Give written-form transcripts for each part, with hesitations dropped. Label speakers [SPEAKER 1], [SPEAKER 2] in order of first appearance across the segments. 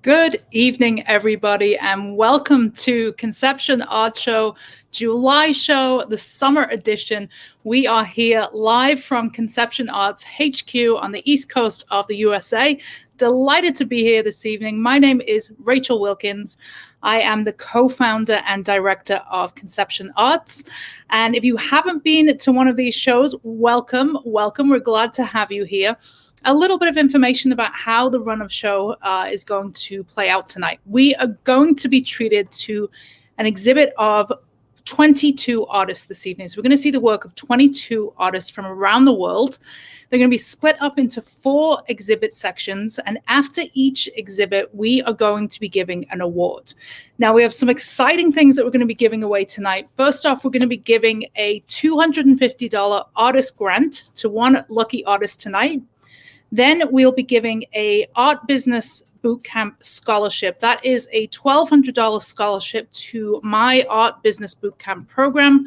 [SPEAKER 1] Good evening, everybody, and welcome to Conception Art Show, July show, the summer edition. We are here live from Conception Arts HQ on the East Coast of the USA. Delighted to be here this evening. My name is Rachel Wilkins. I am the co-founder and director of Conception Arts. And if you haven't been to one of these shows, welcome. We're glad to have you here. A little bit of information about how the run of show is going to play out tonight. We are going to be treated to an exhibit of 22 artists this evening. So we're going to see the work of 22 artists from around the world. They're going to be split up into 4 exhibit sections. And after each exhibit, we are going to be giving an award. Now, we have some exciting things that we're going to be giving away tonight. First off, we're going to be giving a $250 artist grant to one lucky artist tonight. Then we'll be giving a art business bootcamp scholarship. That is a $1,200 scholarship to my art business bootcamp program,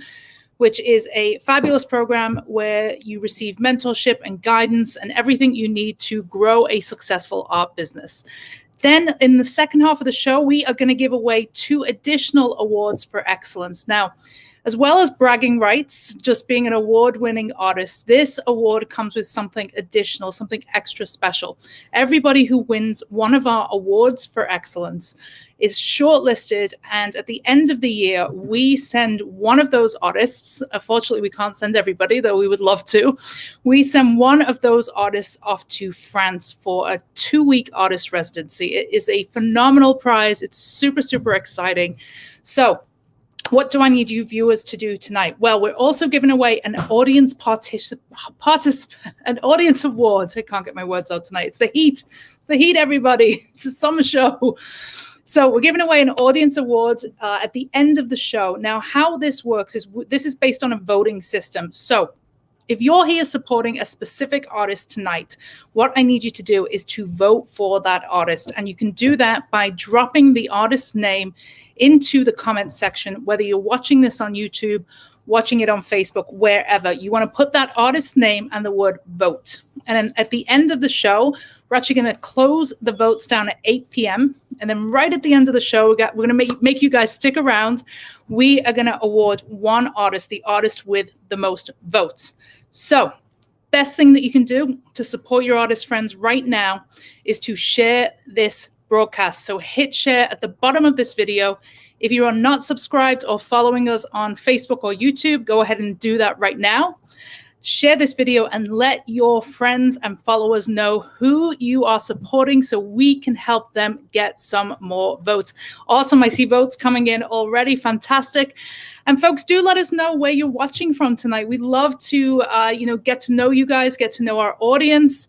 [SPEAKER 1] which is a fabulous program where you receive mentorship and guidance and everything you need to grow a successful art business. Then in the second half of the show, we are going to give away 2 additional awards for excellence. Now, as well as bragging rights, just being an award-winning artist, this award comes with something additional, something extra special. Everybody who wins one of our awards for excellence is shortlisted, and at the end of the year, we send one of those artists. Unfortunately, we can't send everybody, though we would love to. We send one of those artists off to France for a 2-week artist residency. It is a phenomenal prize. It's super, super exciting. So, what do I need you viewers to do tonight? Well, we're also giving away an audience an audience award. I can't get my words out tonight. It's the heat. The heat, everybody. It's a summer show. So we're giving away an audience award at the end of the show. Now, how this works is this is based on a voting system. So if you're here supporting a specific artist tonight, what I need you to do is to vote for that artist. And you can do that by dropping the artist's name into the comments section, whether you're watching this on YouTube, watching it on Facebook, wherever. You want to put that artist's name and the word vote. And then at the end of the show, we're actually going to close the votes down at 8 p.m. And then right at the end of the show, we're going to make you guys stick around. We are going to award one artist, the artist with the most votes. So best thing that you can do to support your artist friends right now is to share this broadcast. So hit share at the bottom of this video. If you are not subscribed or following us on Facebook or YouTube, go ahead and do that right now. Share this video and let your friends and followers know who you are supporting so we can help them get some more votes. Awesome. I see votes coming in already. Fantastic. And folks, do let us know where you're watching from tonight. We'd love to, get to know you guys, get to know our audience.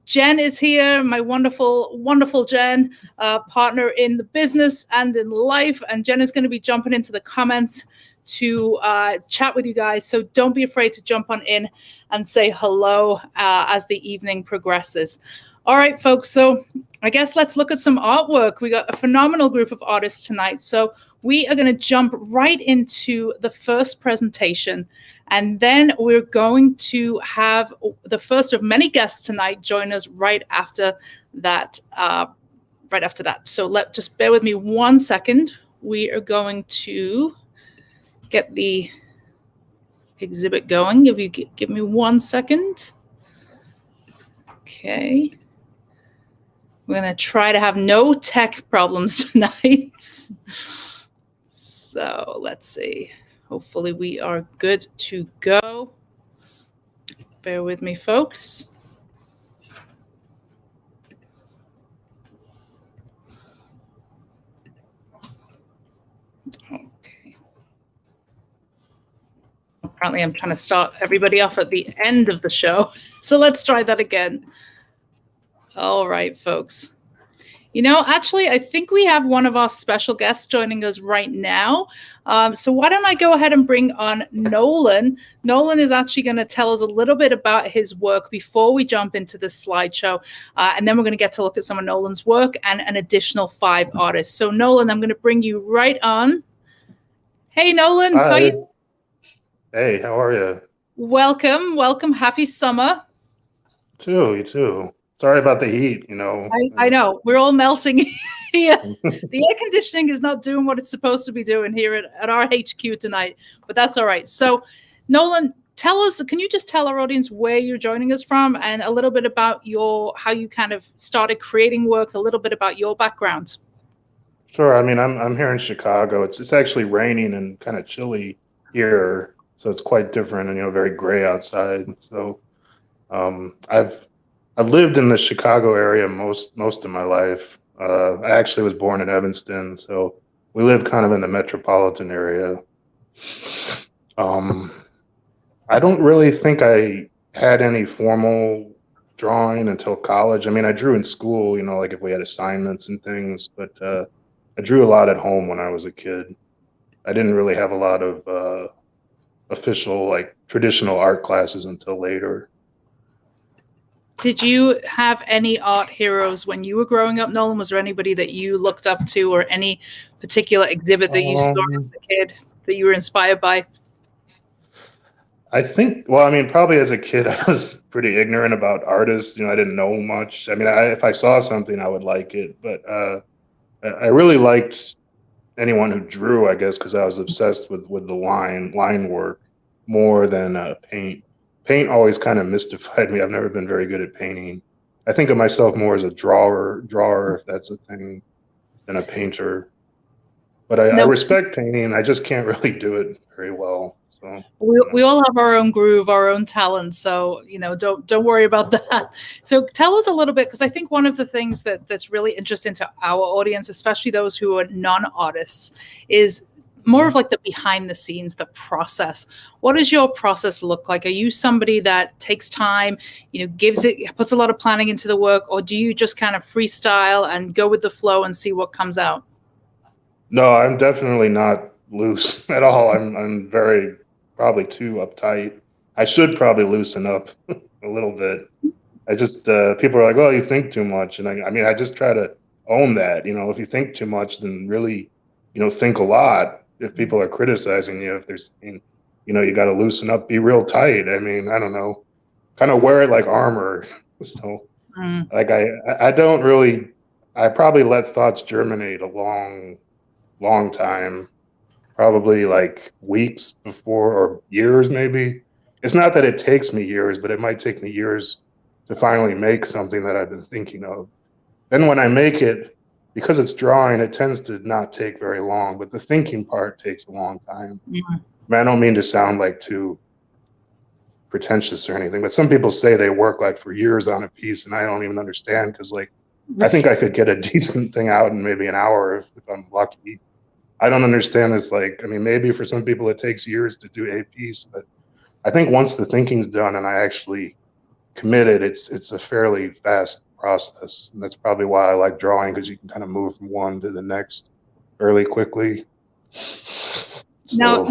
[SPEAKER 1] Jen is here, my wonderful, wonderful Jen, partner in the business and in life. And Jen is going to be jumping into the comments to chat with you guys. So don't be afraid to jump on in and say hello as the evening progresses. All right, folks. So I guess let's look at some artwork. We got a phenomenal group of artists tonight. So we are going to jump right into the first presentation. And then we're going to have the first of many guests tonight join us right after that. So just bear with me 1 second. We are going to get the exhibit going. If you give me 1 second. Okay. We're going to try to have no tech problems tonight. So let's see. Hopefully we are good to go. Bear with me, folks. Okay. Apparently I'm trying to start everybody off at the end of the show. So let's try that again. All right, folks. Actually, I think we have one of our special guests joining us right now. So why don't I go ahead and bring on Nolan. Nolan is actually going to tell us a little bit about his work before we jump into this slideshow. And then we're going to get to look at some of Nolan's work and an additional 5 artists. So Nolan, I'm going to bring you right on. Hey, Nolan.
[SPEAKER 2] Hi.
[SPEAKER 1] How are you?
[SPEAKER 2] Hey, how are you?
[SPEAKER 1] Welcome. Happy summer.
[SPEAKER 2] You too. Sorry about the heat, you know.
[SPEAKER 1] I know we're all melting here. The air conditioning is not doing what it's supposed to be doing here at our HQ tonight, but that's all right. So, Nolan, can you just tell our audience where you're joining us from and a little bit about how you kind of started creating work, a little bit about your background?
[SPEAKER 2] Sure. I mean, I'm here in Chicago. It's actually raining and kind of chilly here, so it's quite different and very gray outside. So I've lived in the Chicago area most of my life. I actually was born in Evanston, so we live kind of in the metropolitan area. Um, I don't really think I had any formal drawing until college. I mean, I drew in school, like if we had assignments and things, but I drew a lot at home when I was a kid. I didn't really have a lot of official, like traditional art classes until later.
[SPEAKER 1] Did you have any art heroes when you were growing up, Nolan? Was there anybody that you looked up to or any particular exhibit that you saw as a kid that you were inspired by?
[SPEAKER 2] I think, well, I mean, probably as a kid, I was pretty ignorant about artists. I didn't know much. I mean, if I saw something, I would like it, but I really liked anyone who drew, I guess, because I was obsessed with the line work more than paint. Paint always kind of mystified me. I've never been very good at painting. I think of myself more as a drawer, if that's a thing, than a painter. But I respect painting. I just can't really do it very well. So
[SPEAKER 1] we all have our own groove, our own talent. So don't worry about that. So tell us a little bit, because I think one of the things that's really interesting to our audience, especially those who are non-artists, is more of like the behind the scenes, the process. What does your process look like? Are you somebody that takes time, puts a lot of planning into the work, or do you just kind of freestyle and go with the flow and see what comes out?
[SPEAKER 2] No, I'm definitely not loose at all. I'm very probably too uptight. I should probably loosen up a little bit. I just people are like, "Oh, you think too much," and I mean, I just try to own that. If you think too much, then really, think a lot. If people are criticizing you, if there's, you got to loosen up, be real tight. I mean, I don't know, kind of wear it like armor. So, like, I don't really. I probably let thoughts germinate a long time, probably like weeks before or years maybe. It's not that it takes me years, but it might take me years to finally make something that I've been thinking of. Then when I make it, because it's drawing, it tends to not take very long, but the thinking part takes a long time. I mean, I don't mean to sound like too pretentious or anything, but some people say they work like for years on a piece, and I don't even understand, because like I think I could get a decent thing out in maybe an hour if I'm lucky. I don't understand this. Like, I mean, maybe for some people it takes years to do a piece, but I think once the thinking's done and I actually commit it, it's a fairly fast process. And that's probably why I like drawing, because you can kind of move from one to the next fairly quickly.
[SPEAKER 1] Now,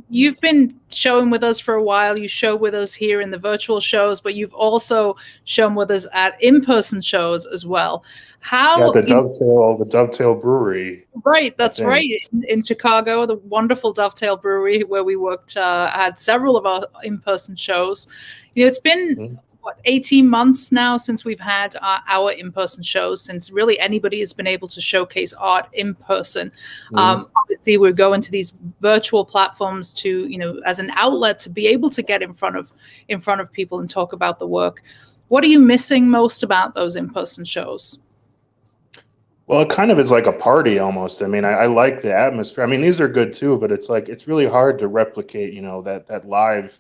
[SPEAKER 1] you've been showing with us for a while. You show with us here in the virtual shows, but you've also shown with us at in-person shows as well.
[SPEAKER 2] The Dovetail Brewery.
[SPEAKER 1] Right, that's right. In Chicago, the wonderful Dovetail Brewery, where we worked, had several of our in-person shows. It's been 18 months now since we've had our in-person shows, since really anybody has been able to showcase art in person. Obviously, we're going to these virtual platforms to, as an outlet to be able to get in front of people and talk about the work. What are you missing most about those in-person shows?
[SPEAKER 2] Well, it kind of is like a party almost. I mean, I like the atmosphere. I mean, these are good too, but it's like it's really hard to replicate, that live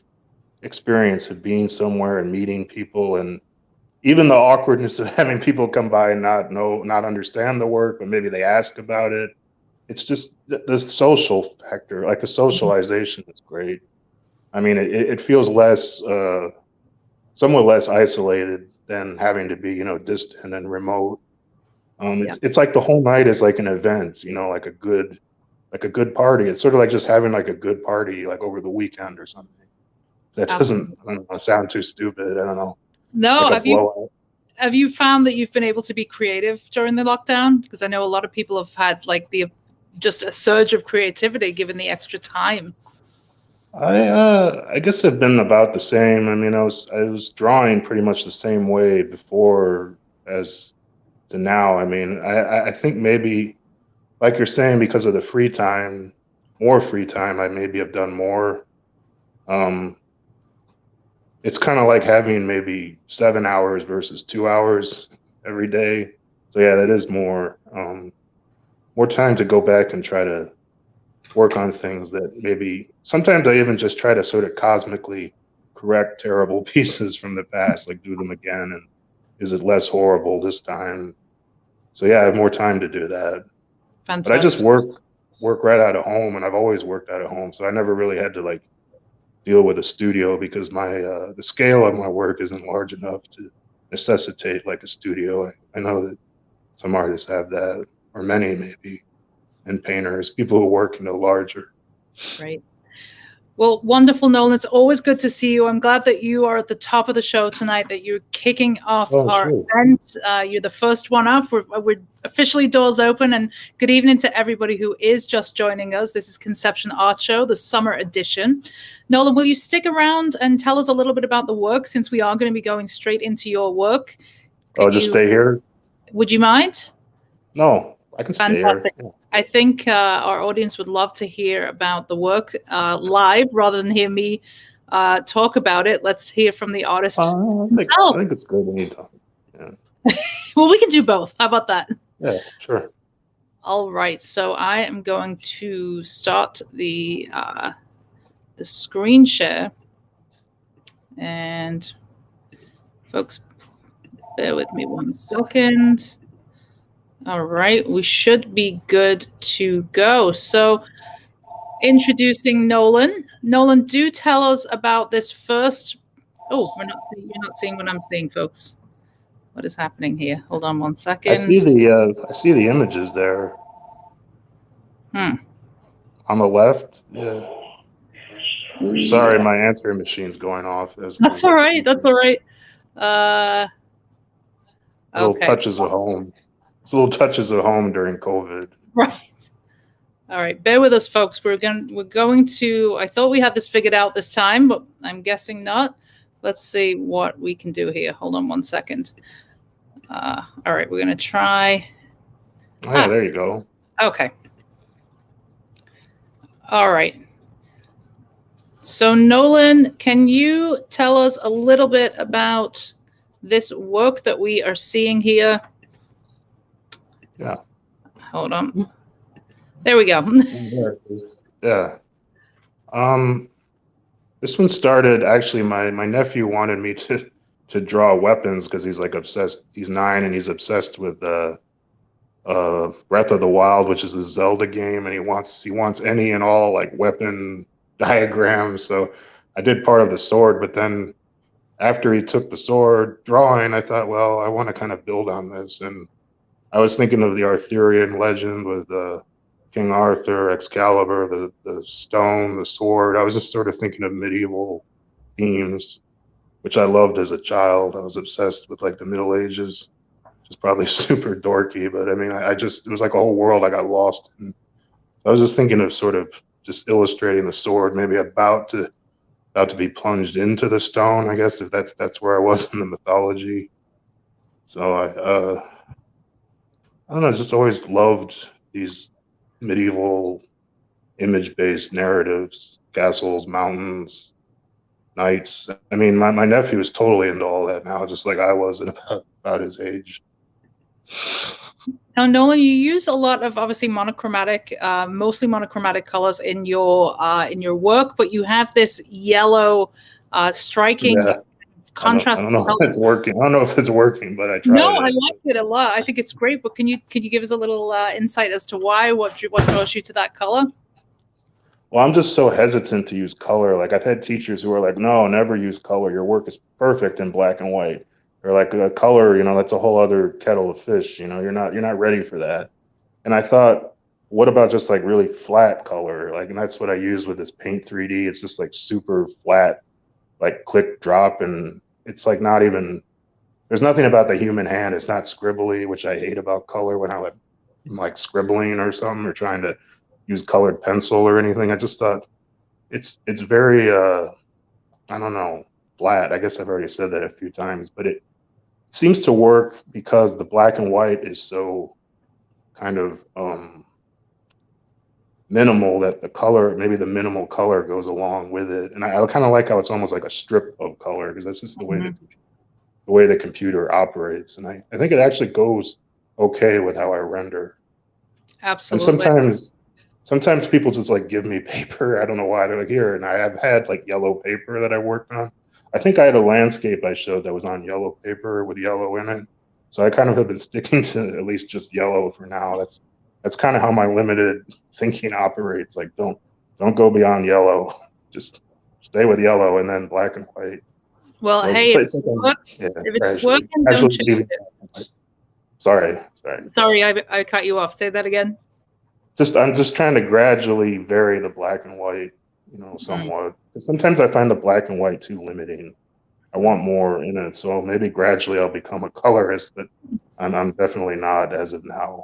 [SPEAKER 2] experience of being somewhere and meeting people, and even the awkwardness of having people come by and not understand the work, but maybe they ask about it. It's just the social factor, like the socialization is great. I mean, it feels somewhat less isolated than having to be, distant and remote. It's like the whole night is like an event, like a good party. It's sort of like just having like a good party, like over the weekend or something. That doesn't, I don't know, sound too stupid. I don't know.
[SPEAKER 1] No, like have you found that you've been able to be creative during the lockdown? Because I know a lot of people have had like just a surge of creativity given the extra time.
[SPEAKER 2] I guess I've been about the same. I mean, I was drawing pretty much the same way before as to now. I mean, I think maybe like you're saying, because of the free time, more free time, I maybe have done more. Um, it's kind of like having maybe 7 hours versus 2 hours every day. So yeah, that is more time to go back and try to work on things that maybe sometimes I even just try to sort of cosmically correct terrible pieces from the past, like do them again, and is it less horrible this time? So yeah, I have more time to do that. But I just
[SPEAKER 1] Fantastic.
[SPEAKER 2] work right out of home, and I've always worked out of home, so I never really had to like deal with a studio because my the scale of my work isn't large enough to necessitate like a studio. I know that some artists have that, or many maybe, and painters, people who work in a larger.
[SPEAKER 1] Great. Well, wonderful, Nolan. It's always good to see you. I'm glad that you are at the top of the show tonight, that you're kicking off
[SPEAKER 2] Oh,
[SPEAKER 1] our
[SPEAKER 2] sure.
[SPEAKER 1] event. You're the first one up. We're officially doors open. And good evening to everybody who is just joining us. This is Conception Art Show, the summer edition. Nolan, will you stick around and tell us a little bit about the work, since we are going to be going straight into your work?
[SPEAKER 2] I'll
[SPEAKER 1] Could
[SPEAKER 2] just
[SPEAKER 1] you,
[SPEAKER 2] stay here.
[SPEAKER 1] would you mind?
[SPEAKER 2] No, I can stay here.
[SPEAKER 1] Fantastic.
[SPEAKER 2] Yeah.
[SPEAKER 1] I think our audience would love to hear about the work live rather than hear me talk about it. Let's hear from the artist
[SPEAKER 2] I
[SPEAKER 1] himself.
[SPEAKER 2] think it's good anytime. Yeah.
[SPEAKER 1] Well, we can do both. How about that?
[SPEAKER 2] Yeah, sure.
[SPEAKER 1] All right. So I am going to start the screen share, and folks, bear with me 1 second. All right, we should be good to go. So, introducing Nolan. Nolan, do tell us about this first. Oh, you're not seeing what I'm seeing, folks. What is happening here? Hold on 1 second.
[SPEAKER 2] I see the images there
[SPEAKER 1] Hmm.
[SPEAKER 2] on the left. Yeah. Sorry, my answering machine's going off as
[SPEAKER 1] That's
[SPEAKER 2] we're
[SPEAKER 1] all right. That's
[SPEAKER 2] speaking.
[SPEAKER 1] all right. Uh,
[SPEAKER 2] Little
[SPEAKER 1] okay.
[SPEAKER 2] touches of home. It's little touches of home during COVID.
[SPEAKER 1] Right. All right. Bear with us, folks. We're going to. I thought we had this figured out this time, but I'm guessing not. Let's see what we can do here. Hold on 1 second. All right. We're gonna try.
[SPEAKER 2] Oh, yeah, there you go.
[SPEAKER 1] Okay. All right. So, Nolan, can you tell us a little bit about this work that we are seeing here?
[SPEAKER 2] Yeah.
[SPEAKER 1] Hold on. There we go.
[SPEAKER 2] There it is. Yeah. This one started actually. My nephew wanted me to draw weapons because he's like obsessed. He's 9 and he's obsessed with Breath of the Wild, which is the Zelda game, and he wants any and all like weapon diagrams. So I did part of the sword, but then after he took the sword drawing, I thought, well, I want to kind of build on this, and I was thinking of the Arthurian legend with King Arthur, Excalibur, the stone, the sword. I was just sort of thinking of medieval themes, which I loved as a child. I was obsessed with like the Middle Ages, which is probably super dorky, but I mean, I just, it was like a whole world I got lost in. I was just thinking of sort of just illustrating the sword, maybe about to be plunged into the stone, I guess, if that's where I was in the mythology. So I don't know, I just always loved these medieval image-based narratives, castles, mountains, knights. I mean, my nephew is totally into all that now, just like I was at about his age.
[SPEAKER 1] Now, Nolan, you use a lot of obviously monochromatic, mostly monochromatic colors in your work, but you have this yellow, striking
[SPEAKER 2] Yeah, I
[SPEAKER 1] contrast.
[SPEAKER 2] don't know if it's working. I don't know if it's working, but I
[SPEAKER 1] No,
[SPEAKER 2] tried
[SPEAKER 1] I
[SPEAKER 2] it.
[SPEAKER 1] like it a lot. I think it's great. But can you give us a little insight as to why? What draws you to that color?
[SPEAKER 2] Well, I'm just so hesitant to use color. Like I've had teachers who are like, "No, never use color. Your work is perfect in black and white." Or like color, that's a whole other kettle of fish. You're not ready for that. And I thought, what about just like really flat color? Like, and that's what I use with this Paint 3D. It's just like super flat, like click drop, and it's like not even. There's nothing about the human hand. It's not scribbly, which I hate about color when I'm like scribbling or something or trying to use colored pencil or anything. I just thought it's very I don't know, flat. I guess I've already said that a few times, but it seems to work because the black and white is so kind of minimal that the color, maybe the minimal color goes along with it. And I kind of like how it's almost like a strip of color because that's just the way the computer operates. And I think it actually goes okay with how I render. And
[SPEAKER 1] Absolutely.
[SPEAKER 2] sometimes people just like give me paper. I don't know why. They're like, here, and I have had like yellow paper that I worked on. I think I had a landscape I showed that was on yellow paper with yellow in it. So I kind of have been sticking to at least just yellow for now. That's kind of how my limited thinking operates. Like don't go beyond yellow. Just stay with yellow and then black and white.
[SPEAKER 1] Well,
[SPEAKER 2] So
[SPEAKER 1] hey,
[SPEAKER 2] it's like
[SPEAKER 1] if it's
[SPEAKER 2] gradually
[SPEAKER 1] working, don't change
[SPEAKER 2] leaving.
[SPEAKER 1] it.
[SPEAKER 2] Sorry.
[SPEAKER 1] Sorry, I cut you off. Say that again.
[SPEAKER 2] I'm just trying to gradually vary the black and white, somewhat. Because sometimes I find the black and white too limiting. I want more in it, so maybe gradually I'll become a colorist, but I'm definitely not as of now.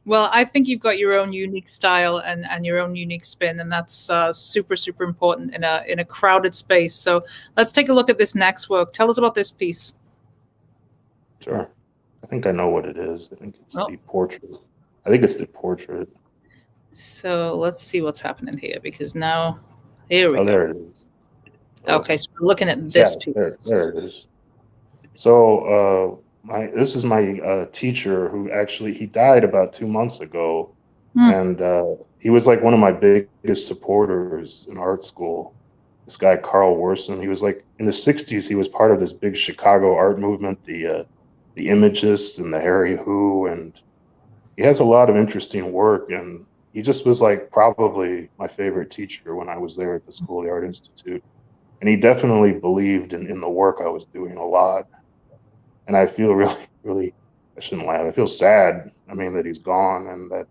[SPEAKER 1] Well, I think you've got your own unique style and your own unique spin, and that's super super important in a crowded space. So let's take a look at this next work. Tell us about this piece.
[SPEAKER 2] Sure. I think I know what it is. I think it's
[SPEAKER 1] Oh,
[SPEAKER 2] the portrait. I think it's the portrait.
[SPEAKER 1] so let's see what's happening here because now here we
[SPEAKER 2] Oh,
[SPEAKER 1] go.
[SPEAKER 2] there it is.
[SPEAKER 1] Okay, so we're looking at
[SPEAKER 2] Yeah,
[SPEAKER 1] this piece.
[SPEAKER 2] there it is. So this is my teacher who actually he died about 2 months ago, and he was like one of my biggest supporters in art school. This guy Carl Worson. He was like in the '60s. He was part of this big Chicago art movement, the Imagists and the Harry Who, and he has a lot of interesting work. And he just was like probably my favorite teacher when I was there at the School of the Art Institute. And he definitely believed in the work I was doing a lot. And I feel really, really, I shouldn't laugh. I feel sad. I mean, that he's gone and that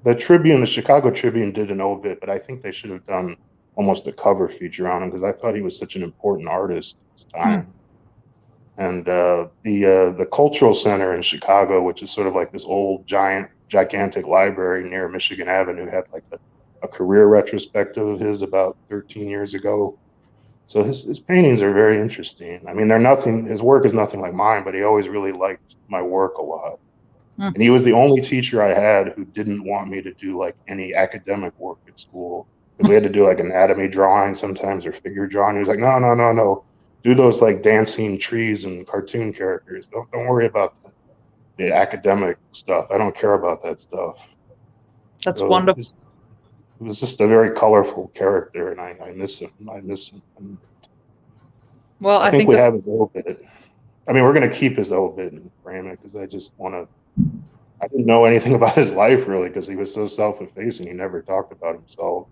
[SPEAKER 2] the Tribune, the Chicago Tribune did an obit, but I think they should have done almost a cover feature on him because I thought he was such an important artist at his time. And the Cultural Center in Chicago, which is sort of like this old gigantic library near Michigan Avenue, had like a career retrospective of his about 13 years ago. So his paintings are very interesting. I mean, his work is nothing like mine, but he always really liked my work a lot. And he was the only teacher I had who didn't want me to do like any academic work at school because we had to do like anatomy drawing sometimes or figure drawing. He was like, no. Do those like dancing trees and cartoon characters. Don't worry about the academic stuff. I don't care about that stuff.
[SPEAKER 1] That's wonderful.
[SPEAKER 2] It was just a very colorful character, and I miss him. And
[SPEAKER 1] well,
[SPEAKER 2] I think we have his obit. I mean, we're going to keep his obit and frame it because I just want to. I didn't know anything about his life really because he was so self-effacing. He never talked about himself.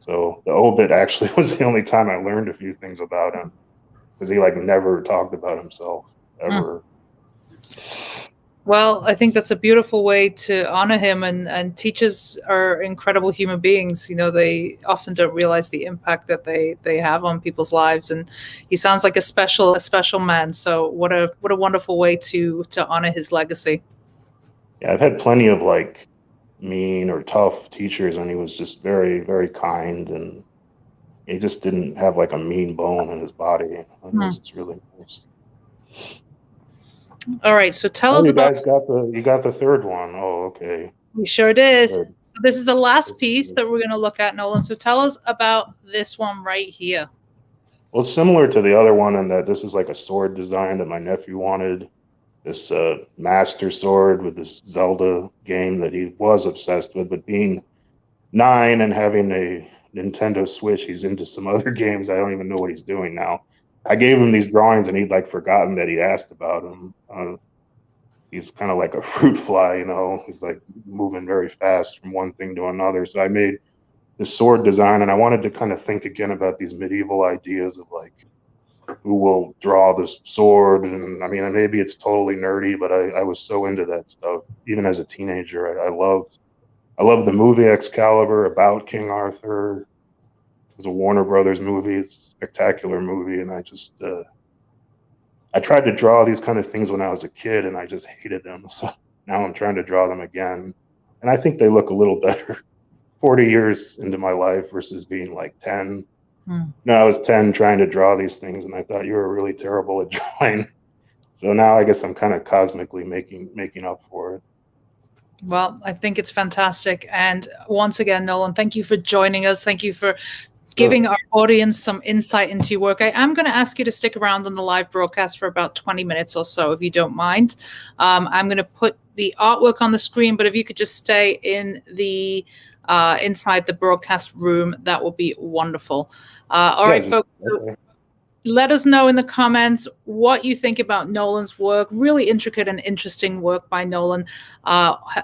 [SPEAKER 2] So the obit actually was the only time I learned a few things about him because he like never talked about himself ever.
[SPEAKER 1] Well, I think that's a beautiful way to honor him, and teachers are incredible human beings. You know, they often don't realize the impact that they have on people's lives, and he sounds like a special man. So what a wonderful way to honor his legacy.
[SPEAKER 2] Yeah, I've had plenty of like mean or tough teachers, and he was just very, very kind, and he just didn't have like a mean bone in his body. It was just really nice.
[SPEAKER 1] All right, so tell us about.
[SPEAKER 2] You got the third one. Oh, okay.
[SPEAKER 1] We sure did.
[SPEAKER 2] Good.
[SPEAKER 1] So this is the last piece that we're going to look at, Nolan. So tell us about this one right here.
[SPEAKER 2] Well, it's similar to the other one in that this is like a sword design that my nephew wanted. This master sword with this Zelda game that he was obsessed with, but being 9 and having a Nintendo Switch, he's into some other games. I don't even know what he's doing now. I gave him these drawings and he'd like forgotten that he asked about them. He's kind of like a fruit fly, he's like moving very fast from one thing to another. So I made this sword design and I wanted to kind of think again about these medieval ideas of like who will draw this sword. And I mean, maybe it's totally nerdy, but I was so into that stuff. Even as a teenager, I loved the movie Excalibur about King Arthur. It was a Warner Brothers movie. It's a spectacular movie. And I just, I tried to draw these kind of things when I was a kid and I just hated them. So now I'm trying to draw them again. And I think they look a little better 40 years into my life versus being like 10.
[SPEAKER 1] Hmm.
[SPEAKER 2] No, I was 10 trying to draw these things, and I thought you were really terrible at drawing. So now I guess I'm kind of cosmically making up for it.
[SPEAKER 1] Well, I think it's fantastic. And once again, Nolan, thank you for joining us. Thank you for giving our audience some insight into your work. I am going to ask you to stick around on the live broadcast for about 20 minutes or so, if you don't mind. I'm going to put the artwork on the screen, but if you could just stay in the inside the broadcast room, that would be wonderful. All right, folks.
[SPEAKER 2] Okay.
[SPEAKER 1] Let us know in the comments what you think about Nolan's work. Really intricate and interesting work by Nolan.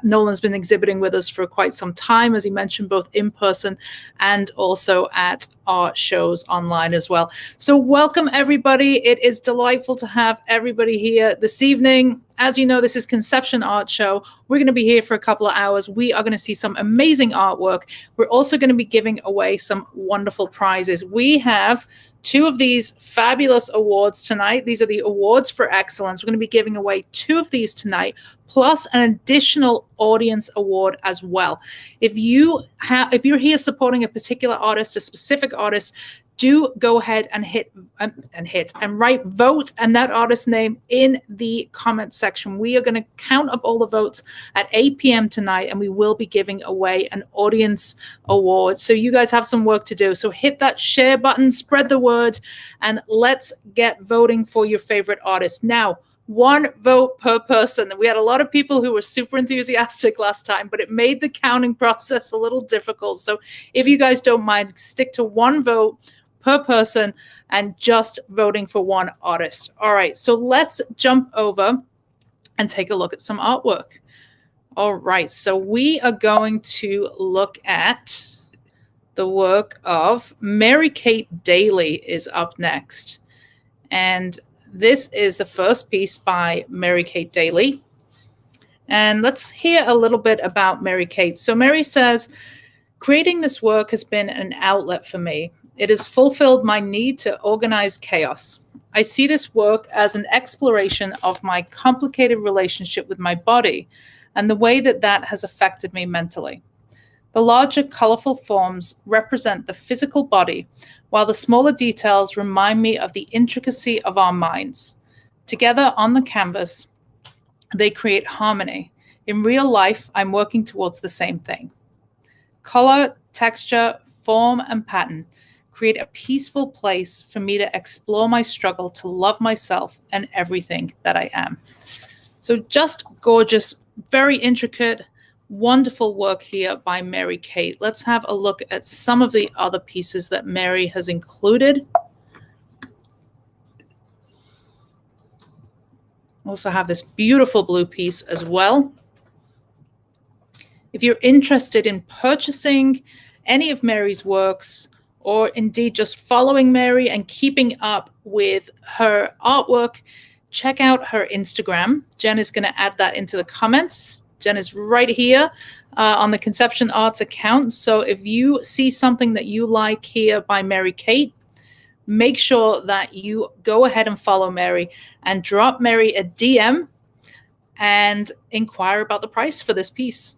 [SPEAKER 1] Nolan's been exhibiting with us for quite some time, as he mentioned, both in person and also at our shows online as well. So welcome, everybody. It is delightful to have everybody here this evening. As you know, this is Conception Art Show. We're going to be here for a couple of hours. We are going to see some amazing artwork. We're also going to be giving away some wonderful prizes. We have two of these fabulous awards tonight. These are the awards for excellence. We're going to be giving away two of these tonight, plus an additional audience award as well. If you're here supporting a particular artist, a specific artist, do go ahead and write vote and that artist's name in the comment section. We are going to count up all the votes at 8 p.m. tonight, and we will be giving away an audience award. So you guys have some work to do. So hit that share button, spread the word, and let's get voting for your favorite artist. Now, one vote per person. We had a lot of people who were super enthusiastic last time, but it made the counting process a little difficult. So if you guys don't mind, stick to one vote per person and just voting for one artist. All right, so let's jump over and take a look at some artwork. All right, so we are going to look at the work of Mary Kate Daly is up next. And this is the first piece by Mary Kate Daly. And let's hear a little bit about Mary Kate. So Mary says, creating this work has been an outlet for me. It has fulfilled my need to organize chaos. I see this work as an exploration of my complicated relationship with my body and the way that that has affected me mentally. The larger, colorful forms represent the physical body, while the smaller details remind me of the intricacy of our minds. Together on the canvas, they create harmony. In real life, I'm working towards the same thing. Color, texture, form, and pattern create a peaceful place for me to explore my struggle to love myself and everything that I am. So just gorgeous, very intricate, wonderful work here by Mary Kate. Let's have a look at some of the other pieces that Mary has included. Also have this beautiful blue piece as well. If you're interested in purchasing any of Mary's works, or indeed just following Mary and keeping up with her artwork, check out her Instagram. Jen is going to add that into the comments. Jen is right here on the Conception Arts account. So if you see something that you like here by Mary Kate, make sure that you go ahead and follow Mary and drop Mary a DM and inquire about the price for this piece.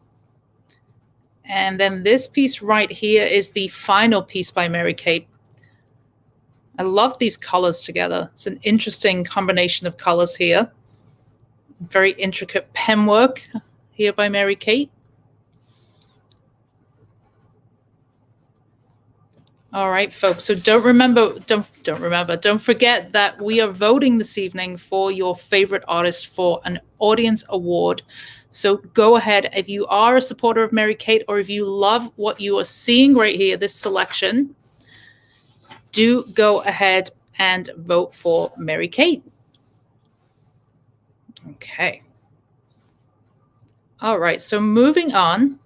[SPEAKER 1] And then this piece right here is the final piece by Mary Kate. I love these colors together. It's an interesting combination of colors here. Very intricate pen work here by Mary Kate. All right, folks. So don't forget that we are voting this evening for your favorite artist for an audience award. So go ahead. If you are a supporter of Mary Kate, or if you love what you are seeing right here, this selection, do go ahead and vote for Mary Kate. Okay. All right. So moving on,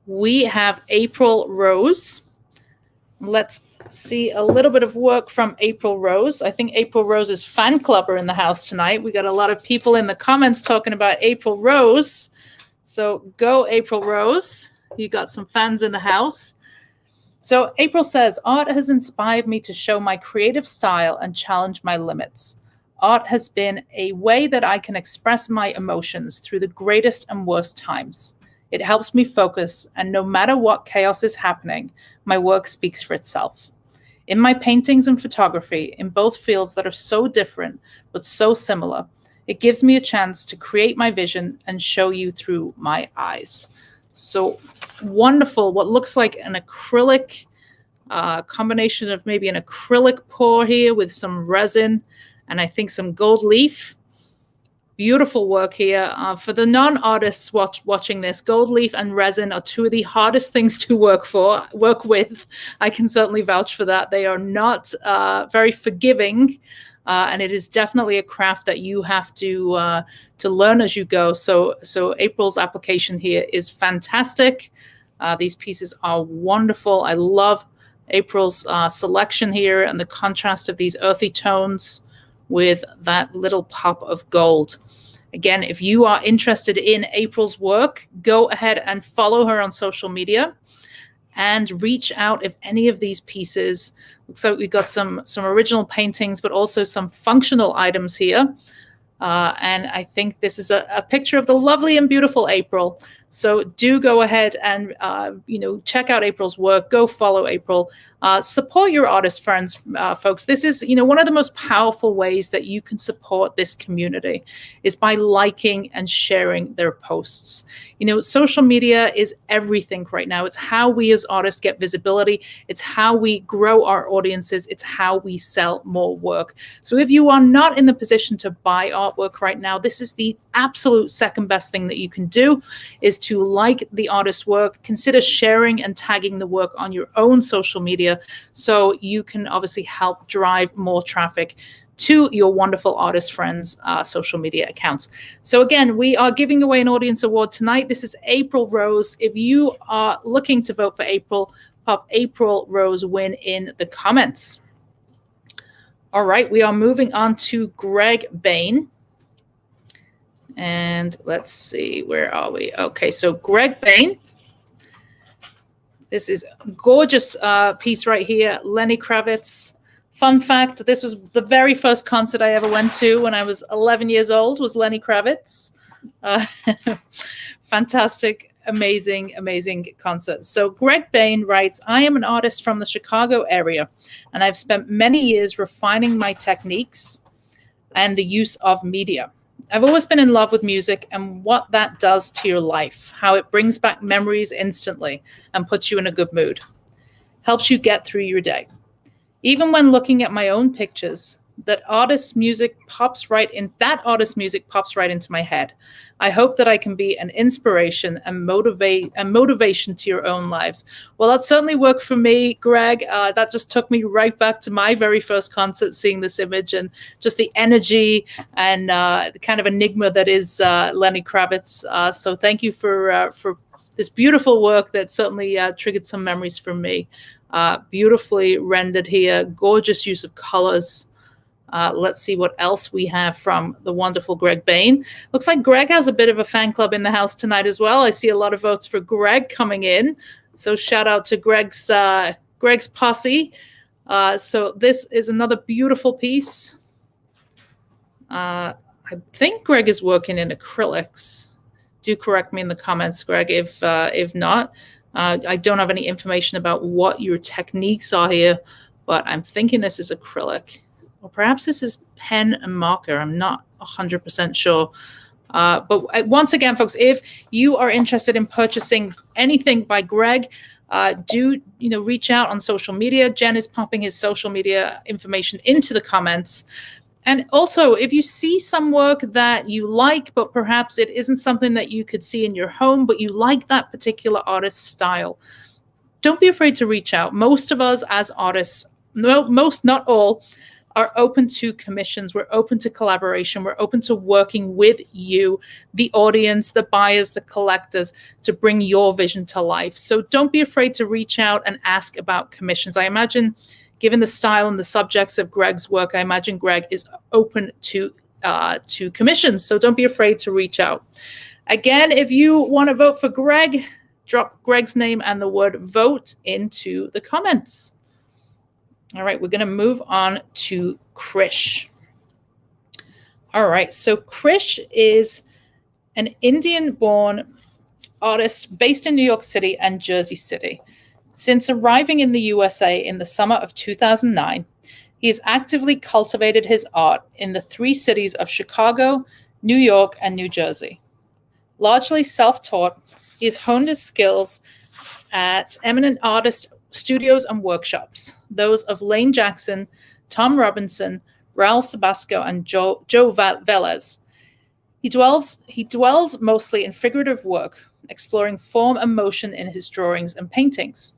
[SPEAKER 1] we have April Rose. Let's see a little bit of work from April Rose. I think April Rose's fan club are in the house tonight. We got a lot of people in the comments talking about April Rose. So go April Rose. You got some fans in the house. So April says, art has inspired me to show my creative style and challenge my limits. Art has been a way that I can express my emotions through the greatest and worst times. It helps me focus, and no matter what chaos is happening, my work speaks for itself. In my paintings and photography, in both fields that are so different but so similar, it gives me a chance to create my vision and show you through my eyes. So wonderful. What looks like an acrylic combination of maybe an acrylic pour here with some resin and I think some gold leaf. Beautiful work here. For the non-artists watching this, gold leaf and resin are two of the hardest things to work with. I can certainly vouch for that. They are not very forgiving, and it is definitely a craft that you have to learn as you go. So April's application here is fantastic. These pieces are wonderful. I love April's selection here and the contrast of these earthy tones with that little pop of gold. Again, if you are interested in April's work, go ahead and follow her on social media and reach out if any of these pieces. Looks like we've got some original paintings, but also some functional items here. And I think this is a picture of the lovely and beautiful April. So do go ahead and check out April's work. Go follow April. Support your artist friends, folks. This is one of the most powerful ways that you can support this community is by liking and sharing their posts. Social media is everything right now. It's how we as artists get visibility. It's how we grow our audiences. It's how we sell more work. So if you are not in the position to buy artwork right now, this is the absolute second best thing that you can do is to like the artist's work. Consider sharing and tagging the work on your own social media so you can obviously help drive more traffic to your wonderful artist friends' social media accounts. So again, we are giving away an audience award tonight. This is April Rose. If you are looking to vote for April, pop April Rose win in the comments. All right, we are moving on to Greg Bain. And let's see, where are we? Okay, so Greg Bain. This is a gorgeous piece right here, Lenny Kravitz. Fun fact, this was the very first concert I ever went to when I was 11 years old, was Lenny Kravitz. Fantastic, amazing, amazing concert. So Greg Bain writes, I am an artist from the Chicago area, and I've spent many years refining my techniques and the use of media. I've always been in love with music and what that does to your life, how it brings back memories instantly and puts you in a good mood, helps you get through your day. Even when looking at my own pictures, that artist's music pops right into my head. I hope that I can be an inspiration and motivation to your own lives. Well, that certainly worked for me, Greg. That just took me right back to my very first concert, seeing this image and just the energy and the kind of enigma that is Lenny Kravitz. So thank you for this beautiful work that certainly triggered some memories for me. Beautifully rendered here, gorgeous use of colors. Let's see what else we have from the wonderful Greg Bain. Looks like Greg has a bit of a fan club in the house tonight as well. I see a lot of votes for Greg coming in. So shout out to Greg's posse. So this is another beautiful piece. I think Greg is working in acrylics. Do correct me in the comments, Greg, if not. I don't have any information about what your techniques are here, but I'm thinking this is acrylic. Or perhaps this is pen and marker. I'm not 100% sure. But once again, folks, if you are interested in purchasing anything by Greg, do reach out on social media. Jen is popping his social media information into the comments. And also, if you see some work that you like, but perhaps it isn't something that you could see in your home, but you like that particular artist's style, don't be afraid to reach out. Most of us as artists, most, not all, are open to commissions. We're open to collaboration. We're open to working with you, the audience, the buyers, the collectors, to bring your vision to life. So don't be afraid to reach out and ask about commissions. I imagine, given the style and the subjects of Greg's work, I imagine Greg is open to commissions. So don't be afraid to reach out. Again, if you want to vote for Greg, drop Greg's name and the word vote into the comments. All right, we're going to move on to Krish. All right, so Krish is an Indian-born artist based in New York City and Jersey City. Since arriving in the USA in the summer of 2009, he has actively cultivated his art in the three cities of Chicago, New York, and New Jersey. Largely self-taught, he has honed his skills at eminent artist studios and workshops, those of Lane Jackson, Tom Robinson, Raul Sabasco, and Joe Velez. He dwells mostly in figurative work, exploring form and motion in his drawings and paintings.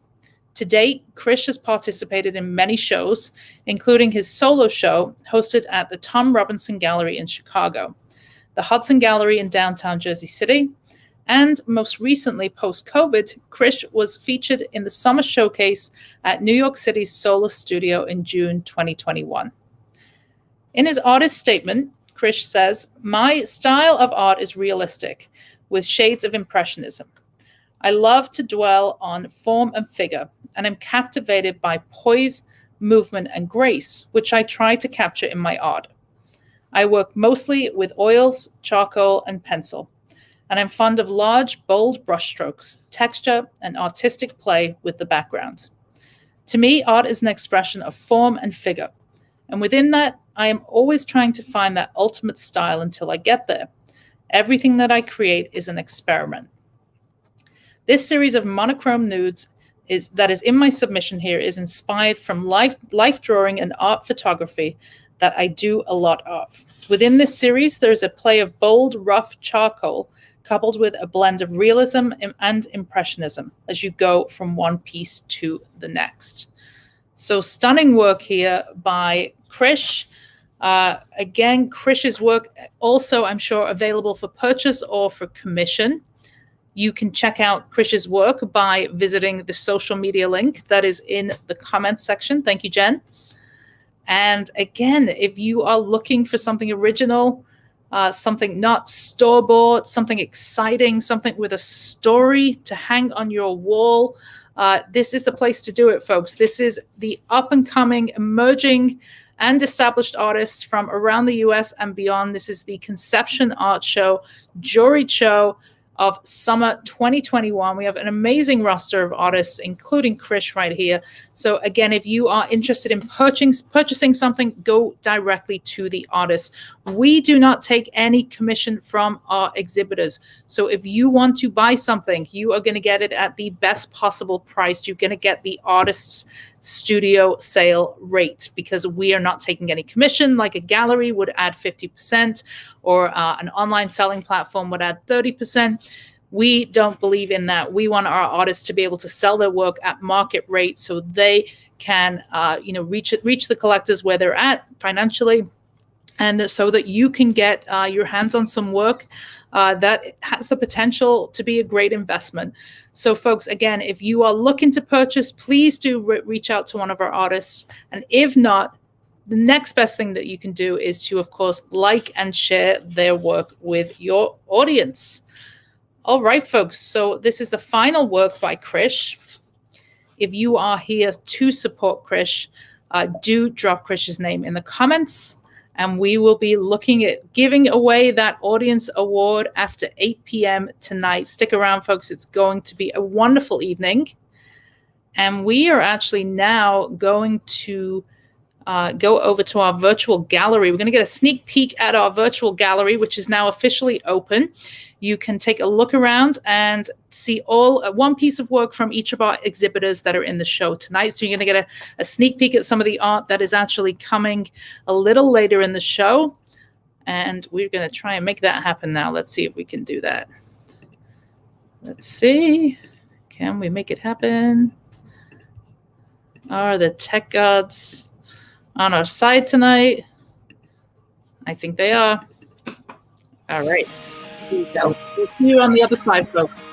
[SPEAKER 1] To date, Krish has participated in many shows, including his solo show hosted at the Tom Robinson Gallery in Chicago, the Hudson Gallery in downtown Jersey City, and most recently, post-COVID, Krish was featured in the Summer Showcase at New York City's Solar Studio in June 2021. In his artist statement, Krish says, "My style of art is realistic, with shades of impressionism. I love to dwell on form and figure, and am captivated by poise, movement, and grace, which I try to capture in my art. I work mostly with oils, charcoal, and pencil, and I'm fond of large, bold brushstrokes, texture, and artistic play with the background. To me, art is an expression of form and figure, and within that, I am always trying to find that ultimate style until I get there. Everything that I create is an experiment." This series of monochrome nudes that is in my submission here is inspired from life drawing and art photography that I do a lot of. Within this series, there's a play of bold, rough charcoal coupled with a blend of realism and impressionism as you go from one piece to the next. So stunning work here by Krish. Again, Krish's work also, I'm sure, available for purchase or for commission. You can check out Krish's work by visiting the social media link that is in the comments section. Thank you, Jen. And again, if you are looking for something original, something not store-bought, something exciting, something with a story to hang on your wall, this is the place to do it, folks. This is the up-and-coming, emerging, and established artists from around the US and beyond. This is the Conception Art Show, juried show of summer 2021. We have an amazing roster of artists, including Krish right here. So again, if you are interested in purchasing something, go directly to the artist. We do not take any commission from our exhibitors. So if you want to buy something, you are going to get it at the best possible price. You're going to get the artist's studio sale rate because we are not taking any commission like a gallery would add 50% or an online selling platform would add 30%. We don't believe in that. We want our artists to be able to sell their work at market rate so they can reach the collectors where they're at financially, and so that you can get your hands on some work that has the potential to be a great investment. So folks, again, if you are looking to purchase, please do reach out to one of our artists. And if not, the next best thing that you can do is to, of course, like and share their work with your audience. All right, folks. So this is the final work by Krish. If you are here to support Krish, do drop Krish's name in the comments. And we will be looking at giving away that audience award after 8 p.m. tonight. Stick around, folks. It's going to be a wonderful evening. And we are actually now going to go over to our virtual gallery. We're going to get a sneak peek at our virtual gallery, which is now officially open. You can take a look around and see one piece of work from each of our exhibitors that are in the show tonight. So you're going to get a sneak peek at some of the art that is actually coming a little later in the show. And we're going to try and make that happen now. Let's see if we can do that. Let's see. Can we make it happen? Are the tech gods on our side tonight? I think they are. All right. Here we go. We'll see you on the other side, folks.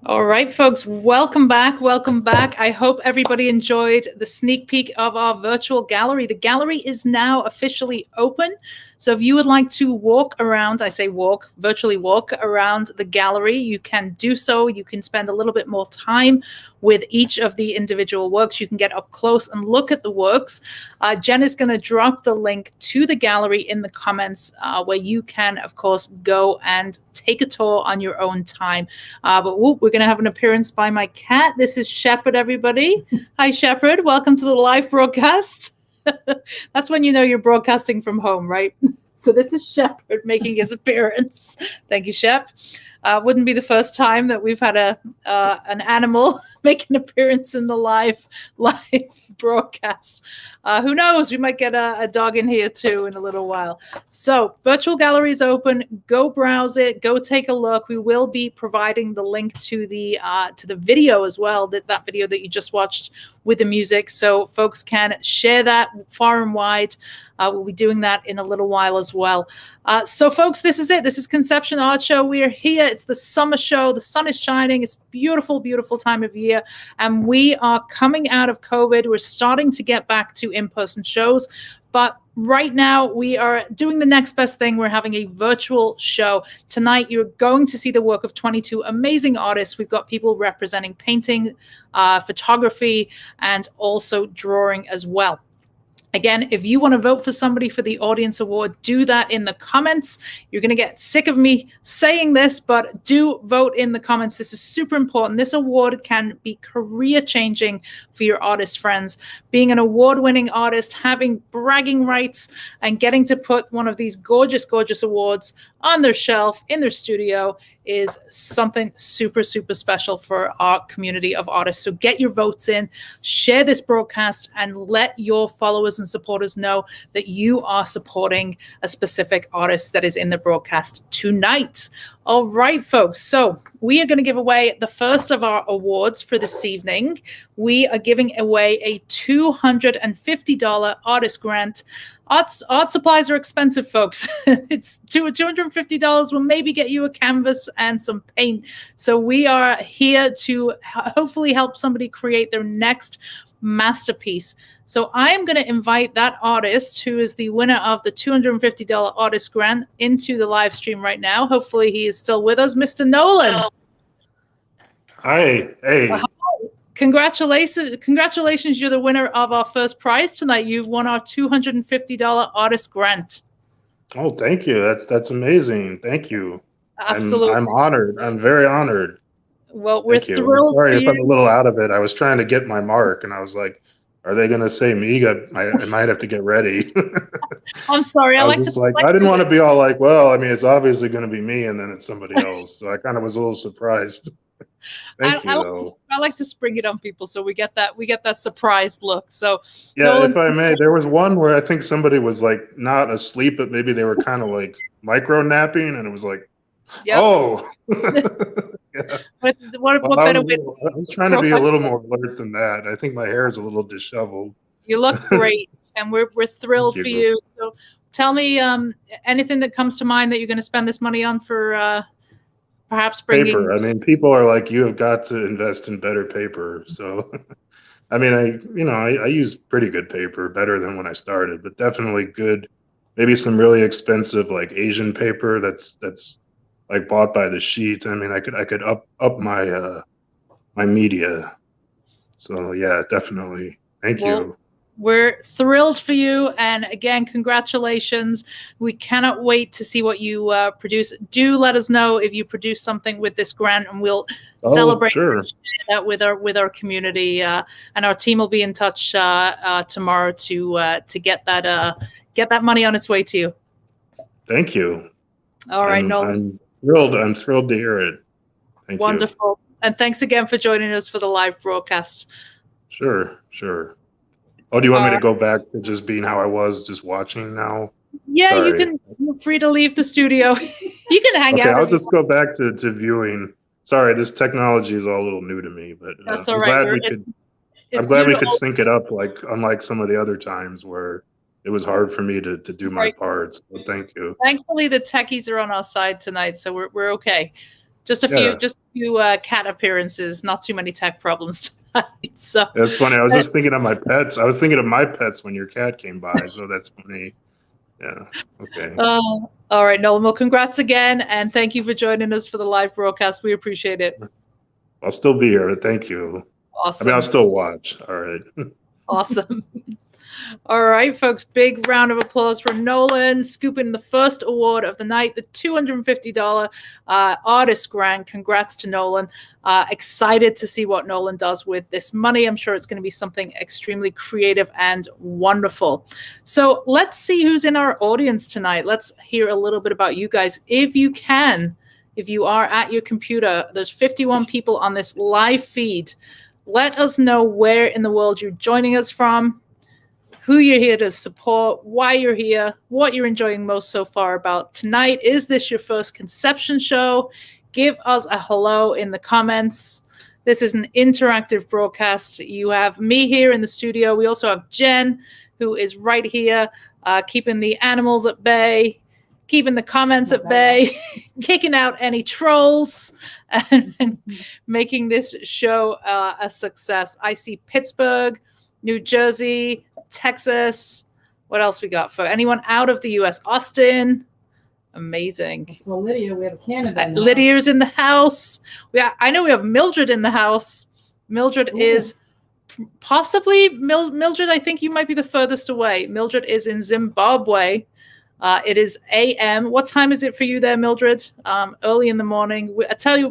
[SPEAKER 1] All right, folks, welcome back. Welcome back. I hope everybody enjoyed the sneak peek of our virtual gallery. The gallery is now officially open. So if you would like to walk around, I say walk, virtually walk around the gallery, you can do so. You can spend a little bit more time with each of the individual works. You can get up close and look at the works. Jen is going to drop the link to the gallery in the comments where you can, of course, go and take a tour on your own time. But we're going to have an appearance by my cat. This is Shepherd, everybody. Hi, Shepherd. Welcome to the live broadcast. That's when you know you're broadcasting from home, right? So this is Shepherd making his appearance. Thank you, Shep. Wouldn't be the first time that we've had an animal make an appearance in the live broadcast. Who knows? We might get a dog in here too in a little while. So virtual gallery is open. Go browse it. Go take a look. We will be providing the link to the video as well. That video that you just watched with the music, so folks can share that far and wide. We'll be doing that in a little while as well. So folks, this is it. This is Conception Art Show. We are here. It's the summer show. The sun is shining. It's beautiful, beautiful time of year. And we are coming out of COVID. We're starting to get back to in-person shows. But right now, we are doing the next best thing. We're having a virtual show. Tonight, you're going to see the work of 22 amazing artists. We've got people representing painting, photography, and also drawing as well. Again, if you want to vote for somebody for the Audience Award, do that in the comments. You're going to get sick of me saying this, but do vote in the comments. This is super important. This award can be career-changing for your artist friends. Being an award-winning artist, having bragging rights, and getting to put one of these gorgeous, gorgeous awards on their shelf in their studio is something super, super special for our community of artists. So get your votes in, share this broadcast, and let your followers and supporters know that you are supporting a specific artist that is in the broadcast tonight. All right, folks. So we are going to give away the first of our awards for this evening. We are giving away a $250 artist grant. Art supplies are expensive, folks. It's $250 will maybe get you a canvas and some paint. So we are here to hopefully help somebody create their next masterpiece. So I am going to invite that artist who is the winner of the $250 artist grant into the live stream right now. Hopefully he is still with us. Mr. Nolan.
[SPEAKER 2] Hi. Hey.
[SPEAKER 1] Congratulations, you're the winner of our first prize tonight. You've won our $250 artist grant.
[SPEAKER 2] Oh, thank you. That's amazing. Thank you.
[SPEAKER 1] Absolutely.
[SPEAKER 2] I'm honored. I'm very honored.
[SPEAKER 1] Well, we're thrilled.
[SPEAKER 2] I'm sorry if I'm a little out of it. I was trying to get my mark, and I was like, are they going to say me? I might have to get ready.
[SPEAKER 1] I'm sorry.
[SPEAKER 2] I didn't want to be all like, well, I mean, it's obviously going to be me, and then it's somebody else. So I kind of was a little surprised. Thank you.
[SPEAKER 1] I like to spring it on people, so we get that surprised look. So
[SPEAKER 2] yeah, Nolan, if I may, there was one where I think somebody was like not asleep, but maybe they were kind of like micro napping, and it was like, yep. Oh.
[SPEAKER 1] Yeah. What better way?
[SPEAKER 2] I was trying to be a little more alert than that. I think my hair is a little disheveled.
[SPEAKER 1] You look great, and we're thrilled for you. So tell me anything that comes to mind that you're going to spend this money on for perhaps bringing
[SPEAKER 2] paper. I mean, people are like, you have got to invest in better paper. So, I mean, I use pretty good paper, better than when I started, but definitely good. Maybe some really expensive like Asian paper that's like bought by the sheet. I mean, I could up my my media. So yeah, definitely. Thank you.
[SPEAKER 1] We're thrilled for you, and again, congratulations. We cannot wait to see what you produce. Do let us know if you produce something with this grant, and we'll celebrate and share that with our community. And our team will be in touch tomorrow to get that money on its way to you.
[SPEAKER 2] Thank you.
[SPEAKER 1] All right, Nolan.
[SPEAKER 2] I'm thrilled to hear it. Thank
[SPEAKER 1] Wonderful.
[SPEAKER 2] you.
[SPEAKER 1] And thanks again for joining us for the live broadcast.
[SPEAKER 2] Sure. Oh, do you want me to go back to just being how I was, just watching now?
[SPEAKER 1] Yeah, sorry. You can. You're free to leave the studio. You can hang out.
[SPEAKER 2] Okay, I'll just go back to viewing. Sorry, this technology is all a little new to me, but
[SPEAKER 1] that's all right.
[SPEAKER 2] I'm glad we could sync it up, like unlike some of the other times where it was hard for me to do my parts. So thank you.
[SPEAKER 1] Thankfully, the techies are on our side tonight, so we're okay. Just a
[SPEAKER 2] Yeah.
[SPEAKER 1] few cat appearances, not too many tech problems tonight. So
[SPEAKER 2] That's funny. I was just thinking of my pets. I was thinking of my pets when your cat came by. So that's funny. Yeah. Okay.
[SPEAKER 1] all right, Nolan. Well, congrats again, and thank you for joining us for the live broadcast. We appreciate it.
[SPEAKER 2] I'll still be here. Thank you.
[SPEAKER 1] Awesome.
[SPEAKER 2] I mean, I'll still watch. All right.
[SPEAKER 1] Awesome. All right, folks, big round of applause for Nolan scooping the first award of the night, the $250 artist grant. Congrats to Nolan. Excited to see what Nolan does with this money. I'm sure it's going to be something extremely creative and wonderful. So let's see who's in our audience tonight. Let's hear a little bit about you guys. If you can, if you are at your computer, there's 51 people on this live feed. Let us know where in the world you're joining us from, who you're here to support, why you're here, what you're enjoying most so far about tonight. Is this your first conception show? Give us a hello in the comments. This is an interactive broadcast. You have me here in the studio. We also have Jen, who is right here, keeping the animals at bay, keeping the comments at bay, kicking out any trolls, and making this show a success. I see Pittsburgh, New Jersey, Texas. What else we got for anyone out of the U.S.? Austin. Amazing.
[SPEAKER 3] So Lydia, we have Canada.
[SPEAKER 1] Lydia's in the house. I know we have Mildred in the house. Mildred is possibly Mildred. I think you might be the furthest away. Mildred is in Zimbabwe. It is a.m. What time is it for you there, Mildred? Early in the morning. I tell you,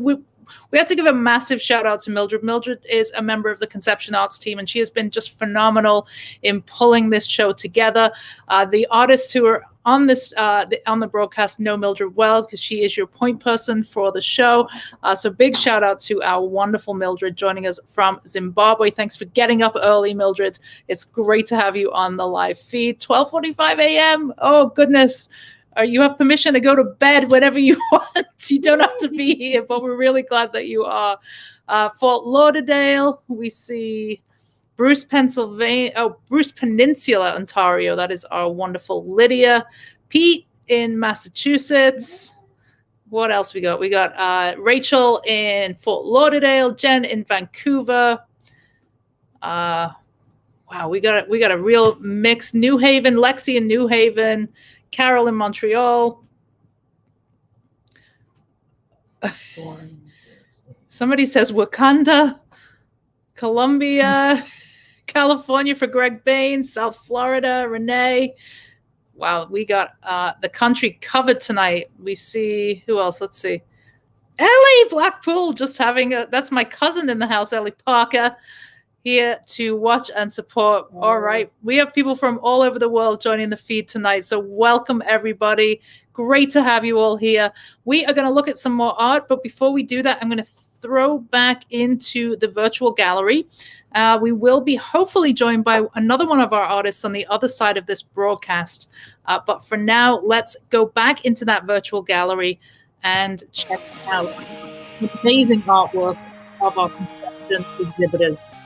[SPEAKER 1] we have to give a massive shout out to Mildred. Mildred is a member of the Conception Arts team, and she has been just phenomenal in pulling this show together. The artists who are on this on the broadcast know Mildred well because she is your point person for the show. So big shout out to our wonderful Mildred joining us from Zimbabwe. Thanks for getting up early, Mildred. It's great to have you on the live feed. 12:45 a.m. Oh goodness. You have permission to go to bed whenever you want. You don't have to be here, but we're really glad that you are. Fort Lauderdale, we see Bruce, Pennsylvania. Oh, Bruce Peninsula, Ontario. That is our wonderful Lydia. Pete in Massachusetts. What else we got? We got Rachel in Fort Lauderdale. Jen in Vancouver. Wow, we got a real mix. New Haven, Lexi in New Haven. Carol in Montreal. Somebody says Wakanda, Colombia, California for Greg Bain, South Florida, Renee. Wow, we got the country covered tonight. We see, who else? Let's see. Ellie Blackpool, just having that's my cousin in the house, Ellie Parker, here to watch and support. All right. We have people from all over the world joining the feed tonight. So welcome, everybody. Great to have you all here. We are going to look at some more art. But before we do that, I'm going to throw back into the virtual gallery. We will be hopefully joined by another one of our artists on the other side of this broadcast. But for now, let's go back into that virtual gallery and check out the amazing artwork of our conception exhibitors.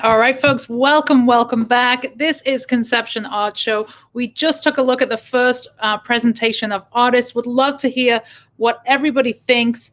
[SPEAKER 1] All right, folks, welcome back. This is Conception Art Show. We just took a look at the first presentation of artists. Would love to hear what everybody thinks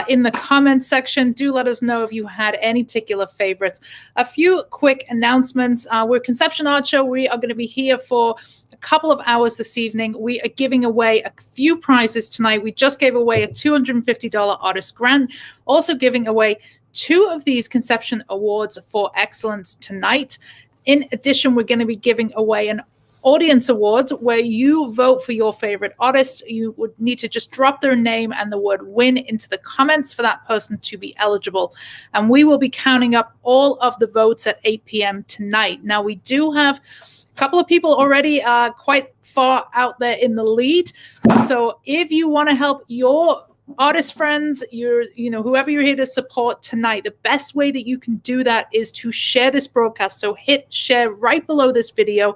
[SPEAKER 1] in the comments section. Do let us know if you had any particular favorites. A few quick announcements. We're Conception Art Show. We are going to be here for a couple of hours this evening. We are giving away a few prizes tonight. We just gave away a $250 artist grant, also giving away 2 of these Conception Awards for Excellence tonight. In addition, we're going to be giving away an Audience Awards where you vote for your favorite artist. You would need to just drop their name and the word win into the comments for that person to be eligible. And we will be counting up all of the votes at 8 p.m. tonight. Now, we do have a couple of people already quite far out there in the lead. So if you want to help your artist friends, whoever you're here to support tonight, the best way that you can do that is to share this broadcast. So hit share right below this video.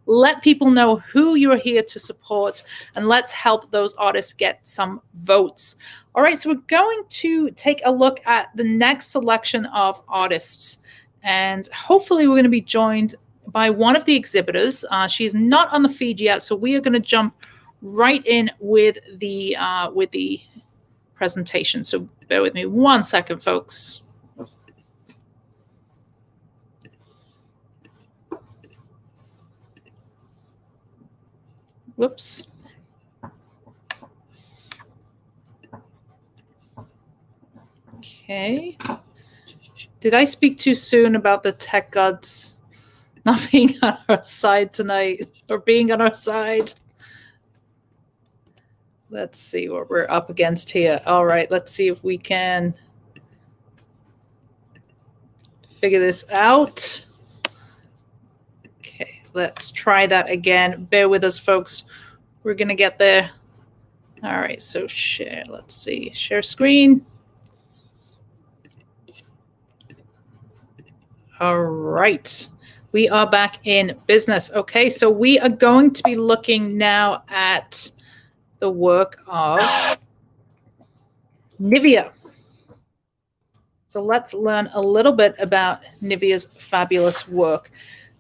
[SPEAKER 1] Let people know who you're here to support, and let's help those artists get some votes. All right, so we're going to take a look at the next selection of artists, and hopefully we're going to be joined by one of the exhibitors. She's not on the feed yet, so we are going to jump right in with the presentation. So bear with me 1 second, folks. Whoops. Okay. Did I speak too soon about the tech gods not being on our side tonight, or being on our side? Let's see what we're up against here. All right, let's see if we can figure this out. Okay, let's try that again. Bear with us, folks. We're going to get there. All right, so share. Let's see. Share screen. All right. We are back in business. Okay, so we are going to be looking now at the work of Nivea. So let's learn a little bit about Nivea's fabulous work.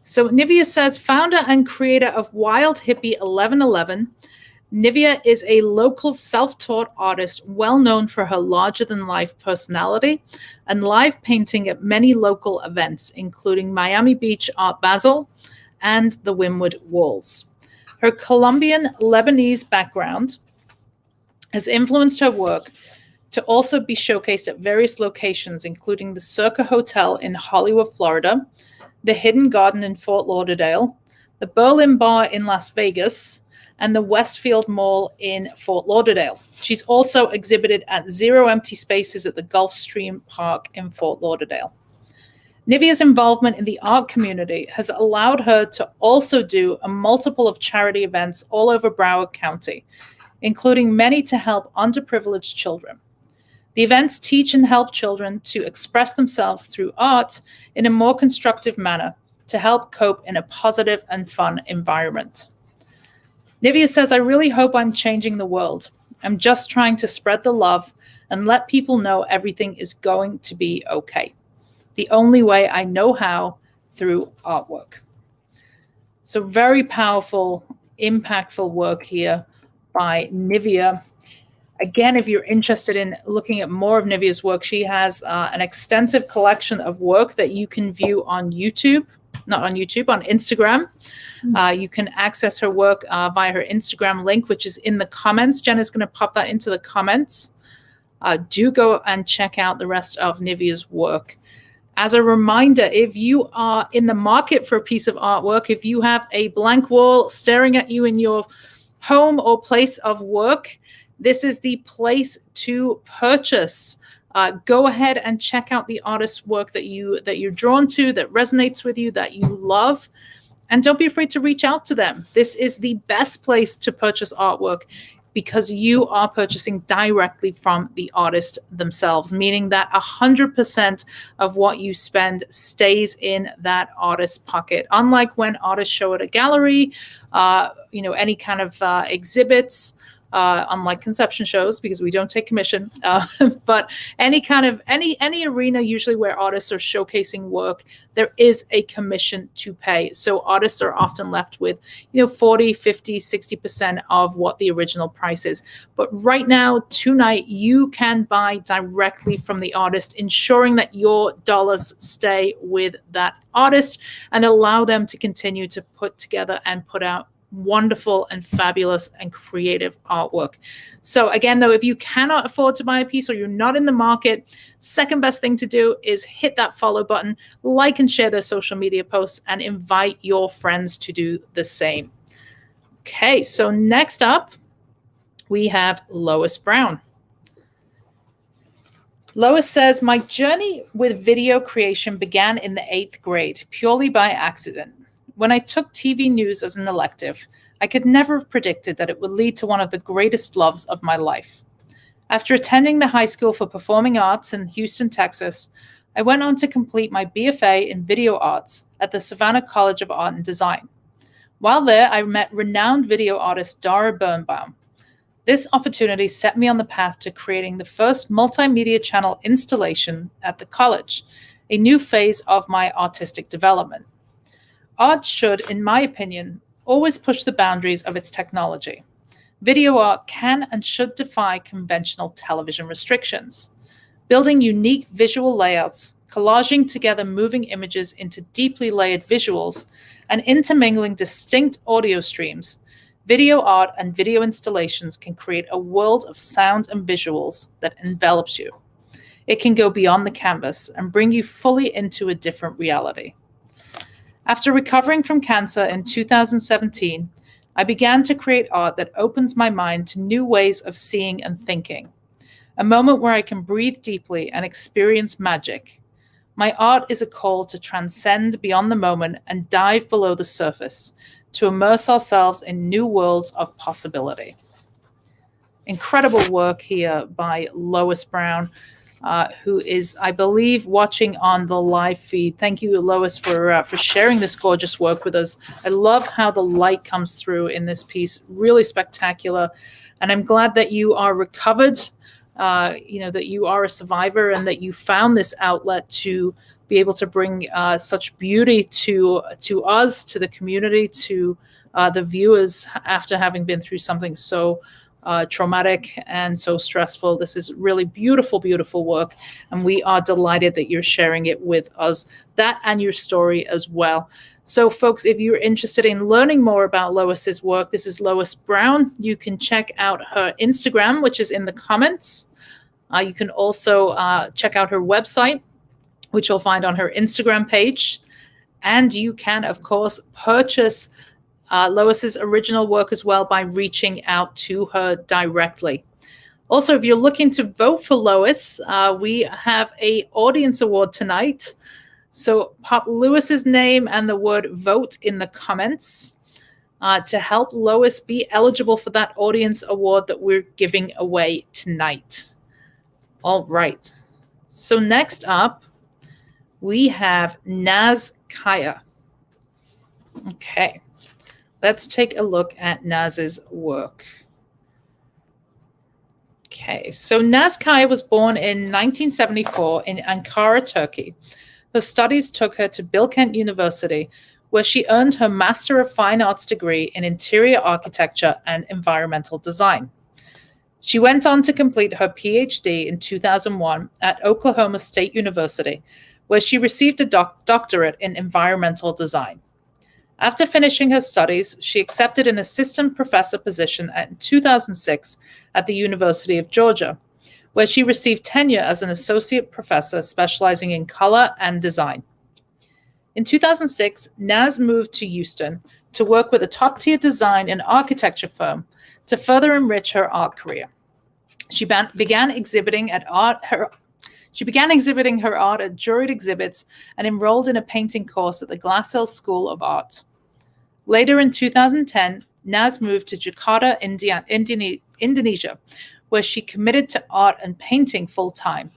[SPEAKER 1] So Nivea says, founder and creator of Wild Hippie 1111, Nivea is a local self-taught artist well known for her larger-than-life personality and live painting at many local events, including Miami Beach Art Basel and the Wynwood Walls. Her Colombian Lebanese background has influenced her work to also be showcased at various locations, including the Circa Hotel in Hollywood, Florida, the Hidden Garden in Fort Lauderdale, the Berlin Bar in Las Vegas, and the Westfield Mall in Fort Lauderdale. She's also exhibited at Zero Empty Spaces at the Gulfstream Park in Fort Lauderdale. Nivea's involvement in the art community has allowed her to also do a multiple of charity events all over Broward County, including many to help underprivileged children. The events teach and help children to express themselves through art in a more constructive manner to help cope in a positive and fun environment. Nivea says, I really hope I'm changing the world. I'm just trying to spread the love and let people know everything is going to be okay. The only way I know how, through artwork. So very powerful, impactful work here by Nivea. Again, if you're interested in looking at more of Nivea's work, she has an extensive collection of work that you can view on YouTube, not on YouTube, on Instagram. You can access her work via her Instagram link, which is in the comments. Jenna's going to pop that into the comments. Do go and check out the rest of Nivea's work. As a reminder, if you are in the market for a piece of artwork, if you have a blank wall staring at you in your home or place of work, this is the place to purchase. Go ahead and check out the artist's work that you're drawn to, that resonates with you, that you love. And don't be afraid to reach out to them. This is the best place to purchase artwork because you are purchasing directly from the artist themselves, meaning that 100% of what you spend stays in that artist's pocket. Unlike when artists show at a gallery, any kind of exhibits, unlike conception shows, because we don't take commission. But any arena, usually where artists are showcasing work, there is a commission to pay. So artists are often left with 40, 50, 60% of what the original price is. But right now, tonight, you can buy directly from the artist, ensuring that your dollars stay with that artist and allow them to continue to put together and put out wonderful and fabulous and creative artwork. So again, though, if you cannot afford to buy a piece or you're not in the market, second best thing to do is hit that follow button, like and share their social media posts, and invite your friends to do the same. Okay, so next up, we have Lois Brown. Lois says, my journey with video creation began in the 8th grade, purely by accident. When I took TV news as an elective, I could never have predicted that it would lead to one of the greatest loves of my life. After attending the High School for Performing Arts in Houston, Texas, I went on to complete my BFA in Video Arts at the Savannah College of Art and Design. While there, I met renowned video artist Dara Birnbaum. This opportunity set me on the path to creating the first multimedia channel installation at the college, a new phase of my artistic development. Art should, in my opinion, always push the boundaries of its technology. Video art can and should defy conventional television restrictions. Building unique visual layouts, collaging together moving images into deeply layered visuals, and intermingling distinct audio streams, video art and video installations can create a world of sound and visuals that envelops you. It can go beyond the canvas and bring you fully into a different reality. After recovering from cancer in 2017, I began to create art that opens my mind to new ways of seeing and thinking, a moment where I can breathe deeply and experience magic. My art is a call to transcend beyond the moment and dive below the surface, to immerse ourselves in new worlds of possibility. Incredible work here by Lois Brown, who is, I believe, watching on the live feed. Thank you, Lois, for sharing this gorgeous work with us. I love how the light comes through in this piece. Really spectacular. And I'm glad that you are recovered, that you are a survivor and that you found this outlet to be able to bring such beauty to us, to the community, to the viewers after having been through something so traumatic and so stressful. This is really beautiful, beautiful work. And we are delighted that you're sharing it with us, that and your story as well. So folks, if you're interested in learning more about Lois's work, this is Lois Brown. You can check out her Instagram, which is in the comments. You can also check out her website, which you'll find on her Instagram page. And you can, of course, purchase Lois's original work as well by reaching out to her directly. Also, if you're looking to vote for Lois, we have an audience award tonight. So pop Lewis's name and the word vote in the comments to help Lois be eligible for that audience award that we're giving away tonight. All right. So next up, we have Naz Kaya. Okay. Let's take a look at Naz's work. Okay, so Naz Kaya was born in 1974 in Ankara, Turkey. Her studies took her to Bilkent University, where she earned her Master of Fine Arts degree in Interior Architecture and Environmental Design. She went on to complete her PhD in 2001 at Oklahoma State University, where she received a doctorate in environmental design. After finishing her studies, she accepted an assistant professor position in 2006 at the University of Georgia, where she received tenure as an associate professor specializing in color and design. In 2006, Naz moved to Houston to work with a top-tier design and architecture firm to further enrich her art career. She began exhibiting her art at juried exhibits and enrolled in a painting course at the Glass Hill School of Art. Later in 2010, Naz moved to Jakarta, Indonesia, where she committed to art and painting full-time.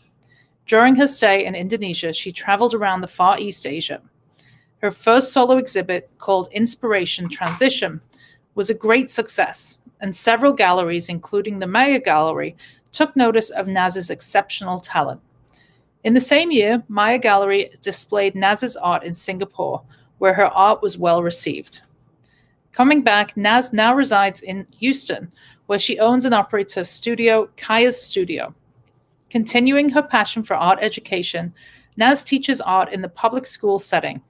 [SPEAKER 1] During her stay in Indonesia, she traveled around the Far East Asia. Her first solo exhibit, called Inspiration Transition, was a great success, and several galleries, including the Maya Gallery, took notice of Naz's exceptional talent. In the same year, Maya Gallery displayed Naz's art in Singapore, where her art was well received. Coming back, Naz now resides in Houston, where she owns and operates her studio, Kaya's Studio. Continuing her passion for art education, Naz teaches art in the public school setting,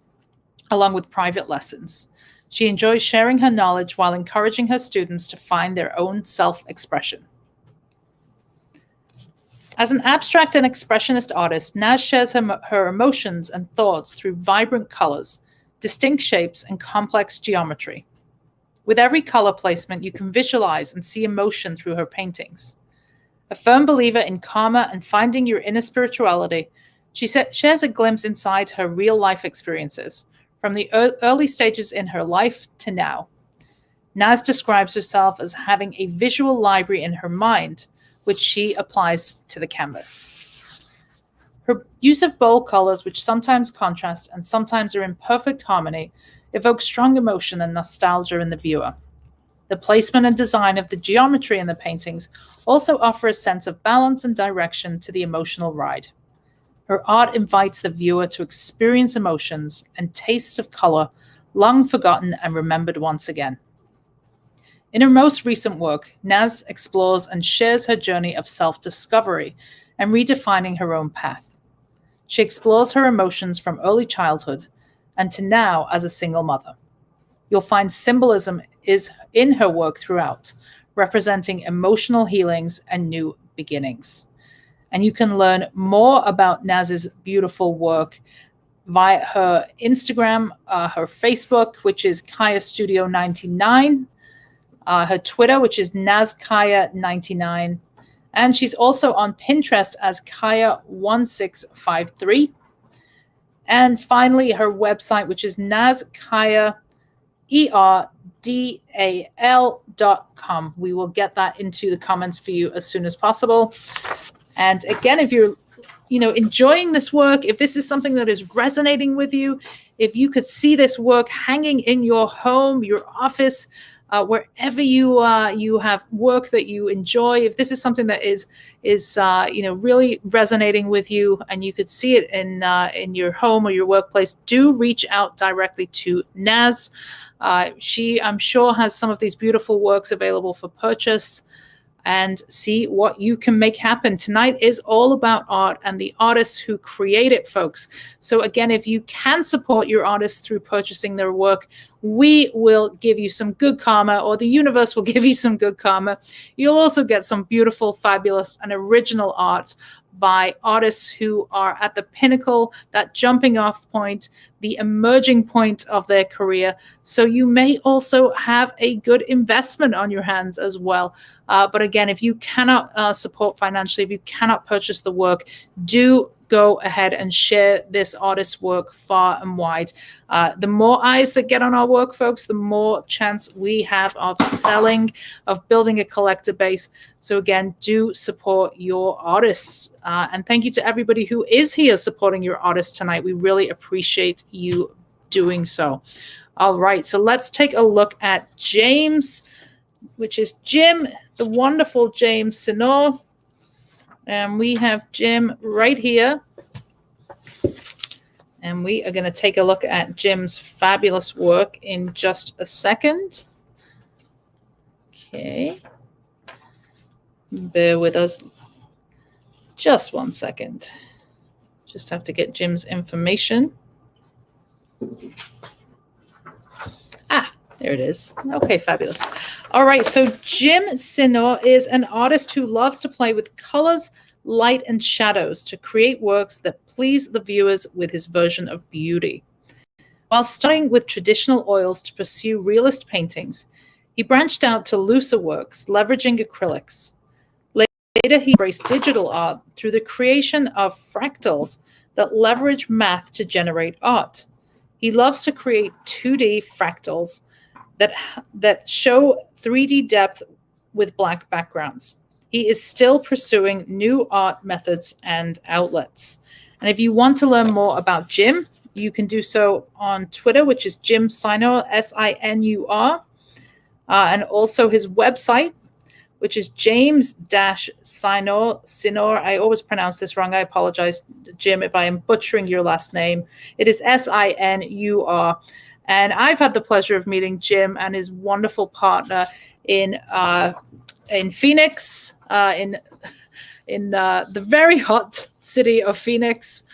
[SPEAKER 1] along with private lessons. She enjoys sharing her knowledge while encouraging her students to find their own self-expression. As an abstract and expressionist artist, Naz shares her emotions and thoughts through vibrant colors, distinct shapes, and complex geometry. With every color placement, you can visualize and see emotion through her paintings. A firm believer in karma and finding your inner spirituality, she shares a glimpse inside her real-life experiences, from the early stages in her life to now. Naz describes herself as having a visual library in her mind, which she applies to the canvas. Her use of bold colors, which sometimes contrast and sometimes are in perfect harmony, evokes strong emotion and nostalgia in the viewer. The placement and design of the geometry in the paintings also offer a sense of balance and direction to the emotional ride. Her art invites the viewer to experience emotions and tastes of color long forgotten and remembered once again. In her most recent work, Naz explores and shares her journey of self-discovery and redefining her own path. She explores her emotions from early childhood and to now as a single mother. You'll find symbolism is in her work throughout, representing emotional healings and new beginnings. And you can learn more about Naz's beautiful work via her Instagram, her Facebook, which is Kaya Studio 99, her Twitter, which is NazKaya99, and she's also on Pinterest as Kaya1653. And finally, her website, which is NazKayaErdal.com. We will get that into the comments for you as soon as possible. And again, if you're enjoying this work, if this is something that is resonating with you, if you could see this work hanging in your home, your office, wherever you have work that you enjoy, if this is something that is really resonating with you, and you could see it in your home or your workplace, do reach out directly to Naz. She, I'm sure, has some of these beautiful works available for purchase, and see what you can make happen. Tonight is all about art and the artists who create it, folks. So again, if you can support your artists through purchasing their work, we will give you some good karma, or the universe will give you some good karma. You'll also get some beautiful, fabulous, and original art by artists who are at the pinnacle, that jumping off point, the emerging point of their career. So you may also have a good investment on your hands as well. But again, if you cannot support financially, if you cannot purchase the work, do go ahead and share this artist's work far and wide. The more eyes that get on our work, folks, the more chance we have of selling, of building a collector base. So again, do support your artists. And thank you to everybody who is here supporting your artists tonight. We really appreciate you doing so. All right, so let's take a look at James, which is Jim, the wonderful James Sinor. And we have Jim right here. And we are going to take a look at Jim's fabulous work in just a second. Okay. Bear with us just 1 second. Just have to get Jim's information. There it is. Okay, fabulous. All right, so Jim Sinor is an artist who loves to play with colors, light, and shadows to create works that please the viewers with his version of beauty. While starting with traditional oils to pursue realist paintings, he branched out to looser works, leveraging acrylics. Later, he embraced digital art through the creation of fractals that leverage math to generate art. He loves to create 2D fractals that show 3D depth with black backgrounds. He is still pursuing new art methods and outlets. And if you want to learn more about Jim, you can do so on Twitter, which is Jim Sinor, Sinur. and also his website, which is James-Sinor. I always pronounce this wrong. I apologize, Jim, if I am butchering your last name. It is Sinur. And I've had the pleasure of meeting Jim and his wonderful partner in Phoenix, in the very hot city of Phoenix.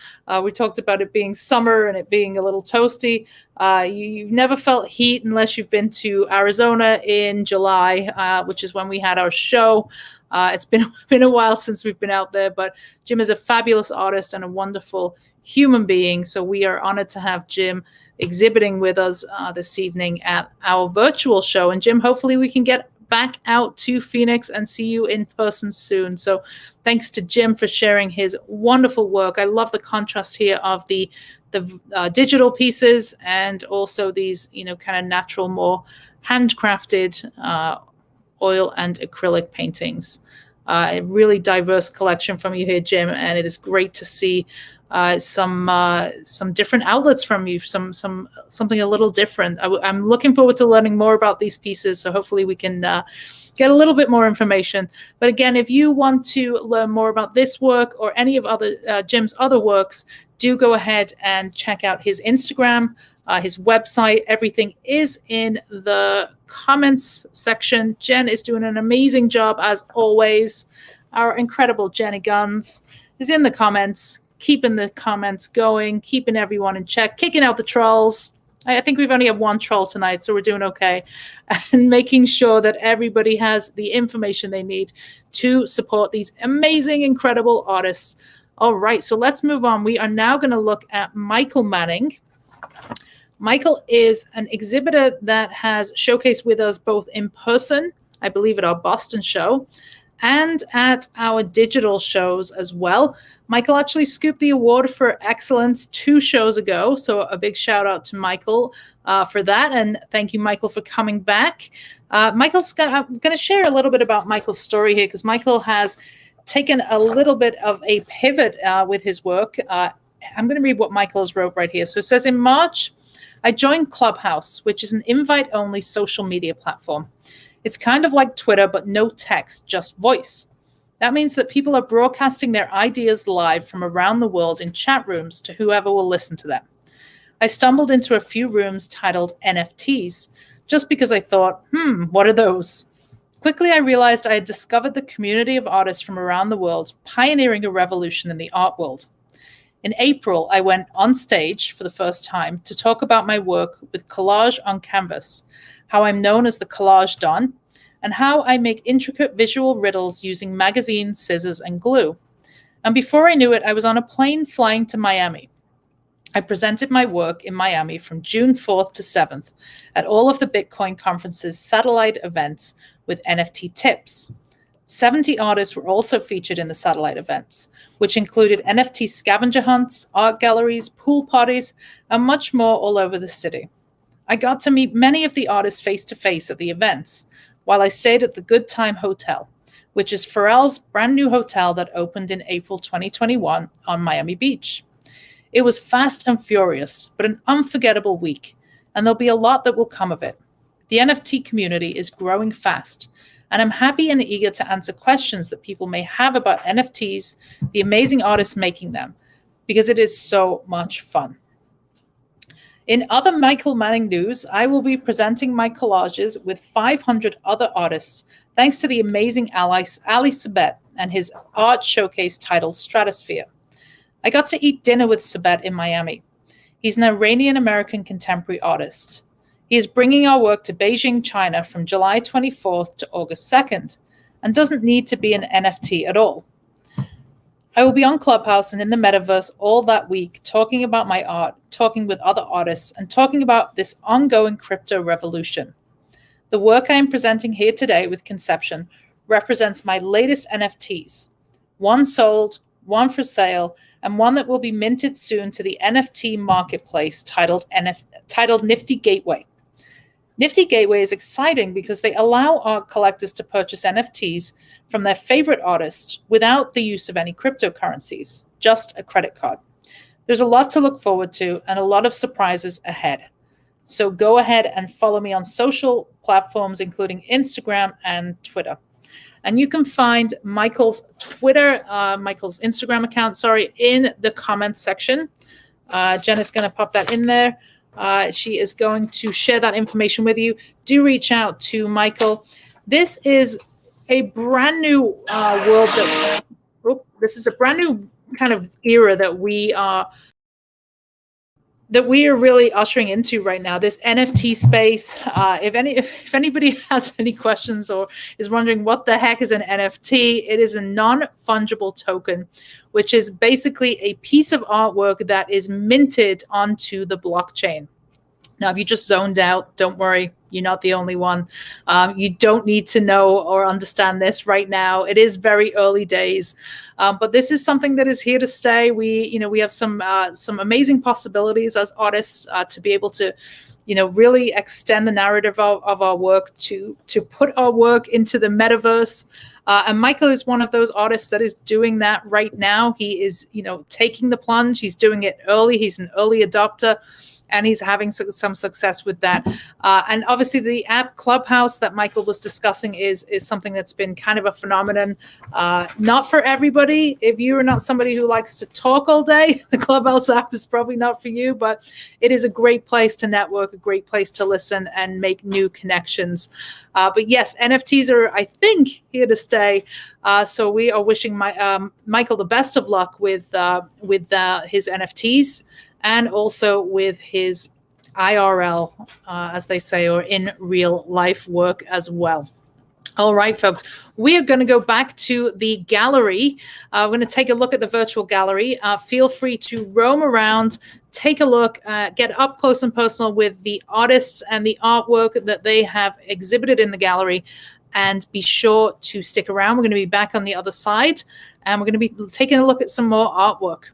[SPEAKER 1] We talked about it being summer and it being a little toasty. You've never felt heat unless you've been to Arizona in July, which is when we had our show. It's been a while since we've been out there, but Jim is a fabulous artist and a wonderful human being. So we are honored to have Jim exhibiting with us this evening at our virtual show. And Jim, hopefully we can get back out to Phoenix and see you in person soon. So thanks to Jim for sharing his wonderful work. I love the contrast here of the digital pieces and also these, kind of natural, more handcrafted oil and acrylic paintings. A really diverse collection from you here, Jim, and it is great to see some different outlets from you, something a little different. I'm looking forward to learning more about these pieces, so hopefully we can get a little bit more information. But again, if you want to learn more about this work or any of Jim's other works, do go ahead and check out his Instagram, his website. Everything is in the comments section. Jen is doing an amazing job as always. Our incredible Jenny Guns is in the comments, keeping the comments going, keeping everyone in check, kicking out the trolls. I think we've only had one troll tonight, so we're doing okay. And making sure that everybody has the information they need to support these amazing, incredible artists. All right, so let's move on. We are now going to look at Michael Manning. Michael is an exhibitor that has showcased with us both in person, I believe at our Boston show, and at our digital shows as well. Michael actually scooped the award for excellence 2 shows ago, so a big shout out to Michael for that, and thank you, Michael, for coming back. I'm going to share a little bit about Michael's story here, because Michael has taken a little bit of a pivot with his work. I'm going to read what Michael has wrote right here. So it says, in March, I joined Clubhouse, which is an invite-only social media platform. It's kind of like Twitter, but no text, just voice. That means that people are broadcasting their ideas live from around the world in chat rooms to whoever will listen to them. I stumbled into a few rooms titled NFTs, just because I thought, what are those? Quickly, I realized I had discovered the community of artists from around the world, pioneering a revolution in the art world. In April, I went on stage for the first time to talk about my work with collage on canvas, how I'm known as the Collage Don, and how I make intricate visual riddles using magazines, scissors, and glue. And before I knew it, I was on a plane flying to Miami. I presented my work in Miami from June 4th to 7th at all of the Bitcoin conference's satellite events with NFT tips. 70 artists were also featured in the satellite events, which included NFT scavenger hunts, art galleries, pool parties, and much more all over the city. I got to meet many of the artists face-to-face at the events, while I stayed at the Good Time Hotel, which is Pharrell's brand new hotel that opened in April 2021 on Miami Beach. It was fast and furious, but an unforgettable week, and there'll be a lot that will come of it. The NFT community is growing fast, and I'm happy and eager to answer questions that people may have about NFTs, the amazing artists making them, because it is so much fun. In other Michael Manning news, I will be presenting my collages with 500 other artists, thanks to the amazing Ali Sabet and his art showcase titled Stratosphere. I got to eat dinner with Sabet in Miami. He's an Iranian-American contemporary artist. He is bringing our work to Beijing, China from July 24th to August 2nd, and doesn't need to be an NFT at all. I will be on Clubhouse and in the metaverse all that week, talking about my art, talking with other artists, and talking about this ongoing crypto revolution. The work I am presenting here today with Conception represents my latest NFTs. One sold, one for sale, and one that will be minted soon to the NFT marketplace titled Nifty Gateway. Nifty Gateway is exciting because they allow art collectors to purchase NFTs from their favorite artists without the use of any cryptocurrencies, just a credit card. There's a lot to look forward to and a lot of surprises ahead. So go ahead and follow me on social platforms, including Instagram and Twitter. And you can find Michael's Michael's Instagram account, in the comments section. Jen is going to pop that in there. She is going to share that information with you. Do reach out to Michael. This is a brand new world this is a brand new kind of era that we are really ushering into right now, this NFT space. If anybody has any questions or is wondering what the heck is an NFT, it is a non-fungible token, which is basically a piece of artwork that is minted onto the blockchain. Now, if you just zoned out, don't worry, you're not the only one. You don't need to know or understand this right now. It is very early days, but this is something that is here to stay. We have some amazing possibilities as artists to be able to, really extend the narrative of our work, to put our work into the metaverse. And Michael is one of those artists that is doing that right now. He is, taking the plunge. He's doing it early. He's an early adopter, and he's having some success with that. And obviously the app Clubhouse that Michael was discussing is something that's been kind of a phenomenon. Not for everybody. If you are not somebody who likes to talk all day, the Clubhouse app is probably not for you, but it is a great place to network, a great place to listen and make new connections. But yes, NFTs are, I think, here to stay. So we are wishing Michael the best of luck with his NFTs, and also with his IRL, as they say, or in real life work as well. All right, folks, we are going to go back to the gallery. We're going to take a look at the virtual gallery. Feel free to roam around, take a look, get up close and personal with the artists and the artwork that they have exhibited in the gallery. And be sure to stick around. We're going to be back on the other side, and we're going to be taking a look at some more artwork.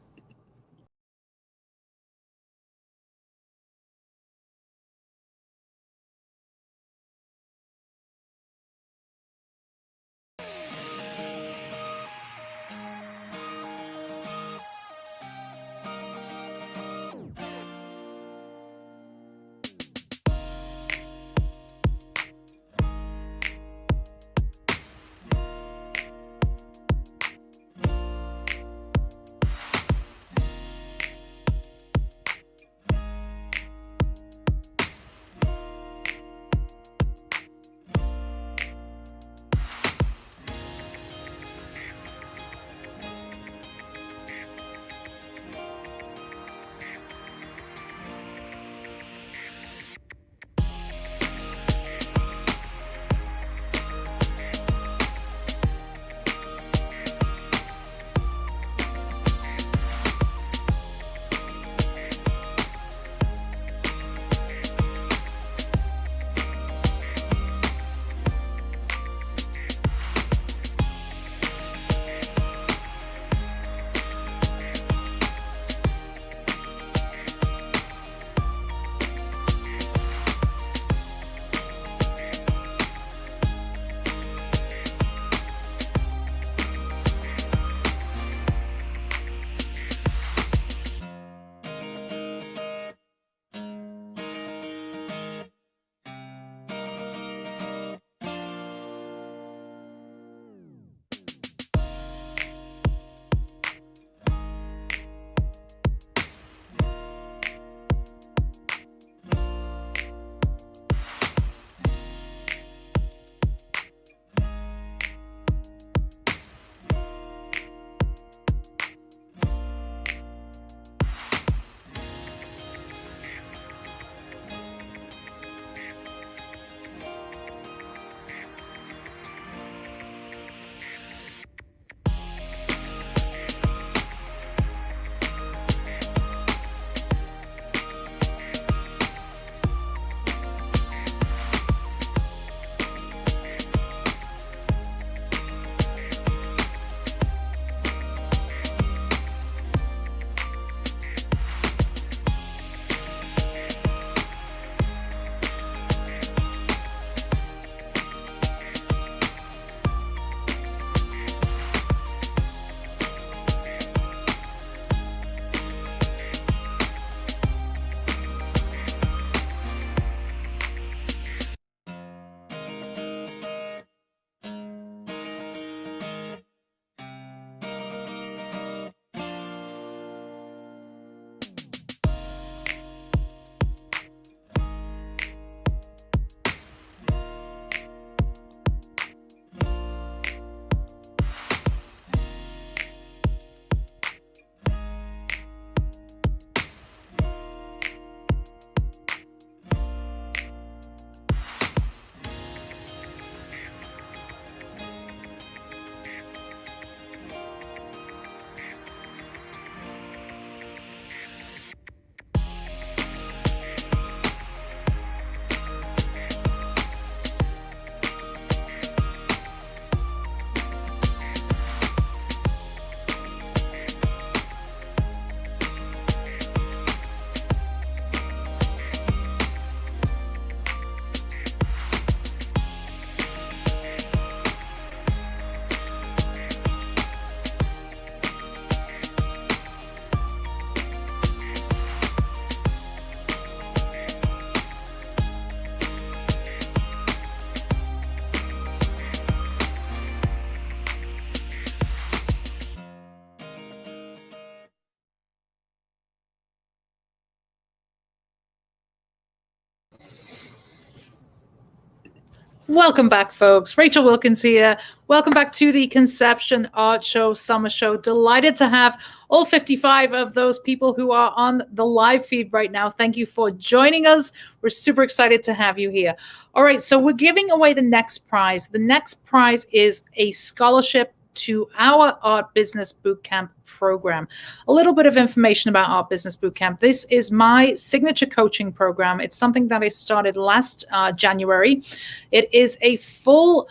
[SPEAKER 1] Welcome back, folks. Rachel Wilkins here. Welcome back to the Conception Art Show Summer Show. Delighted to have all 55 of those people who are on the live feed right now. Thank you for joining us. We're super excited to have you here. All right, so we're giving away the next prize. The next prize is a scholarship to our Art Business Bootcamp program. A little bit of information about Art Business Bootcamp. This is my signature coaching program. It's something that I started last January. It is a full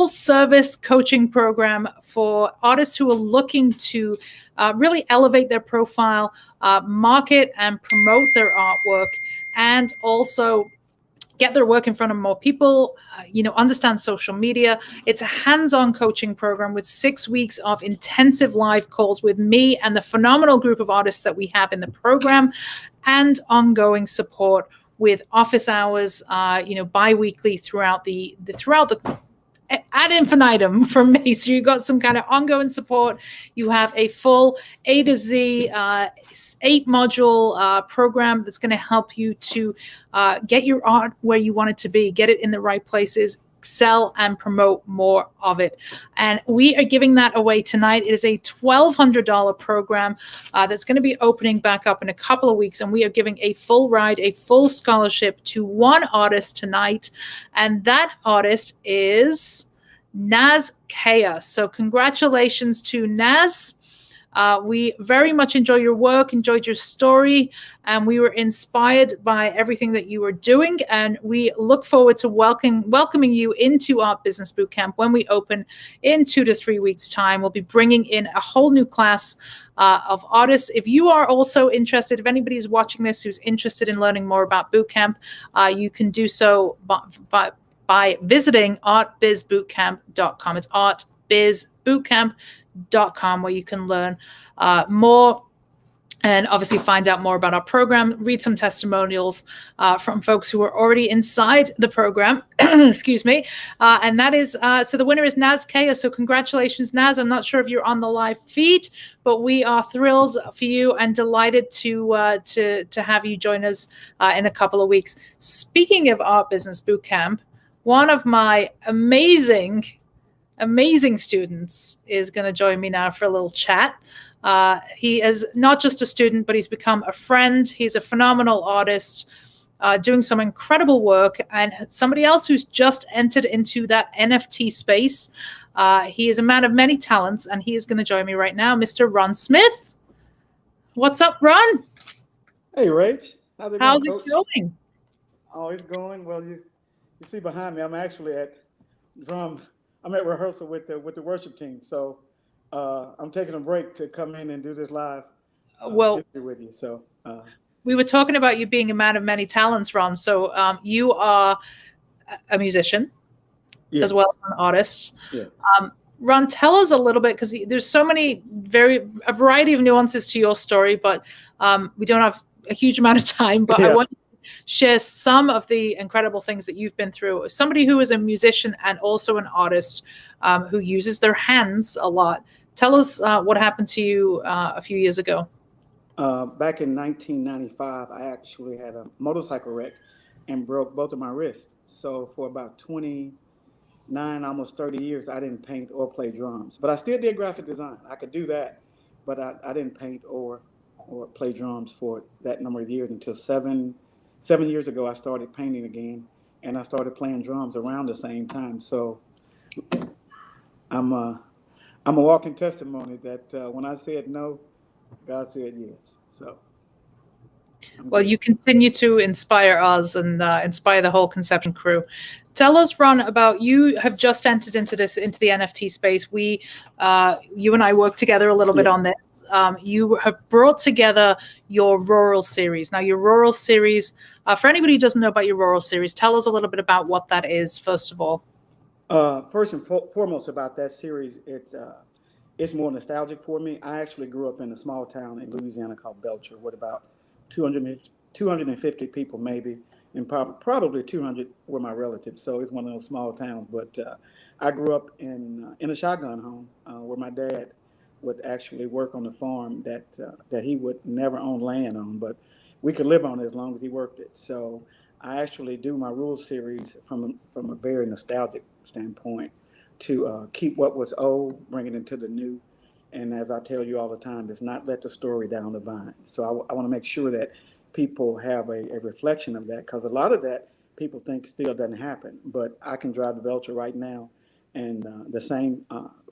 [SPEAKER 1] service coaching program for artists who are looking to really elevate their profile, market and promote their artwork, and also get their work in front of more people, understand social media. It's a hands-on coaching program with 6 weeks of intensive live calls with me and the phenomenal group of artists that we have in the program, and ongoing support with office hours, bi-weekly throughout the ad infinitum from me. So you got some kind of ongoing support. You have a full A to Z 8-module program that's going to help you to get your art where you want it to be, get it in the right places, sell and promote more of it. And we are giving that away tonight. It is a $1,200 program that's going to be opening back up in a couple of weeks. And we are giving a full ride, a full scholarship to one artist tonight. And that artist is Naz Kaya. So congratulations to Naz. We very much enjoy your work, enjoyed your story, and we were inspired by everything that you were doing. And we look forward to welcoming you into Art Business Bootcamp when we open in 2 to 3 weeks' time. We'll be bringing in a whole new class of artists. If you are also interested, if anybody is watching this who's interested in learning more about Bootcamp, you can do so by visiting artbizbootcamp.com. It's artbizbootcamp.com, where you can learn more and obviously find out more about our program, read some testimonials from folks who are already inside the program. Excuse me. And that is, so the winner is Naz Kaya. So congratulations, Naz. I'm not sure if you're on the live feed, but we are thrilled for you and delighted to have you join us in a couple of weeks. Speaking of Art Business Bootcamp, one of my amazing students is going to join me now for a little chat. He is not just a student, but he's become a friend. He's a phenomenal artist, doing some incredible work, and somebody else who's just entered into that NFT space. He is a man of many talents, and he is going to join me right now, Mr. Ron Smith. What's up, Ron?
[SPEAKER 3] Hey, Rach. How's it
[SPEAKER 1] How's
[SPEAKER 3] going,
[SPEAKER 1] it
[SPEAKER 3] Coach?
[SPEAKER 1] going?
[SPEAKER 3] Oh, it's going. Well, you see behind me, I'm actually at rehearsal with the worship team. So I'm taking a break to come in and do this live interview with you. So
[SPEAKER 1] we were talking about you being a man of many talents, Ron. So you are a musician,
[SPEAKER 3] yes,
[SPEAKER 1] as well as an artist.
[SPEAKER 3] Yes.
[SPEAKER 1] Ron, tell us a little bit, because there's so many a variety of nuances to your story, but we don't have a huge amount of time. But
[SPEAKER 3] Yeah.
[SPEAKER 1] I want you to share some of the incredible things that you've been through. Somebody who is a musician and also an artist who uses their hands a lot. Tell us what happened to you a few years ago.
[SPEAKER 3] Back in 1995, I actually had a motorcycle wreck and broke both of my wrists. So for about 29, almost 30 years, I didn't paint or play drums. But I still did graphic design. I could do that, but I didn't paint or play drums for that number of years until 7 years ago. I started painting again, and I started playing drums around the same time. So I'm a walking testimony that when I said no, God said yes. So.
[SPEAKER 1] Well, you continue to inspire us and inspire the whole Conception crew. Tell us, Ron, about you have just entered into the NFT space. You and I worked together a little bit on this. You have brought together your Rural series. Now, your Rural series, for anybody who doesn't know about your Rural series, tell us a little bit about what that is, first of all.
[SPEAKER 3] First and foremost about that series, it's more nostalgic for me. I actually grew up in a small town in Louisiana called Belcher with about 250 people maybe, and probably 200 were my relatives. So it's one of those small towns. But I grew up in a shotgun home where my dad would actually work on the farm that he would never own land on, but we could live on it as long as he worked it. So I actually do my rule series from a very nostalgic standpoint to keep what was old, bring it into the new. And as I tell you all the time, it's not let the story down the vine. So I want to make sure that people have a reflection of that, because a lot of that people think still doesn't happen. But I can drive the Belcher right now, and the same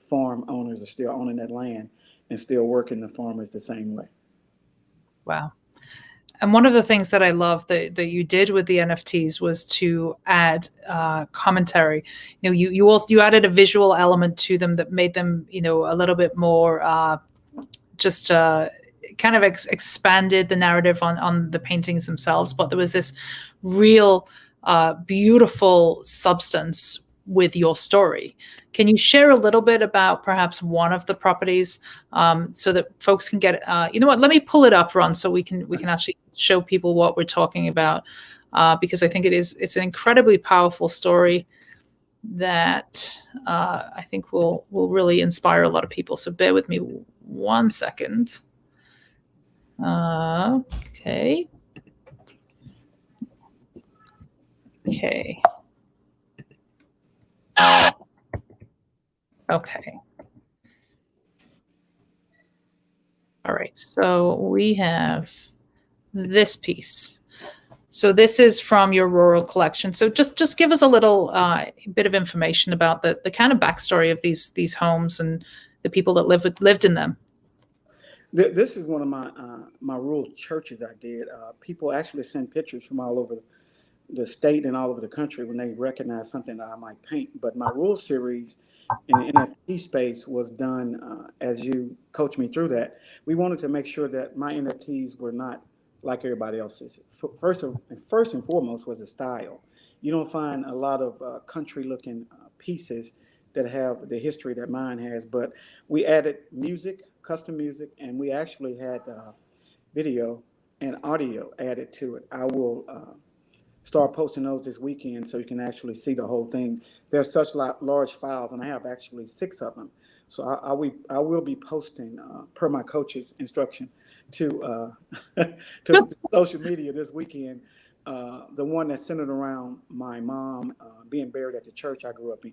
[SPEAKER 3] farm owners are still owning that land and still working the farmers the same way.
[SPEAKER 1] Wow. And one of the things that I love that you did with the NFTs was to add commentary. You added a visual element to them that made them, a little bit more kind of expanded the narrative on the paintings themselves. But there was this real beautiful substance with your story. Can you share a little bit about perhaps one of the properties so that folks can get, let me pull it up, Ron, so we can actually show people what we're talking about, because I think it's an incredibly powerful story that I think will really inspire a lot of people. So bear with me 1 second. Okay. Okay. All right. So we have this piece. So this is from your rural collection. So just give us a little bit of information about the kind of backstory of these homes and the people that lived in them.
[SPEAKER 3] This is one of my rural churches I did. People actually send pictures from all over the state and all over the country when they recognize something that I might paint. But my rural series in the NFT space was done as you coached me through that. We wanted to make sure that my NFTs were not like everybody else's. First and foremost was the style. You don't find a lot of country-looking pieces that have the history that mine has, but we added music, custom music, and we actually had video and audio added to it. I will start posting those this weekend so you can actually see the whole thing. They're such large files, and I have actually 6 of them. So I will be posting, per my coach's instruction, to social media this weekend, the one that's centered around my mom being buried at the church I grew up in.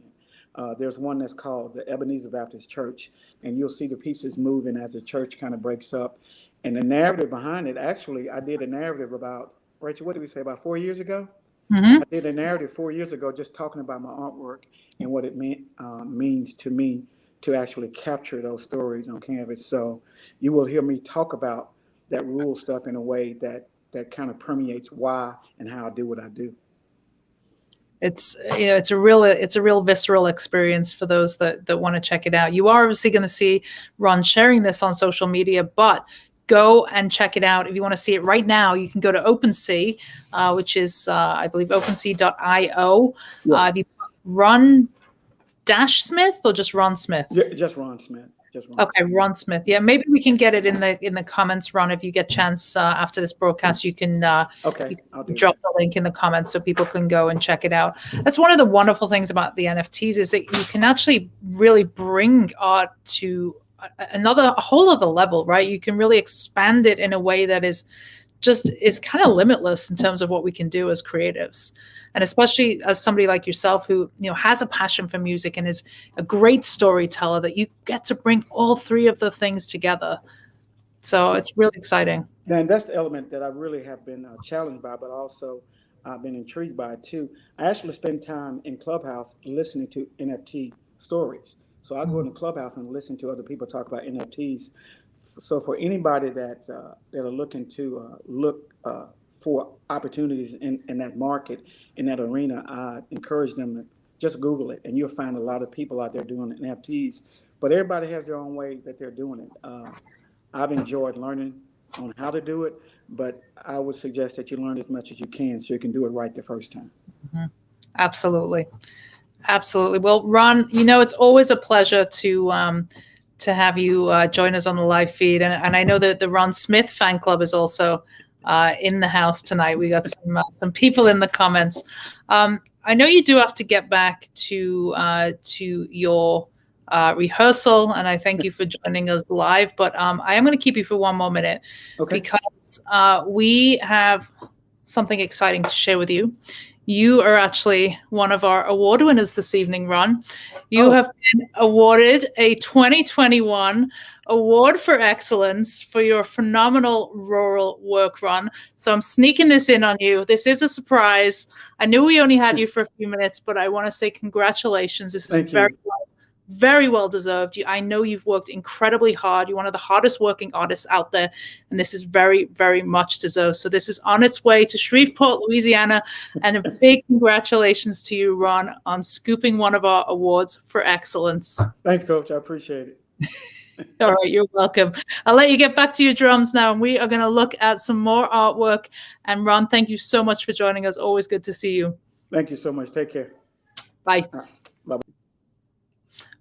[SPEAKER 3] There's one that's called the Ebenezer Baptist Church, and you'll see the pieces moving as the church kind of breaks up. And the narrative behind it, actually, I did a narrative about, Rachel, what did we say, about 4 years ago? Mm-hmm. I did a narrative 4 years ago just talking about my artwork and what it means to me to actually capture those stories on canvas. So you will hear me talk about that rural stuff in a way that kind of permeates why and how I do what I do.
[SPEAKER 1] It's a real visceral experience for those that want to check it out. You are obviously going to see Ron sharing this on social media, but go and check it out. If you want to see it right now, you can go to OpenSea, which is I believe OpenSea.io.
[SPEAKER 3] Yes.
[SPEAKER 1] If you Ron Smith or just Ron Smith?
[SPEAKER 3] Yeah, just Ron Smith.
[SPEAKER 1] Okay, Ron Smith. Yeah, maybe we can get it in the comments, Ron. If you get a chance after this broadcast, you can
[SPEAKER 3] I'll
[SPEAKER 1] drop the link in the comments so people can go and check it out. That's one of the wonderful things about the NFTs is that you can actually really bring art to a whole other level, right? You can really expand it in a way that is kind of limitless in terms of what we can do as creatives. And especially as somebody like yourself who has a passion for music and is a great storyteller, that you get to bring all 3 of the things together. So it's really exciting.
[SPEAKER 3] And that's the element that I really have been challenged by, but also I've been intrigued by too. I actually spend time in Clubhouse listening to NFT stories. So I go in the Clubhouse and listen to other people talk about NFTs. So for anybody that are looking to look for opportunities in that market, in that arena, I encourage them to just Google it, and you'll find a lot of people out there doing NFTs. But everybody has their own way that they're doing it. I've enjoyed learning on how to do it, but I would suggest that you learn as much as you can so you can do it right the first time.
[SPEAKER 1] Mm-hmm. Absolutely. Well, Ron, it's always a pleasure to have you join us on the live feed. And I know that the Ron Smith fan club is also in the house tonight. We got some people in the comments. I know you do have to get back to your rehearsal, and I thank you for joining us live. But I am going to keep you for one more minute,
[SPEAKER 3] okay,
[SPEAKER 1] because we have something exciting to share with you. You are actually one of our award winners this evening, Ron. You have been awarded a 2021 Award for Excellence for your phenomenal rural work, Ron. So I'm sneaking this in on you. This is a surprise. I knew we only had you for a few minutes, but I want to say congratulations. This is very well deserved. I know you've worked incredibly hard. You're one of the hardest working artists out there, and this is very, very much deserved. So this is on its way to Shreveport, Louisiana, and a big congratulations to you, Ron, on scooping one of our awards for excellence.
[SPEAKER 3] Thanks, Coach. I appreciate it.
[SPEAKER 1] All right, you're welcome. I'll let you get back to your drums now, and we are going to look at some more artwork. And Ron, thank you so much for joining us. Always good to see you.
[SPEAKER 3] Thank you so much. Take care.
[SPEAKER 1] Bye.
[SPEAKER 3] Bye.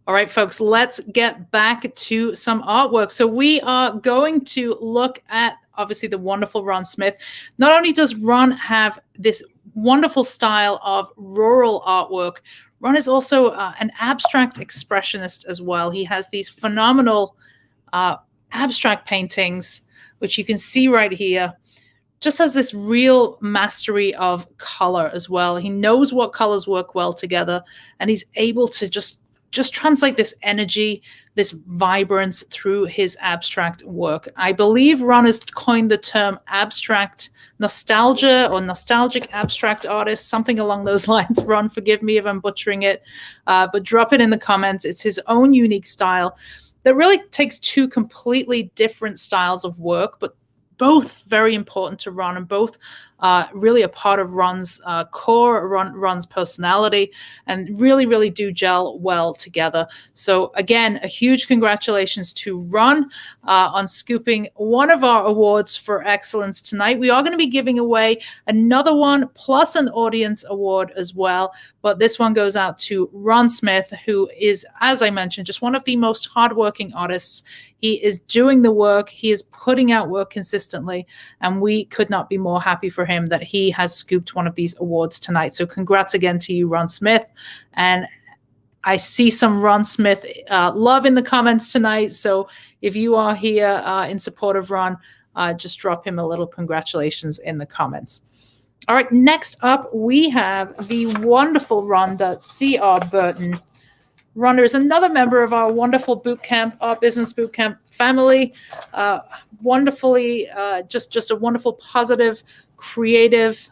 [SPEAKER 1] All right, folks, let's get back to some artwork. So we are going to look at, obviously, the wonderful Ron Smith. Not only does Ron have this wonderful style of rural artwork, Ron is also an abstract expressionist as well. He has these phenomenal abstract paintings, which you can see right here. Just has this real mastery of color as well. He knows what colors work well together, and he's able to just translate this energy, this vibrance through his abstract work. I believe Ron has coined the term abstract nostalgia or nostalgic abstract artist, something along those lines. Ron, forgive me if I'm butchering it, but drop it in the comments. It's his own unique style that really takes two completely different styles of work, but both very important to Ron and both really a part of Ron's core, Ron's personality, and really, really do gel well together. So again, a huge congratulations to Ron on scooping one of our awards for excellence tonight. We are going to be giving away another one plus an audience award as well. But this one goes out to Ron Smith, who is, as I mentioned, just one of the most hardworking artists. He is doing the work. He is putting out work consistently. And we could not be more happy for him that he has scooped one of these awards tonight. So congrats again to you, Ron Smith. And I see some Ron Smith love in the comments tonight. So if you are here in support of Ron, just drop him a little congratulations in the comments. All right, next up, we have the wonderful Rhonda C.R. Burton. Rhonda is another member of our wonderful bootcamp, our business bootcamp family. Wonderfully, just a wonderful, positive, creative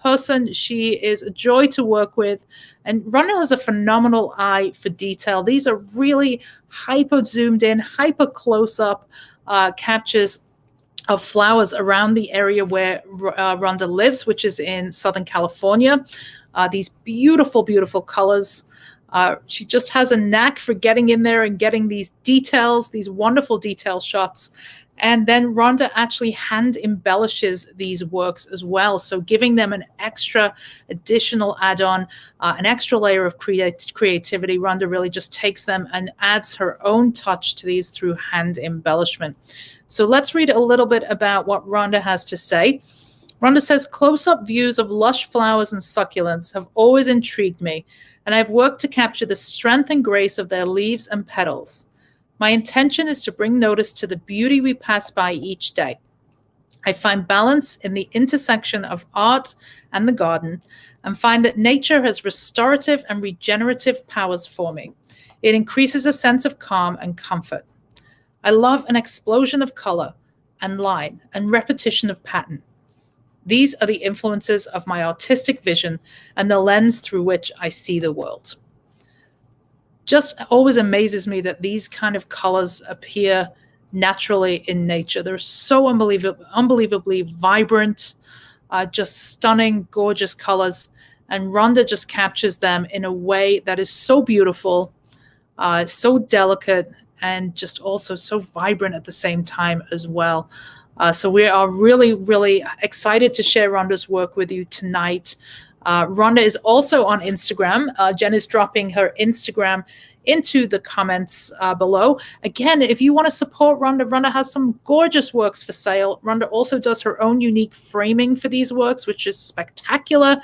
[SPEAKER 1] person. She is a joy to work with. And Rhonda has a phenomenal eye for detail. These are really hyper zoomed in, hyper close up captures of flowers around the area where Rhonda lives, which is in Southern California. These beautiful, beautiful colors. She just has a knack for getting in there and getting these details, these wonderful detail shots. And then Rhonda actually hand embellishes these works as well. So giving them an extra additional add-on, an extra layer of creativity. Rhonda really just takes them and adds her own touch to these through hand embellishment. So let's read a little bit about what Rhonda has to say. Rhonda says, close-up views of lush flowers and succulents have always intrigued me, and I've worked to capture the strength and grace of their leaves and petals. My intention is to bring notice to the beauty we pass by each day. I find balance in the intersection of art and the garden, and find that nature has restorative and regenerative powers for me. It increases a sense of calm and comfort. I love an explosion of color and line and repetition of pattern. These are the influences of my artistic vision and the lens through which I see the world. Just always amazes me that these kind of colors appear naturally in nature. They're so unbelievably vibrant, just stunning, gorgeous colors. And Rhonda just captures them in a way that is so beautiful, so delicate, and just also so vibrant at the same time as well. So we are really, really excited to share Rhonda's work with you tonight. Rhonda is also on Instagram. Jen is dropping her Instagram into the comments below. Again, if you want to support Rhonda, Rhonda has some gorgeous works for sale. Rhonda also does her own unique framing for these works, which is spectacular.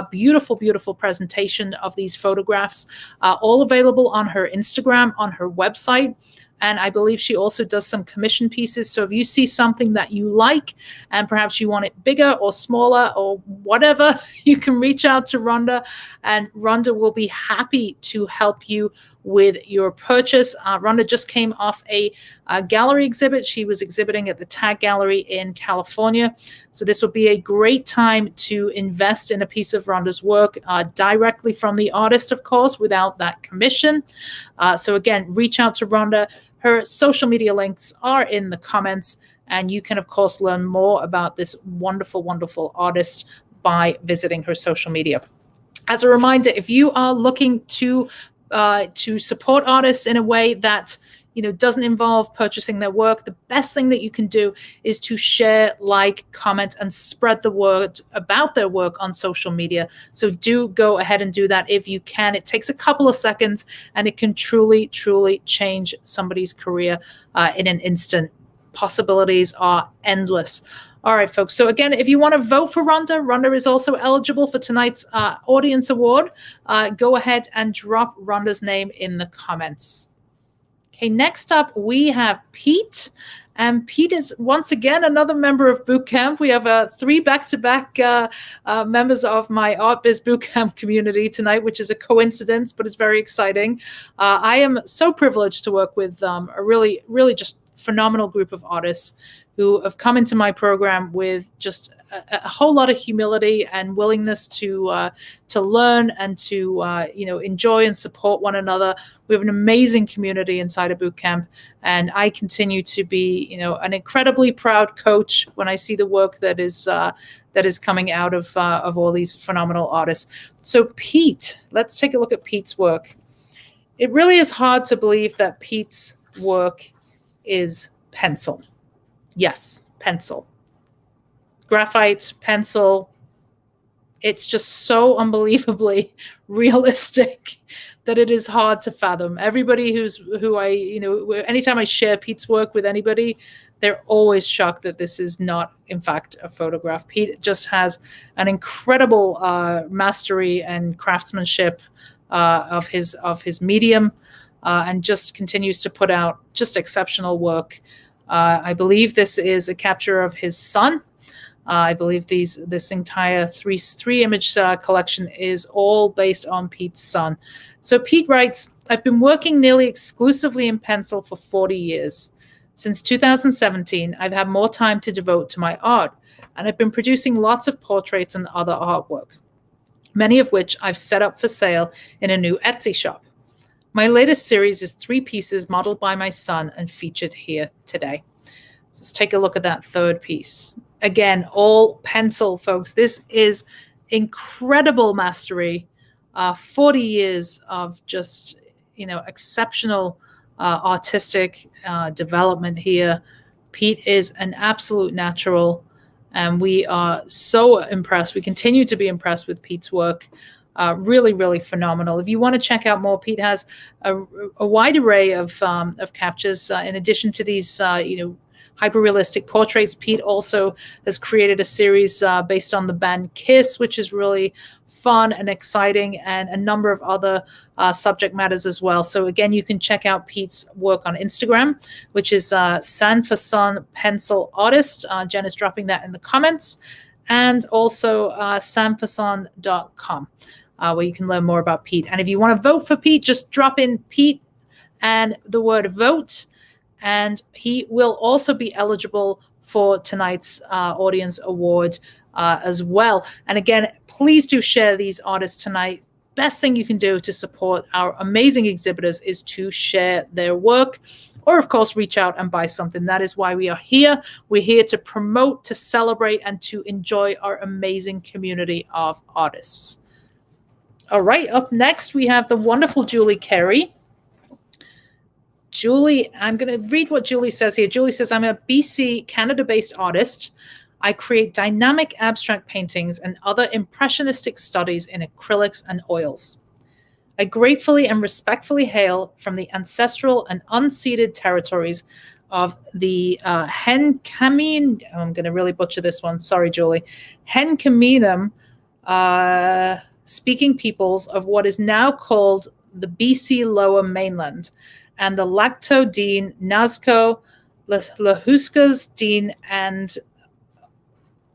[SPEAKER 1] Beautiful, beautiful presentation of these photographs, all available on her Instagram, on her website. And I believe she also does some commission pieces. So if you see something that you like and perhaps you want it bigger or smaller or whatever, you can reach out to Rhonda, and Rhonda will be happy to help you with your purchase. Rhonda just came off a gallery exhibit. She was exhibiting at the Tag Gallery in California. So this would be a great time to invest in a piece of Rhonda's work directly from the artist, of course, without that commission. So again, reach out to Rhonda. Her social media links are in the comments, and you can, of course, learn more about this wonderful, wonderful artist by visiting her social media. As a reminder, if you are looking to support artists in a way that doesn't involve purchasing their work, the best thing that you can do is to share, like, comment, and spread the word about their work on social media. So do go ahead and do that if you can. It takes a couple of seconds, and it can truly, truly change somebody's career in an instant. Possibilities are endless. All right, folks. So again, if you want to vote for Rhonda, Rhonda is also eligible for tonight's audience award. Go ahead and drop Rhonda's name in the comments. Okay, next up, we have Pete. And Pete is, once again, another member of Boot Camp. We have 3 back-to-back members of my Art Biz Boot Camp community tonight, which is a coincidence, but it's very exciting. I am so privileged to work with a really, really just phenomenal group of artists who have come into my program with just a whole lot of humility and willingness to learn and to enjoy and support one another. We have an amazing community inside of Boot Camp, and I continue to be an incredibly proud coach when I see the work that is coming out of all these phenomenal artists. So Pete, let's take a look at Pete's work. It really is hard to believe that Pete's work is pencil. Yes, pencil. Graphite, pencil. It's just so unbelievably realistic that it is hard to fathom. Everybody anytime I share Pete's work with anybody, they're always shocked that this is not, in fact, a photograph. Pete just has an incredible mastery and craftsmanship of his medium, and just continues to put out just exceptional work. I believe this is a capture of his son. I believe this entire three image collection is all based on Pete's son. So Pete writes, I've been working nearly exclusively in pencil for 40 years. Since 2017, I've had more time to devote to my art, and I've been producing lots of portraits and other artwork, many of which I've set up for sale in a new Etsy shop. My latest series is 3 pieces modeled by my son and featured here today. So let's take a look at that third piece. Again, all pencil, folks. This is incredible mastery. 40 years of just, exceptional artistic development here. Pete is an absolute natural, and we are so impressed. We continue to be impressed with Pete's work. Really, really phenomenal. If you want to check out more, Pete has a wide array of captures. In addition to these, hyper-realistic portraits, Pete also has created a series based on the band Kiss, which is really fun and exciting, and a number of other subject matters as well. So again, you can check out Pete's work on Instagram, which is Sanfason Pencil Artist. Jen is dropping that in the comments. And also sanfason.com, where you can learn more about Pete. And if you want to vote for Pete, just drop in Pete and the word vote, and he will also be eligible for tonight's audience award as well. And again, please do share these artists tonight. Best thing you can do to support our amazing exhibitors is to share their work, or of course, reach out and buy something. That is why we are here. We're here to promote, to celebrate, and to enjoy our amazing community of artists. All right, up next, we have the wonderful Julie Carey. Julie, I'm going to read what Julie says here. Julie says, I'm a BC, Canada-based artist. I create dynamic abstract paintings and other impressionistic studies in acrylics and oils. I gratefully and respectfully hail from the ancestral and unceded territories of the Henkamin, I'm going to really butcher this one, sorry, Julie, Henkaminam speaking peoples of what is now called the BC Lower Mainland, and the Lacto Dean, Nazco, Lahuskas Dean, and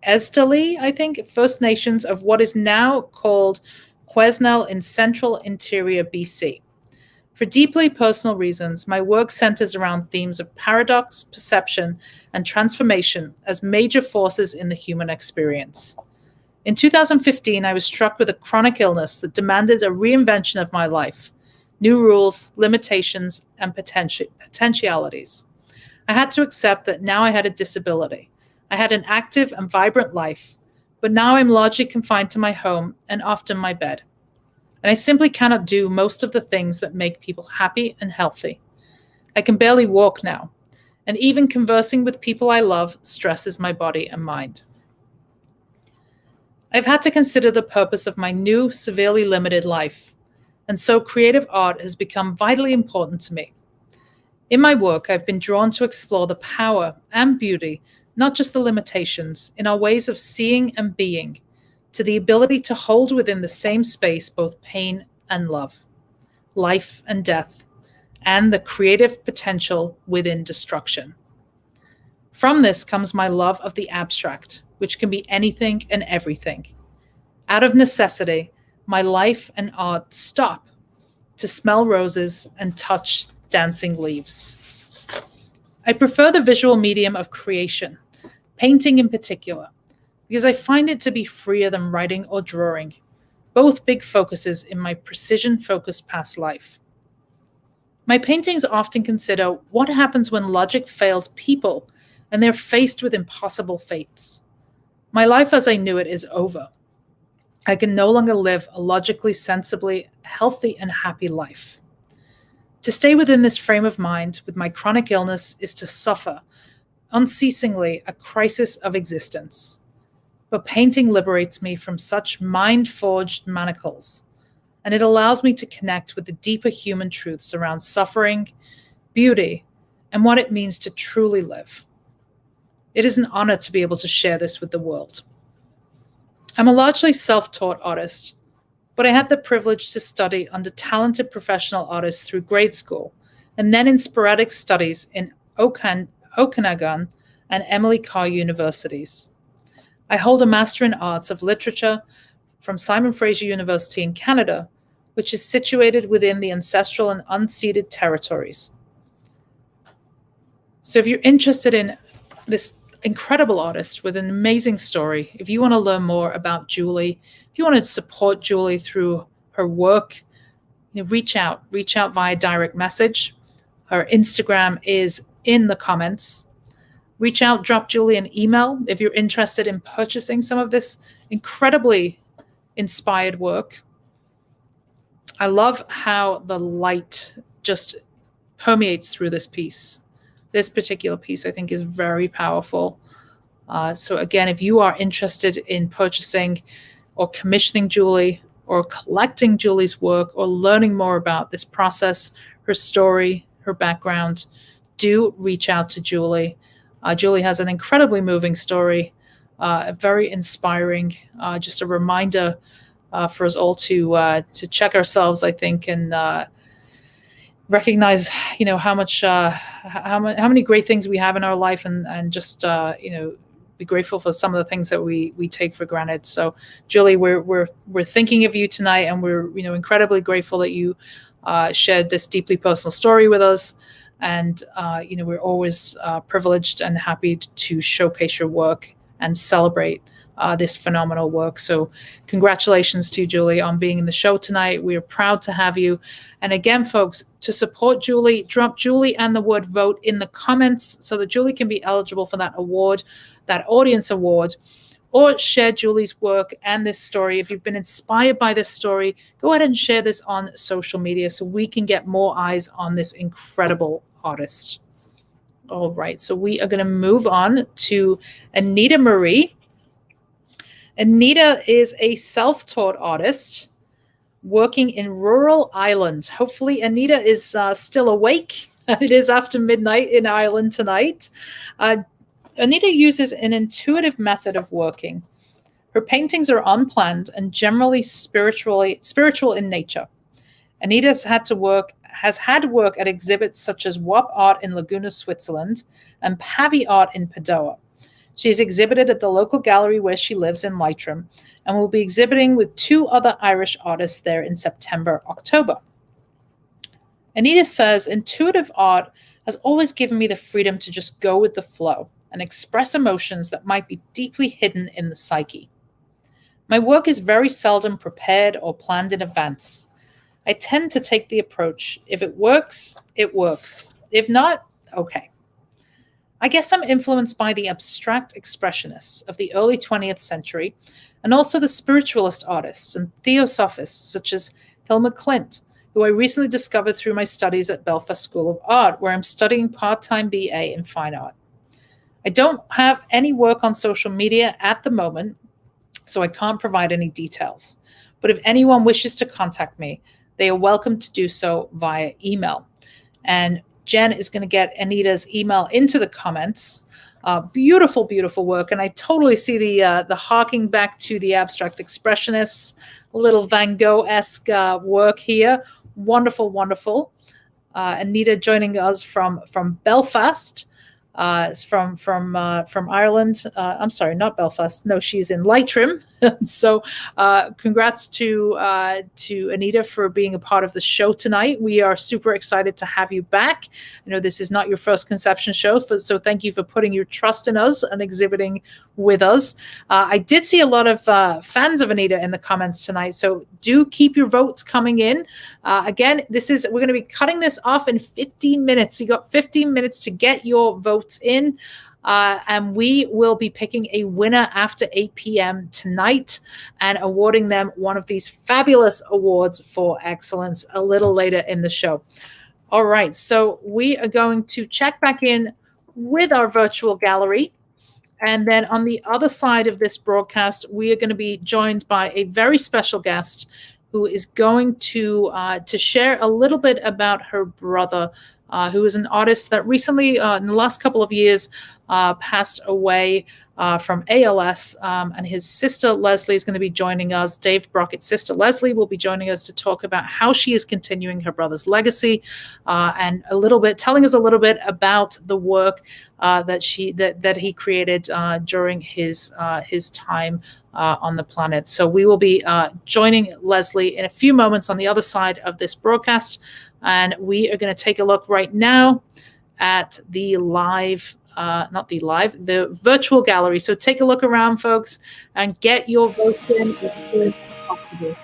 [SPEAKER 1] Esteli, I think, First Nations of what is now called Quesnel in central interior BC. For deeply personal reasons, my work centers around themes of paradox, perception, and transformation as major forces in the human experience. In 2015, I was struck with a chronic illness that demanded a reinvention of my life, new rules, limitations, and potentialities. I had to accept that now I had a disability. I had an active and vibrant life, but now I'm largely confined to my home and often my bed. And I simply cannot do most of the things that make people happy and healthy. I can barely walk now, and even conversing with people I love stresses my body and mind. I've had to consider the purpose of my new, severely limited life, and so creative art has become vitally important to me. In my work, I've been drawn to explore the power and beauty, not just the limitations, in our ways of seeing and being, to the ability to hold within the same space both pain and love, life and death, and the creative potential within destruction. From this comes my love of the abstract, which can be anything and everything. Out of necessity, my life and art stop to smell roses and touch dancing leaves. I prefer the visual medium of creation, painting in particular, because I find it to be freer than writing or drawing, both big focuses in my precision-focused past life. My paintings often consider what happens when logic fails people and they're faced with impossible fates. My life as I knew it is over. I can no longer live a logically, sensibly, healthy, and happy life. To stay within this frame of mind with my chronic illness is to suffer unceasingly a crisis of existence. But painting liberates me from such mind-forged manacles, and it allows me to connect with the deeper human truths around suffering, beauty, and what it means to truly live. It is an honor to be able to share this with the world. I'm a largely self-taught artist, but I had the privilege to study under talented professional artists through grade school, and then in sporadic studies in Okanagan and Emily Carr universities. I hold a Master in Arts of Literature from Simon Fraser University in Canada, which is situated within the ancestral and unceded territories. So if you're interested in this incredible artist with an amazing story, if you want to learn more about Julie, if you want to support Julie through her work, reach out via direct message. Her Instagram is in the comments. Reach out, drop Julie an email if you're interested in purchasing some of this incredibly inspired work. I love how the light just permeates through this piece. This particular piece, I think, is very powerful. So again, if you are interested in purchasing or commissioning Julie or collecting Julie's work or learning more about this process, her story, her background, do reach out to Julie. Julie has an incredibly moving story, very inspiring, just a reminder for us all to check ourselves, I think, and recognize, how many great things we have in our life, and just be grateful for some of the things that we take for granted. So, Julie, we're thinking of you tonight, and we're incredibly grateful that you shared this deeply personal story with us. And, we're always privileged and happy to showcase your work and celebrate this phenomenal work. So congratulations to Julie on being in the show tonight. We are proud to have you. And again, folks, to support Julie, drop Julie and the word vote in the comments so that Julie can be eligible for that award, that audience award, or share Julie's work and this story. If you've been inspired by this story, go ahead and share this on social media so we can get more eyes on this incredible artist. All right, so we are going to move on to Anita Marie. Anita is a self-taught artist working in rural Ireland. Hopefully, Anita is still awake. It is after midnight in Ireland tonight. Anita uses an intuitive method of working. Her paintings are unplanned and generally spiritual in nature. Anita's had to work has had work at exhibits such as WAP Art in Laguna, Switzerland, and Pavi Art in Padua. She has exhibited at the local gallery where she lives in Leitrim, and will be exhibiting with 2 other Irish artists there in September, October. Anita says, intuitive art has always given me the freedom to just go with the flow and express emotions that might be deeply hidden in the psyche. My work is very seldom prepared or planned in advance. I tend to take the approach, if it works, it works. If not, okay. I guess I'm influenced by the abstract expressionists of the early 20th century, and also the spiritualist artists and theosophists such as Hilma Klint, who I recently discovered through my studies at Belfast School of Art, where I'm studying part-time BA in fine art. I don't have any work on social media at the moment, so I can't provide any details. But if anyone wishes to contact me, they are welcome to do so via email. And Jen is going to get Anita's email into the comments. Beautiful, beautiful work. And I totally see the harking back to the abstract expressionists, a little Van Gogh-esque work here. Wonderful, wonderful. Anita joining us from Belfast. From Ireland. I'm sorry, not Belfast. No, she's in Leitrim. So, congrats to Anita for being a part of the show tonight. We are super excited to have you back. I know this is not your first conception show, so thank you for putting your trust in us and exhibiting with us. I did see a lot of fans of Anita in the comments tonight, so do keep your votes coming in. Again, we're going to be cutting this off in 15 minutes. So you got 15 minutes to get your votes in. And we will be picking a winner after 8 p.m. tonight and awarding them one of these fabulous awards for excellence a little later in the show. All right, so we are going to check back in with our virtual gallery. And then on the other side of this broadcast, we are going to be joined by a very special guest who is going to share a little bit about her brother, who is an artist that recently, in the last couple of years, passed away from ALS. And his sister, Leslie, is going to be joining us. Dave Brockett's sister, Leslie, will be joining us to talk about how she is continuing her brother's legacy, and telling us a little bit about the work that he created during his time on the planet. So we will be joining Leslie in a few moments on the other side of this broadcast, and we are going to take a look right now at the virtual gallery. So take a look around, folks, and get your votes in as soon as possible.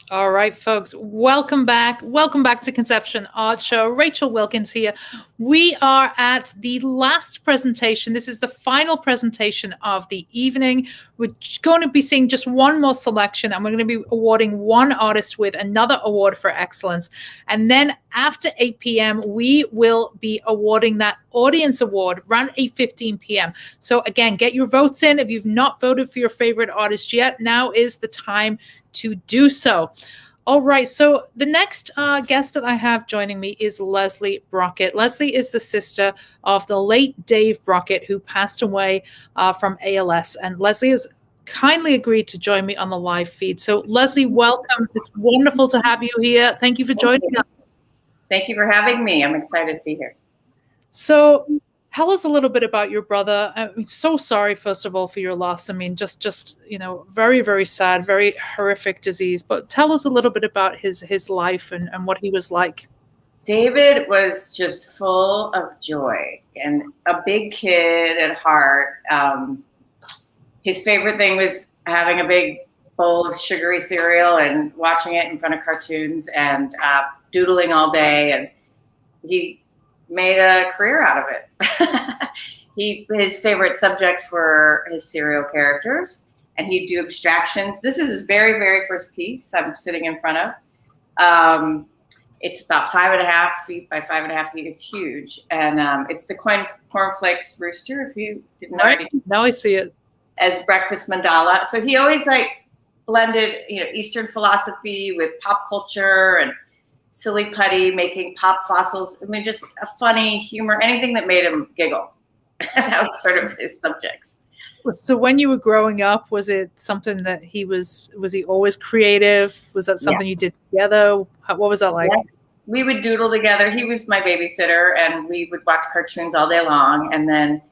[SPEAKER 1] All right, folks, welcome back. Welcome back to Conception Art Show. Rachel Wilkins here. We are at the last presentation. This is the final presentation of the evening. We're going to be seeing just one more selection, and we're going to be awarding one artist with another award for excellence. And then after 8 p.m., we will be awarding that audience award around 8:15 p.m. So again, get your votes in. If you've not voted for your favorite artist yet, now is the time to do so. All right, so the next guest that I have joining me is Leslie Brockett. Leslie is the sister of the late Dave Brockett, who passed away from ALS, and Leslie has kindly agreed to join me on the live feed. So Leslie, welcome. It's wonderful to have you here. Thank you for joining us.
[SPEAKER 4] Thank you for having me. I'm excited to be here.
[SPEAKER 1] So tell us a little bit about your brother. I'm so sorry, first of all, for your loss. I mean, just very, very sad, very horrific disease. But tell us a little bit about his life and what he was like.
[SPEAKER 4] David was just full of joy and a big kid at heart. His favorite thing was having a big bowl of sugary cereal and watching it in front of cartoons and doodling all day. And he made a career out of it. His favorite subjects were his cereal characters, and he'd do abstractions. This is his very, very first piece I'm sitting in front of. It's about 5.5 feet by 5.5 feet. It's huge, and it's the cornflakes rooster. If you didn't know,
[SPEAKER 1] Right. Now I see it
[SPEAKER 4] as breakfast mandala. So he always blended, Eastern philosophy with pop culture and silly putty, making pop fossils. I mean, just a funny humor, anything that made him giggle. That was sort of his subjects.
[SPEAKER 1] So when you were growing up, was it something that was he always creative? Was that something you did together? What was that like?
[SPEAKER 4] Yes. We would doodle together. He was my babysitter, and we would watch cartoons all day long. And then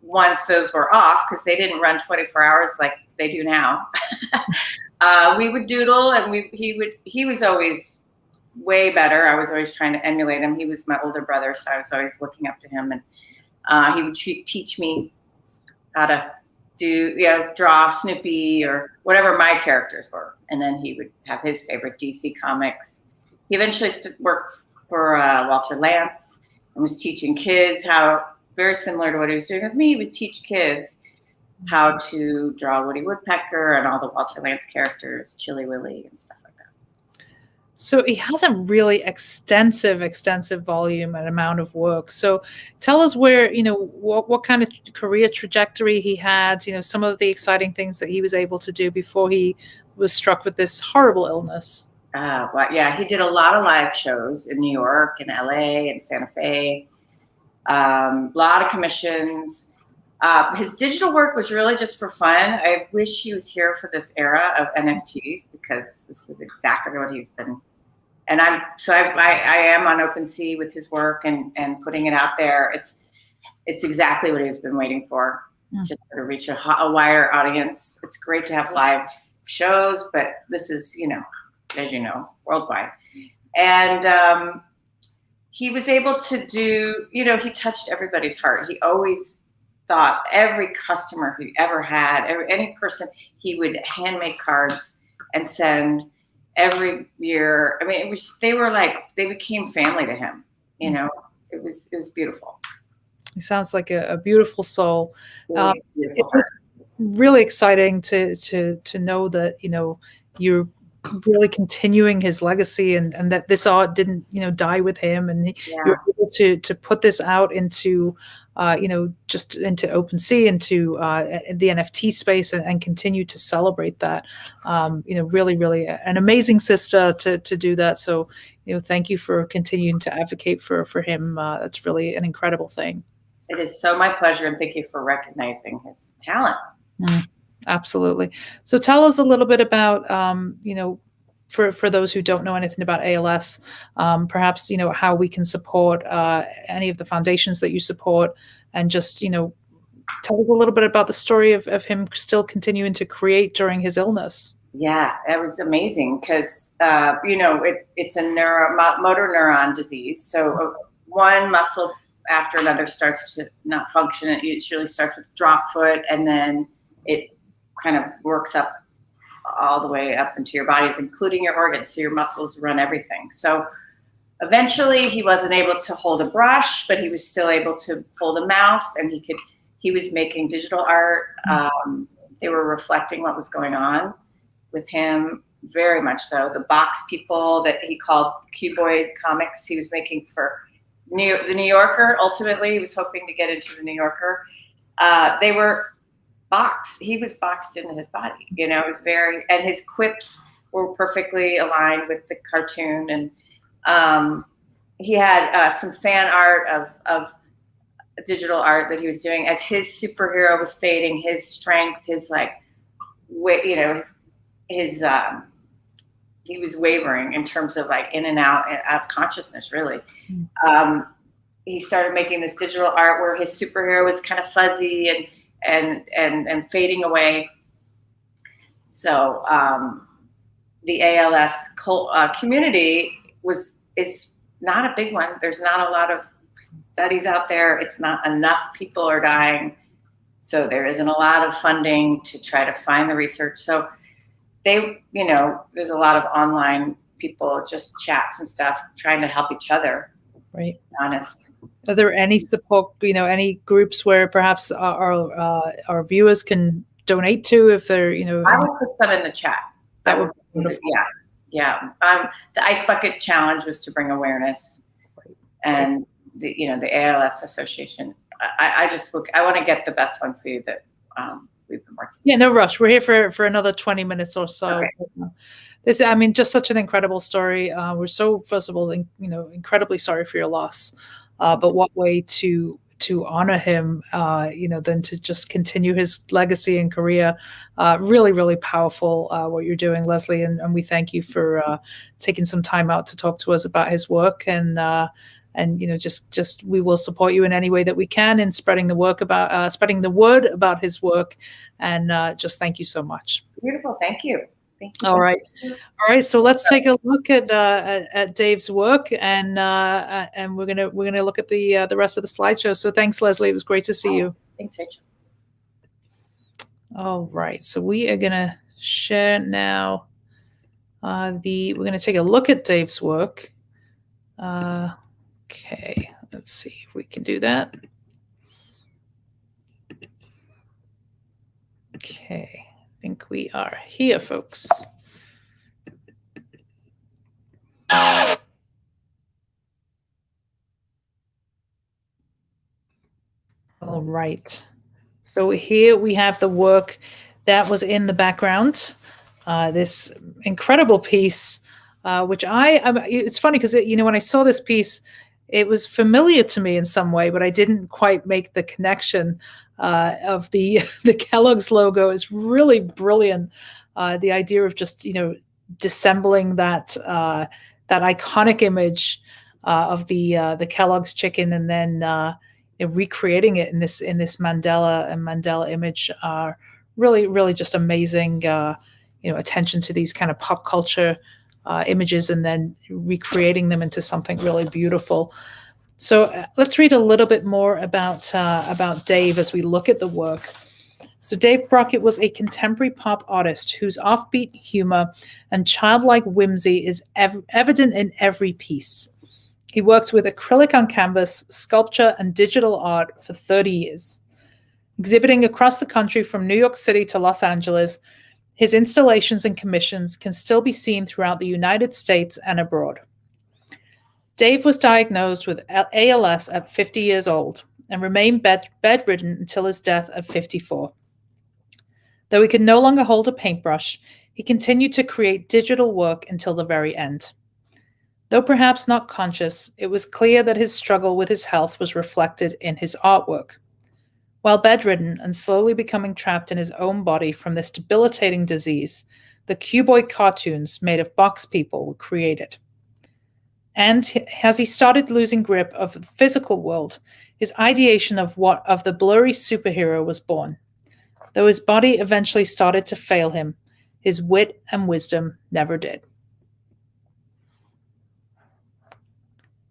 [SPEAKER 4] once those were off, because they didn't run 24 hours like they do now, we would doodle, and he was always way better. I was always trying to emulate him. He was my older brother, so I was always looking up to him, and he would teach me how to draw Snoopy or whatever my characters were. And then he would have his favorite DC comics. He eventually worked for Walter Lantz and was teaching kids how, very similar to what he was doing with me, he would teach kids how to draw Woody Woodpecker and all the Walter Lantz characters, Chilly Willy and stuff like that.
[SPEAKER 1] So he has a really extensive volume and amount of work. So tell us where, what kind of career trajectory he had, some of the exciting things that he was able to do before he was struck with this horrible illness.
[SPEAKER 4] Well, yeah, he did a lot of live shows in New York and LA and Santa Fe, a lot of commissions. His digital work was really just for fun. I wish he was here for this era of NFTs, because this is exactly what he's been. And I am on OpenSea with his work and putting it out there. It's exactly what he's been waiting for, to sort of reach a wider audience. It's great to have live shows, but this is, as you know, worldwide. And he was able to do, he touched everybody's heart. He always thought every customer he ever had, any person, he would hand make cards and send every year. I mean, they became family to him. It was beautiful.
[SPEAKER 1] He sounds like a beautiful soul.
[SPEAKER 4] Really beautiful.
[SPEAKER 1] It was really exciting to know that you're really continuing his legacy, and that this art didn't die with him, and you're able to put this out into just into OpenSea, into the NFT space, and continue to celebrate that. Really, really an amazing sister to do that. So, thank you for continuing to advocate for him. That's really an incredible thing.
[SPEAKER 4] It is so my pleasure, and thank you for recognizing his talent.
[SPEAKER 1] Absolutely. So tell us a little bit about, for those who don't know anything about ALS, perhaps, how we can support any of the foundations that you support, and just, tell us a little bit about the story of him still continuing to create during his illness.
[SPEAKER 4] Yeah, that was amazing, because, it's a motor neuron disease. So one muscle after another starts to not function. It usually starts with drop foot, and then it kind of works up all the way up into your bodies, including your organs. So your muscles run everything. So eventually he wasn't able to hold a brush, but he was still able to hold a mouse, and he was making digital art. They were reflecting what was going on with him, very much so. The box people that he called cuboid comics he was making for the New Yorker. Ultimately, he was hoping to get into the New Yorker. They were boxed. He was boxed into his body. It was and his quips were perfectly aligned with the cartoon. And he had some fan art of digital art that he was doing as his superhero was fading, his strength, his he was wavering in terms of in and out of consciousness, really. He started making this digital art where his superhero was kind of fuzzy and fading away. So the ALS community is not a big one. There's not a lot of studies out there. It's not enough people are dying. So there isn't a lot of funding to try to find the research. So there's a lot of online people, just chats and stuff, trying to help each other.
[SPEAKER 1] Right.
[SPEAKER 4] To be honest.
[SPEAKER 1] Are there any support, any groups where perhaps our viewers can donate to if they're,
[SPEAKER 4] I would put some in the chat.
[SPEAKER 1] That would be wonderful.
[SPEAKER 4] Yeah. The Ice Bucket Challenge was to bring awareness, and the ALS Association. I want to get the best one for you that we've been working.
[SPEAKER 1] Yeah, no rush. We're here for another 20 minutes or so.
[SPEAKER 4] Okay.
[SPEAKER 1] This, just such an incredible story. We're so, first of all, incredibly sorry for your loss. But what way to honor him, than to just continue his legacy and career. Really, really powerful what you're doing, Leslie, and we thank you for taking some time out to talk to us about his work, and just we will support you in any way that we can in spreading the word about his work, and just thank you so much.
[SPEAKER 4] Beautiful, thank you.
[SPEAKER 1] All right. So let's take a look at Dave's work, and we're gonna look at the rest of the slideshow. So thanks, Leslie. It was great to see you.
[SPEAKER 4] Thanks, Rachel.
[SPEAKER 1] All right. So we are gonna share now. We're gonna take a look at Dave's work. Okay. Let's see if we can do that. Okay. I think we are here, folks. All right. So here we have the work that was in the background. This incredible piece, which it's funny because when I saw this piece, it was familiar to me in some way, but I didn't quite make the connection. Of the Kellogg's logo is really brilliant. The idea of just dissembling that iconic image of the Kellogg's chicken, and then recreating it in this Mandela image are really, really just amazing. Attention to these kind of pop culture images, and then recreating them into something really beautiful. So let's read a little bit more about Dave as we look at the work. So Dave Brockett was a contemporary pop artist whose offbeat humor and childlike whimsy is evident in every piece. He worked with acrylic on canvas, sculpture, and digital art for 30 years. Exhibiting across the country from New York City to Los Angeles, his installations and commissions can still be seen throughout the United States and abroad. Dave was diagnosed with ALS at 50 years old and remained bedridden until his death at 54. Though he could no longer hold a paintbrush, he continued to create digital work until the very end. Though perhaps not conscious, it was clear that his struggle with his health was reflected in his artwork. While bedridden and slowly becoming trapped in his own body from this debilitating disease, the cuboid cartoons made of box people were created. And as he started losing grip of the physical world, his ideation of the blurry superhero was born. Though his body eventually started to fail him, his wit and wisdom never did.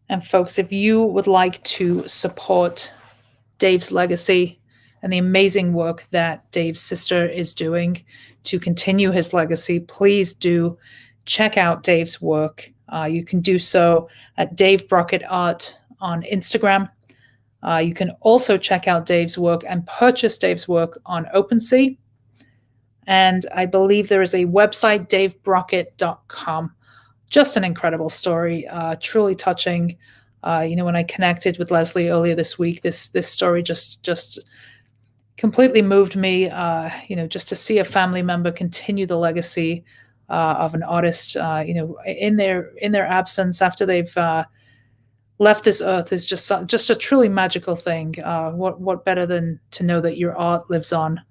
[SPEAKER 1] And folks, if you would like to support Dave's legacy, and the amazing work that Dave's sister is doing to continue his legacy, please do check out Dave's work. You can do so at Dave Brockett Art on Instagram. You can also check out Dave's work and purchase Dave's work on OpenSea. And I believe there is a website, davebrockett.com. Just an incredible story, truly touching. When I connected with Leslie earlier this week, this story just completely moved me. Just to see a family member continue the legacy of an artist, in their absence after they've left this earth is just a truly magical thing. What better than to know that your art lives on?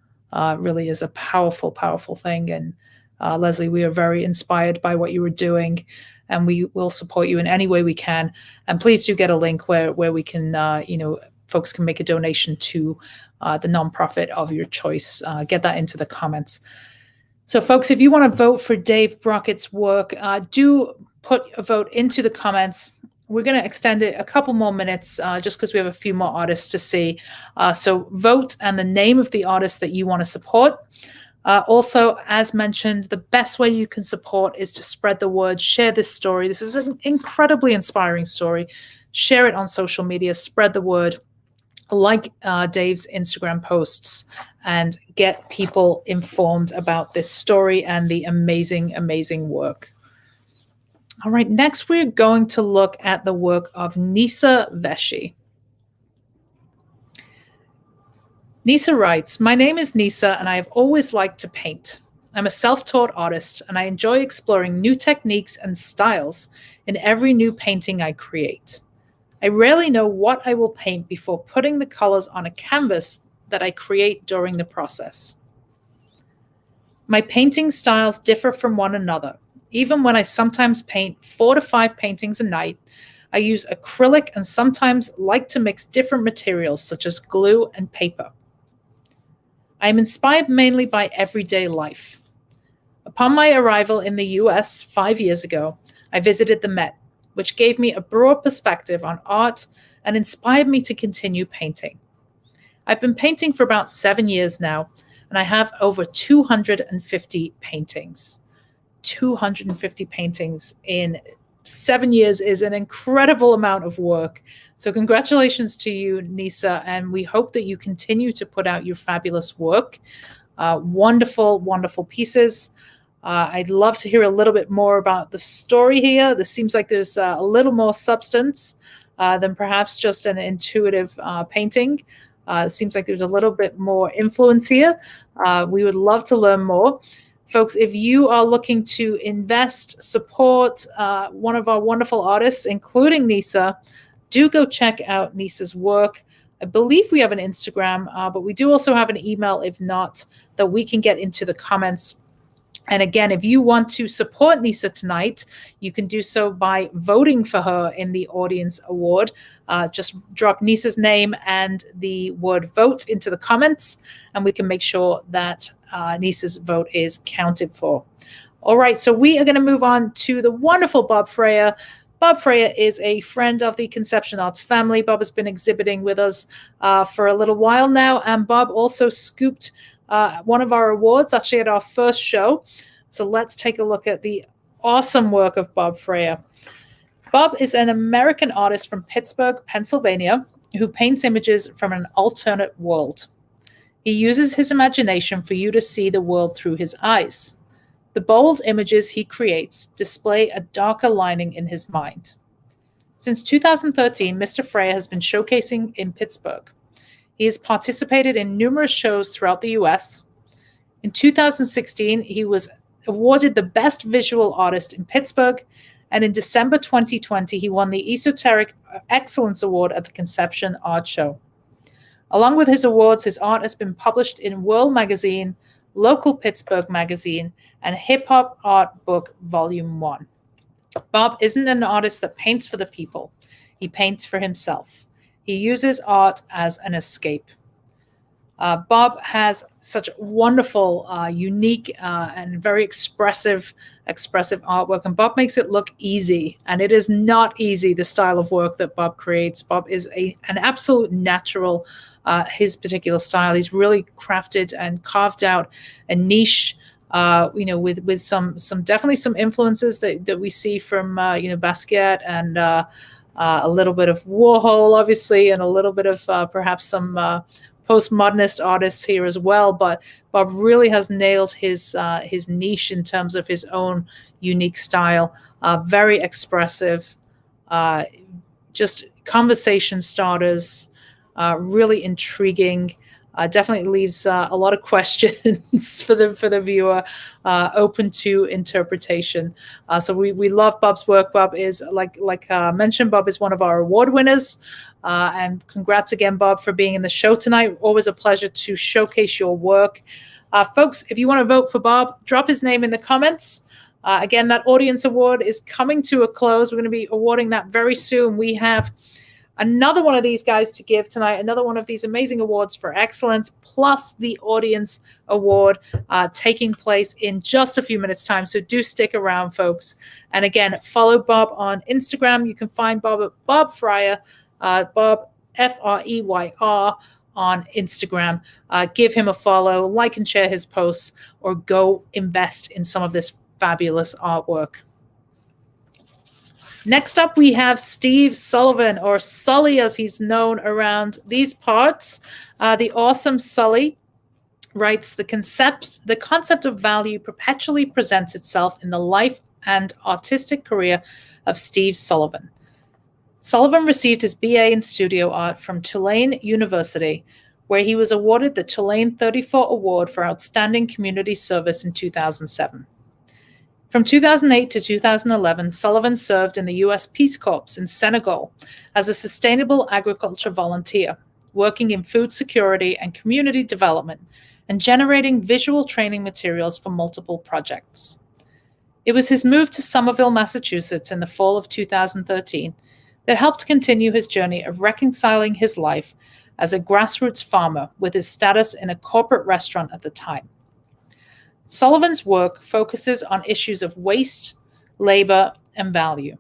[SPEAKER 1] Really is a powerful, powerful thing. And Leslie, we are very inspired by what you were doing, and we will support you in any way we can. And please do get a link where we can, folks can make a donation to the nonprofit of your choice. Get that into the comments. So folks, if you want to vote for Dave Brockett's work, do put a vote into the comments. We're going to extend it a couple more minutes just because we have a few more artists to see. So vote and the name of the artist that you want to support. Also, as mentioned, the best way you can support is to spread the word, share this story. This is an incredibly inspiring story. Share it on social media, spread the word, like Dave's Instagram posts, and get people informed about this story and the amazing, amazing work. All right, next we're going to look at the work of Nisa Veshy. Nisa writes, "My name is Nisa and I have always liked to paint. I'm a self-taught artist and I enjoy exploring new techniques and styles in every new painting I create. I rarely know what I will paint before putting the colors on a canvas that I create during the process. My painting styles differ from one another. Even when I sometimes paint 4 to 5 paintings a night, I use acrylic and sometimes like to mix different materials such as glue and paper. I am inspired mainly by everyday life. Upon my arrival in the US 5 years ago, I visited the Met, which gave me a broad perspective on art and inspired me to continue painting. I've been painting for about 7 years now, and I have over 250 paintings. 250 paintings in 7 years is an incredible amount of work. So congratulations to you, Nisa, and we hope that you continue to put out your fabulous work. Wonderful, wonderful pieces. I'd love to hear a little bit more about the story here. This seems like there's a little more substance than perhaps just an intuitive painting. It seems like there's a little bit more influence here. We would love to learn more. Folks, if you are looking to invest, support one of our wonderful artists, including Nisa, do go check out Nisa's work. I believe we have an Instagram, but we do also have an email, if not, that we can get into the comments. And again, if you want to support Nisa tonight, you can do so by voting for her in the Audience Award. Just drop Nisa's name and the word vote into the comments, and we can make sure that Nisa's vote is counted for. All right, so we are going to move on to the wonderful Bob Freya. Bob Freya is a friend of the Conception Arts family. Bob has been exhibiting with us for a little while now, and Bob also scooped one of our awards, actually at our first show. So let's take a look at the awesome work of Bob Freya. Bob is an American artist from Pittsburgh, Pennsylvania, who paints images from an alternate world. He uses his imagination for you to see the world through his eyes. The bold images he creates display a darker lining in his mind. Since 2013, Mr. Freya has been showcasing in Pittsburgh. He has participated in numerous shows throughout the U.S. In 2016, he was awarded the Best Visual Artist in Pittsburgh, and in December 2020, he won the Esoteric Excellence Award at the Conception Art Show. Along with his awards, his art has been published in World Magazine, Local Pittsburgh Magazine, and Hip Hop Art Book Volume 1. Bob isn't an artist that paints for the people. He paints for himself. He uses art as an escape. Bob has such wonderful, unique, and very expressive expressive artwork. And Bob makes it look easy, and it is not easy, the style of work that Bob creates. Bob is an absolute natural. His particular style, he's really crafted and carved out a niche, with some definitely some influences that we see from Basquiat and a little bit of Warhol, obviously, and a little bit of perhaps some postmodernist artists here as well. But Bob really has nailed his niche in terms of his own unique style. Very expressive, just conversation starters, really intriguing. Definitely leaves a lot of questions for the viewer, open to interpretation. So we love Bob's work. Bob is, like mentioned, Bob is one of our award winners. And congrats again, Bob, for being in the show tonight. Always a pleasure to showcase your work. Folks, if you want to vote for Bob, drop his name in the comments. Again, that audience award is coming to a close. We're going to be awarding that very soon. We have another one of these guys to give tonight, another one of these amazing awards for excellence, plus the audience award taking place in just a few minutes' time. So do stick around, folks. And again, follow Bob on Instagram. You can find Bob at Bob Fryer, Bob Freyr on Instagram. Give him a follow, like and share his posts, or go invest in some of this fabulous artwork. Next up, we have Steve Sullivan, or Sully as he's known around these parts. The awesome Sully writes, the concept of value perpetually presents itself in the life and artistic career of Steve Sullivan. Sullivan received his BA in studio art from Tulane University, where he was awarded the Tulane 34 Award for Outstanding Community Service in 2007. From 2008 to 2011, Sullivan served in the U.S. Peace Corps in Senegal as a sustainable agriculture volunteer, working in food security and community development, and generating visual training materials for multiple projects. It was his move to Somerville, Massachusetts in the fall of 2013 that helped continue his journey of reconciling his life as a grassroots farmer with his status in a corporate restaurant at the time. Sullivan's work focuses on issues of waste, labor, and value,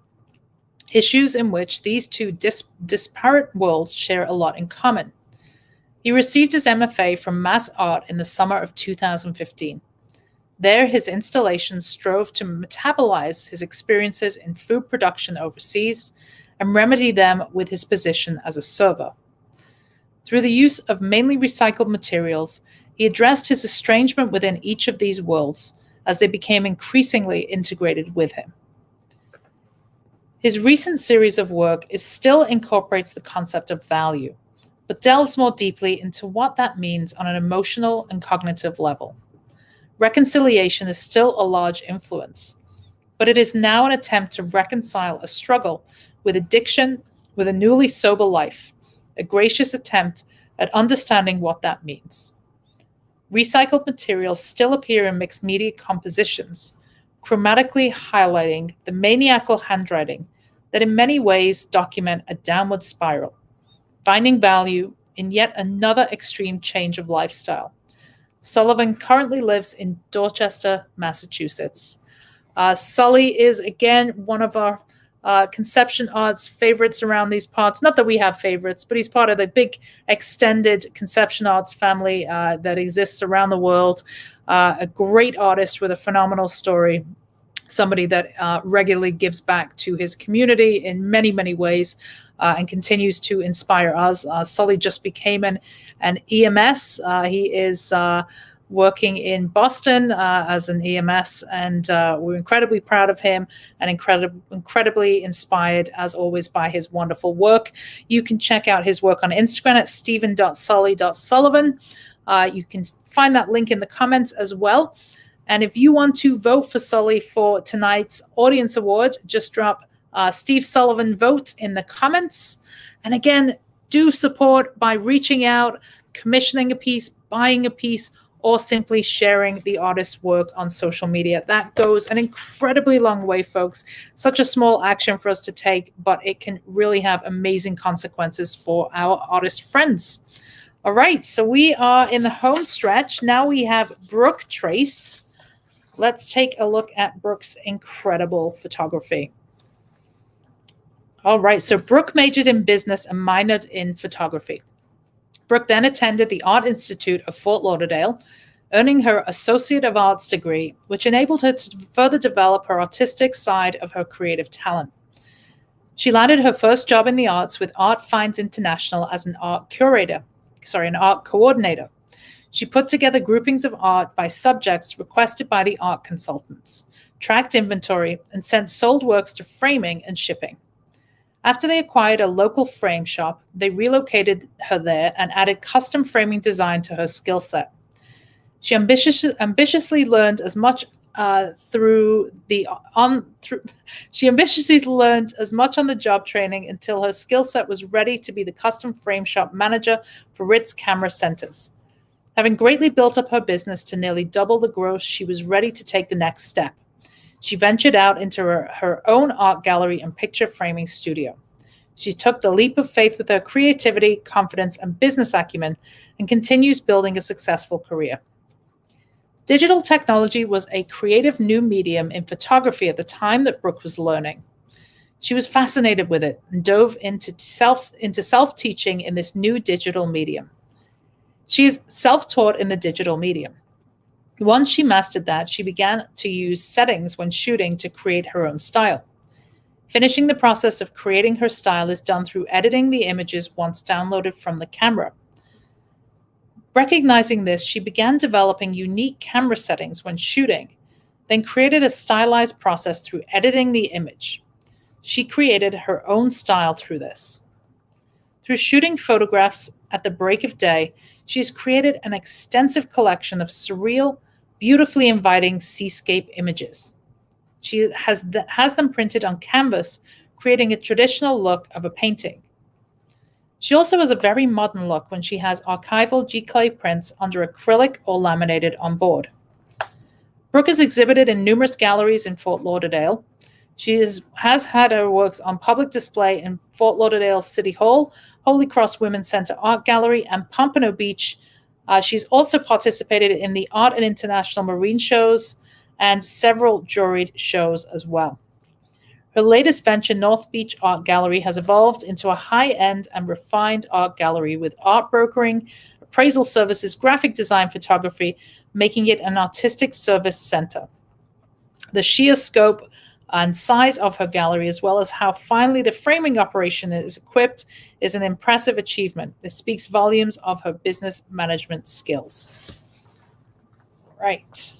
[SPEAKER 1] issues in which these two disparate worlds share a lot in common. He received his MFA from Mass Art in the summer of 2015. There, his installations strove to metabolize his experiences in food production overseas and remedy them with his position as a server. Through the use of mainly recycled materials, he addressed his estrangement within each of these worlds as they became increasingly integrated with him. His recent series of work still incorporates the concept of value, but delves more deeply into what that means on an emotional and cognitive level. Reconciliation is still a large influence, but it is now an attempt to reconcile a struggle with addiction with a newly sober life, a gracious attempt at understanding what that means. Recycled materials still appear in mixed media compositions, chromatically highlighting the maniacal handwriting that in many ways document a downward spiral, finding value in yet another extreme change of lifestyle. Sullivan currently lives in Dorchester, Massachusetts. Sully is, again, one of our Conception Arts favorites around these parts. Not that we have favorites, but he's part of the big extended Conception Arts family that exists around the world. A great artist with a phenomenal story. Somebody that regularly gives back to his community in many, many ways and continues to inspire us. Sully just became an EMS. He is working in Boston as an EMS, and we're incredibly proud of him and incredibly inspired, as always, by his wonderful work. You can check out his work on Instagram at stephen.sully.sullivan. You can find that link in the comments as well. And if you want to vote for Sully for tonight's audience award, just drop Steve Sullivan vote in the comments. And again, do support by reaching out, commissioning a piece, buying a piece, or simply sharing the artist's work on social media. That goes an incredibly long way, folks. Such a small action for us to take, but it can really have amazing consequences for our artist friends. All right, so we are in the home stretch. Now we have Brooke Trace. let's take a look at Brooke's incredible photography. All right, so Brooke majored in business and minored in photography. Brooke then attended the Art Institute of Fort Lauderdale, earning her Associate of Arts degree, which enabled her to further develop her artistic side of her creative talent. She landed her first job in the arts with Art Finds International as an art coordinator. She put together groupings of art by subjects requested by the art consultants, tracked inventory, and sent sold works to framing and shipping. After they acquired a local frame shop, they relocated her there and added custom framing design to her skill set. She ambitiously learned as much on the job training until her skill set was ready to be the custom frame shop manager for Ritz Camera Centers. Having greatly built up her business to nearly double the gross, she was ready to take the next step. She ventured out into her own art gallery and picture framing studio. She took the leap of faith with her creativity, confidence, and business acumen and continues building a successful career. Digital technology was a creative new medium in photography at the time that Brooke was learning. She was fascinated with it and dove into self-teaching in this new digital medium. She is self-taught in the digital medium. Once she mastered that, she began to use settings when shooting to create her own style. Finishing the process of creating her style is done through editing the images once downloaded from the camera. Recognizing this, she began developing unique camera settings when shooting, then created a stylized process through editing the image. She created her own style through this. Through shooting photographs at the break of day, she has created an extensive collection of surreal, beautifully inviting seascape images. She has them printed on canvas, creating a traditional look of a painting. She also has a very modern look when she has archival giclée prints under acrylic or laminated on board. Brooke has exhibited in numerous galleries in Fort Lauderdale. She has had her works on public display in Fort Lauderdale City Hall, Holy Cross Women's Center Art Gallery, and Pompano Beach. She's also participated in the Art and International Marine shows and several juried shows as well. Her latest venture, North Beach Art Gallery, has evolved into a high-end and refined art gallery with art brokering, appraisal services, graphic design, photography, making it an artistic service center. The sheer scope and size of her gallery, as well as how finely the framing operation is equipped, is an impressive achievement. This speaks volumes of her business management skills. Right.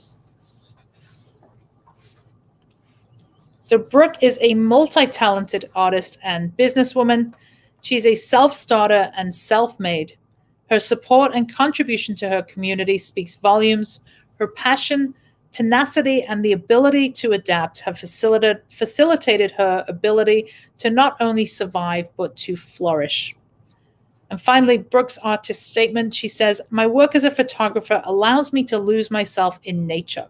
[SPEAKER 1] So Brooke is a multi-talented artist and businesswoman. She's a self-starter and self-made. Her support and contribution to her community speaks volumes. Her passion, tenacity, and the ability to adapt have facilitated her ability to not only survive, but to flourish. And finally, Brooke's artist statement, she says, "My work as a photographer allows me to lose myself in nature.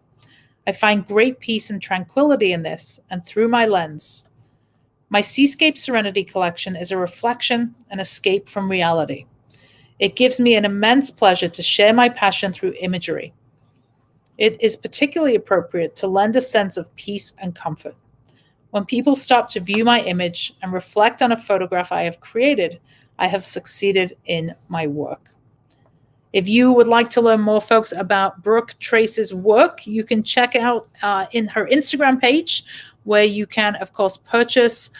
[SPEAKER 1] I find great peace and tranquility in this and through my lens. My Seascape Serenity collection is a reflection and escape from reality. It gives me an immense pleasure to share my passion through imagery. It is particularly appropriate to lend a sense of peace and comfort. When people stop to view my image and reflect on a photograph I have created, I have succeeded in my work." If you would like to learn more, folks, about Brooke Trace's work, you can check out in her Instagram page, where you can, of course, purchase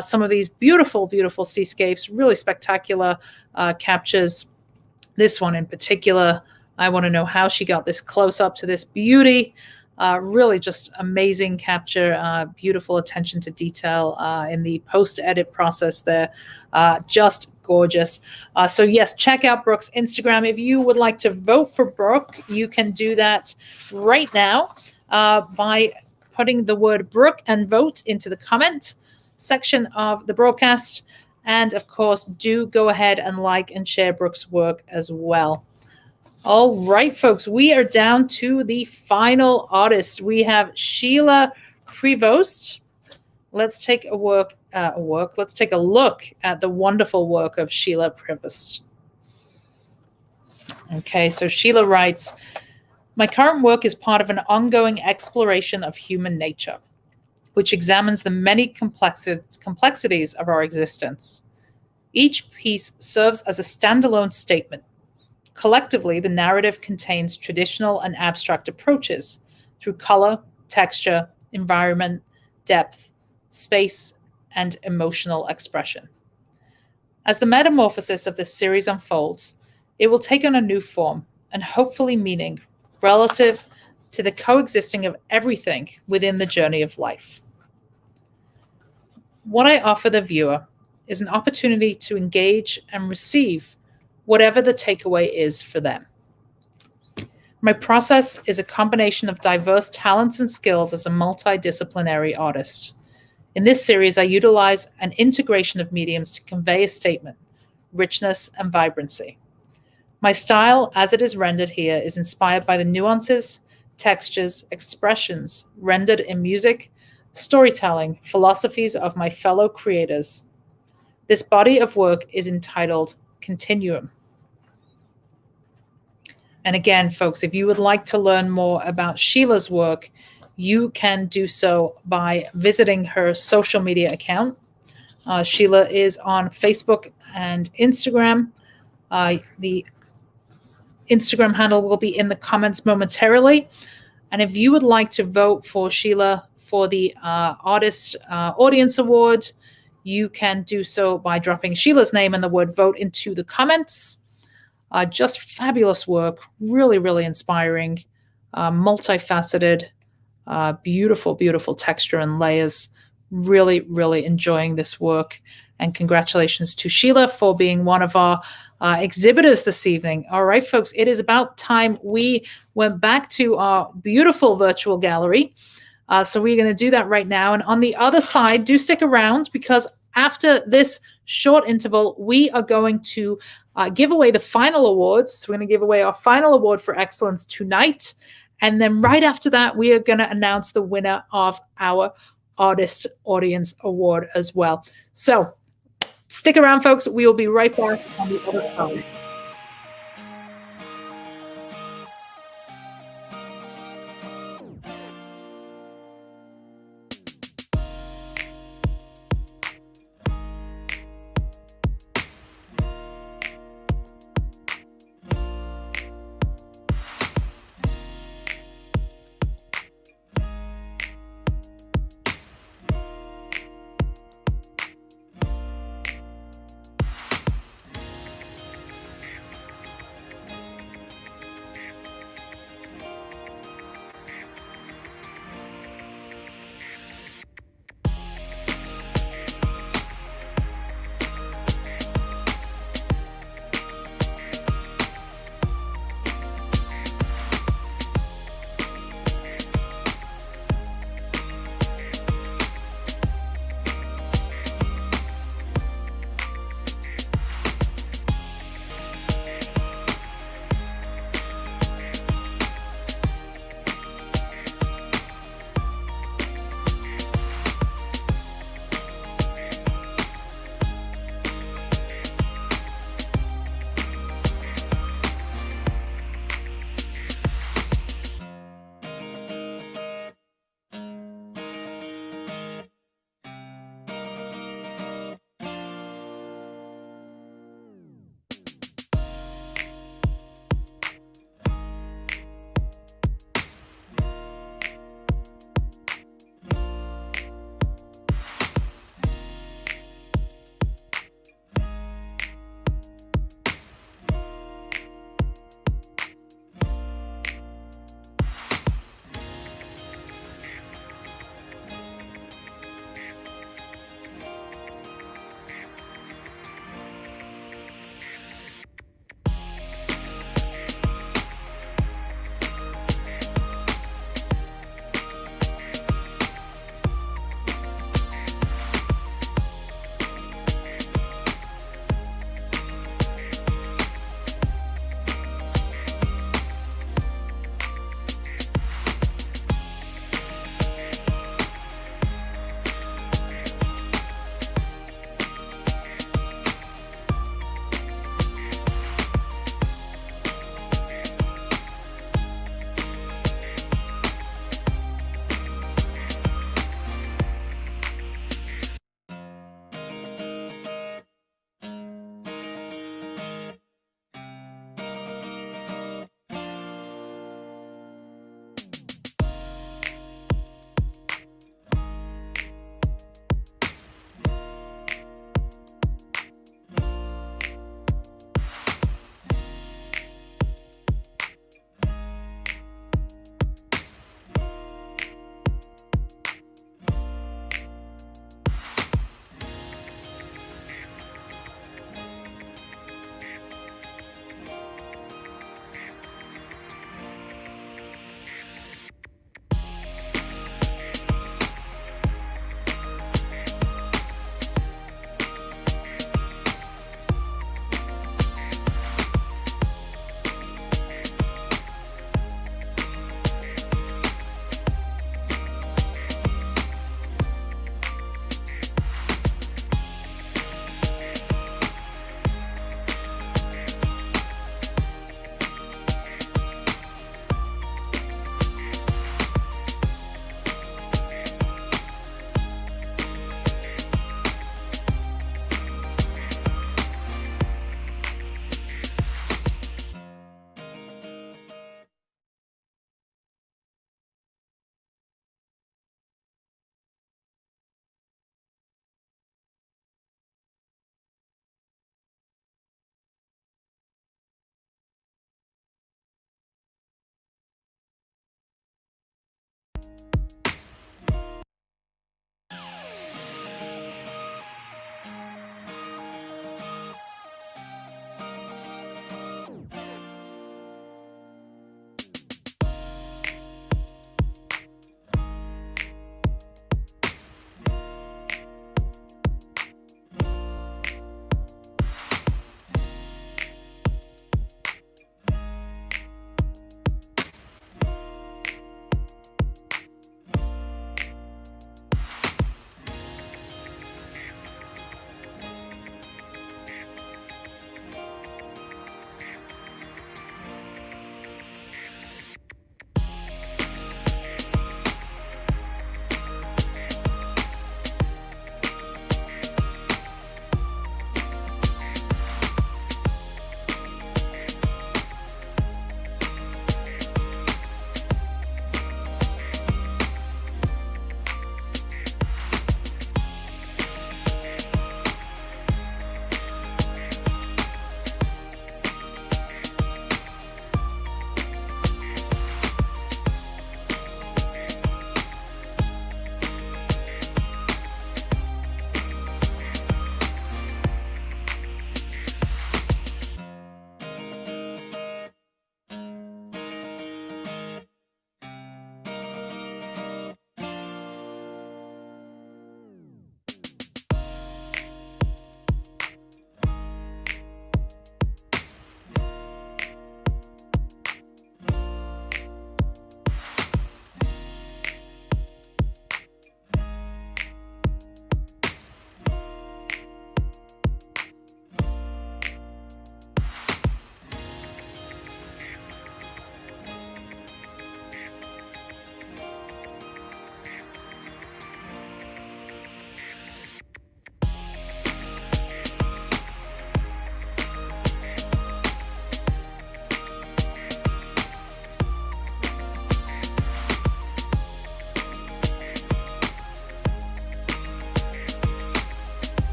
[SPEAKER 1] some of these beautiful, beautiful seascapes, really spectacular captures. This one in particular, I want to know how she got this close up to this beauty. Really just amazing capture, beautiful attention to detail in the post-edit process there. Just gorgeous. So yes, check out Brooke's Instagram. If you would like to vote for Brooke, you can do that right now by putting the word Brooke and vote into the comment section of the broadcast. And of course, do go ahead and like and share Brooke's work as well. All right, folks, we are down to the final artist. We have Sheila Prevost. Let's take a look at the wonderful work of Sheila Prevost. Okay, so Sheila writes, My current work is part of an ongoing exploration of human nature, which examines the many complexities of our existence. Each piece serves as a standalone statement. Collectively, the narrative contains traditional and abstract approaches through color, texture, environment, depth, space, and emotional expression. As the metamorphosis of this series unfolds, it will take on a new form and hopefully meaning relative to the coexisting of everything within the journey of life. What I offer the viewer is an opportunity to engage and receive whatever the takeaway is for them. My process is a combination of diverse talents and skills as a multidisciplinary artist. In this series, I utilize an integration of mediums to convey a statement, richness, and vibrancy. My style, as it is rendered here, is inspired by the nuances, textures, expressions rendered in music, storytelling, philosophies of my fellow creators. This body of work is entitled Continuum. And again, folks, if you would like to learn more about Sheila's work, you can do so by visiting her social media account. Sheila is on Facebook and Instagram. The Instagram handle will be in the comments momentarily. And if you would like to vote for Sheila for the Artist Audience Award, you can do so by dropping Sheila's name and the word vote into the comments. Just fabulous work, really, really inspiring, multifaceted, beautiful, beautiful texture and layers. Really, really enjoying this work. And congratulations to Sheila for being one of our exhibitors this evening. All right, folks, it is about time we went back to our beautiful virtual gallery. So we're going to do that right now. And on the other side, do stick around because after this short interval, we are going to give away the final awards. So we're going to give away our final award for excellence tonight. And then right after that, we are going to announce the winner of our Artist Audience Award as well. So stick around, folks. We will be right back on the other side.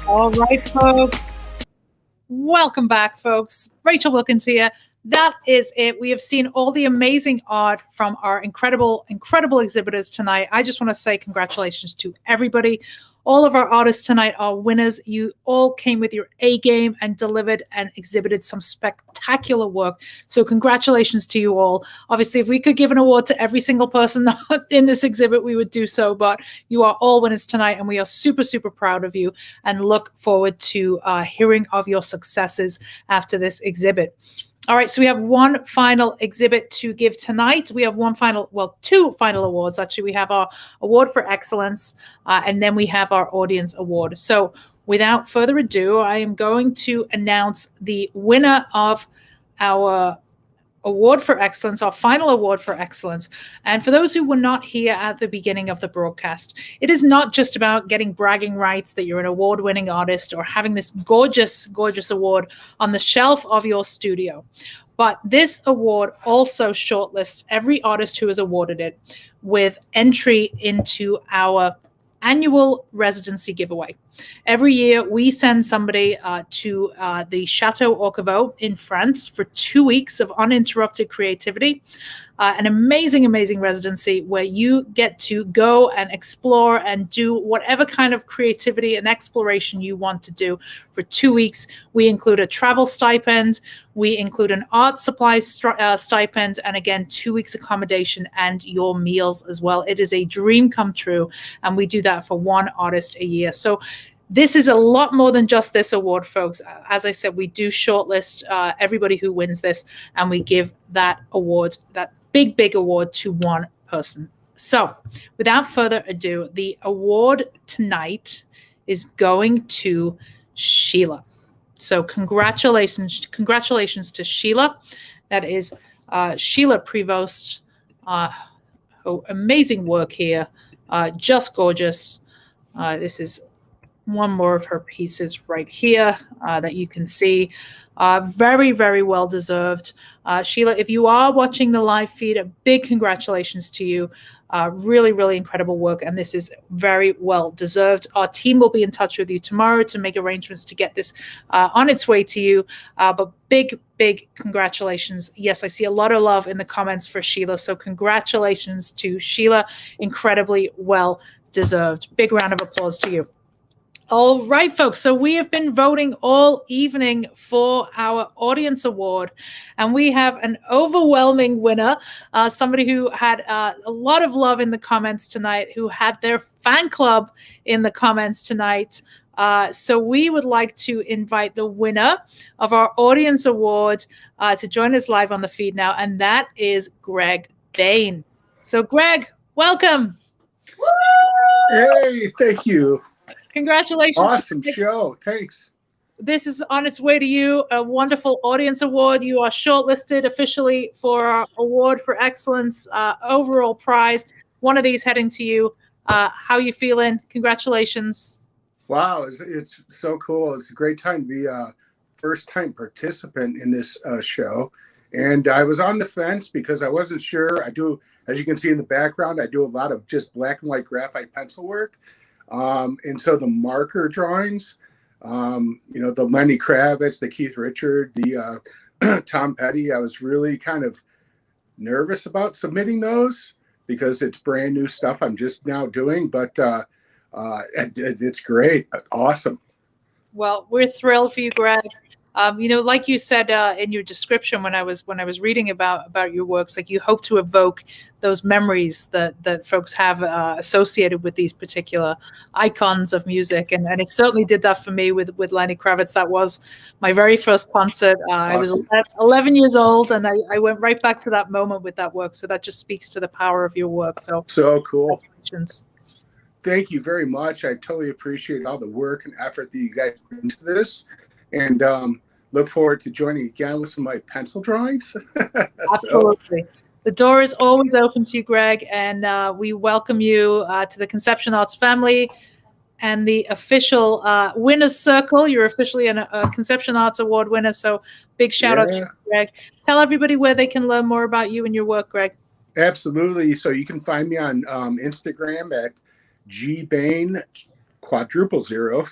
[SPEAKER 1] All right, folks. Welcome back, folks. Rachel Wilkins here. That is it. We have seen all the amazing art from our incredible exhibitors tonight. I just want to say congratulations to everybody. All of our artists tonight are winners. You all came with your A game and delivered and exhibited some spectacular work. So congratulations to you all. Obviously, if we could give an award to every single person in this exhibit, we would do so. But you are all winners tonight, and we are super, super proud of you and look forward to hearing of your successes after this exhibit. All right, so we have one final exhibit to give tonight. We have two final awards, actually. We have our Award for Excellence, and then we have our Audience Award. So without further ado, I am going to announce the winner of our Award for Excellence, our final Award for Excellence. And for those who were not here at the beginning of the broadcast, it is not just about getting bragging rights that you're an award-winning artist or having this gorgeous, gorgeous award on the shelf of your studio. But this award also shortlists every artist who is awarded it with entry into our annual residency giveaway. Every year, we send somebody to the Chateau Orcavaux in France for 2 weeks of uninterrupted creativity. An amazing, amazing residency where you get to go and explore and do whatever kind of creativity and exploration you want to do for 2 weeks. We include a travel stipend. We include an art supply stipend, and again, 2 weeks accommodation and your meals as well. It is a dream come true, and we do that for one artist a year. So this is a lot more than just this award, folks. As I said, we do shortlist everybody who wins this, and we give that award, that big, big award, to one person. So without further ado, the award tonight is going to Sheila. So congratulations to Sheila. That is Sheila Prevost. Amazing work here. Just gorgeous. This is one more of her pieces right here that you can see. Very, very well deserved. Sheila, if you are watching the live feed, a big congratulations to you. Really, really incredible work, and this is very well deserved. Our team will be in touch with you tomorrow to make arrangements to get this on its way to you. But big, big congratulations. Yes, I see a lot of love in the comments for Sheila, so congratulations to Sheila. Incredibly well deserved. Big round of applause to you. All right, folks. So we have been voting all evening for our Audience Award, and we have an overwhelming winner, somebody who had a lot of love in the comments tonight, who had their fan club in the comments tonight. So we would like to invite the winner of our Audience Award to join us live on the feed now, and that is Greg Bain. So Greg, welcome.
[SPEAKER 5] Hey, thank you.
[SPEAKER 1] Congratulations.
[SPEAKER 5] Awesome show. Thanks.
[SPEAKER 1] This is on its way to you, a wonderful Audience Award. You are shortlisted officially for our Award for Excellence overall prize. One of these heading to you. How are you feeling? Congratulations.
[SPEAKER 5] Wow, it's so cool. It's a great time to be a first-time participant in this show. And I was on the fence because I wasn't sure. I do, as you can see in the background, I do a lot of just black and white graphite pencil work. And so the marker drawings, the Lenny Kravitz, the Keith Richard, the Tom Petty, I was really kind of nervous about submitting those because it's brand new stuff I'm just now doing, but it's great. Awesome.
[SPEAKER 1] Well, we're thrilled for you, Greg. Like you said in your description when I was reading about your works, like you hope to evoke those memories that folks have associated with these particular icons of music, and it certainly did that for me with Lenny Kravitz. That was my very first concert.
[SPEAKER 5] Awesome.
[SPEAKER 1] I was 11 years old, and I went right back to that moment with that work. So that just speaks to the power of your work. So
[SPEAKER 5] Cool.
[SPEAKER 1] Congratulations.
[SPEAKER 5] Thank you very much. I totally appreciate all the work and effort that you guys put into this, and look forward to joining again with some of my pencil drawings.
[SPEAKER 1] Absolutely. The door is always open to you, Greg, and we welcome you to the Conception Arts family and the official Winners Circle. You're officially a Conception Arts Award winner, so big shout out to you, Greg. Tell everybody where they can learn more about you and your work, Greg.
[SPEAKER 5] Absolutely. So you can find me on Instagram at gbain quadruple zero.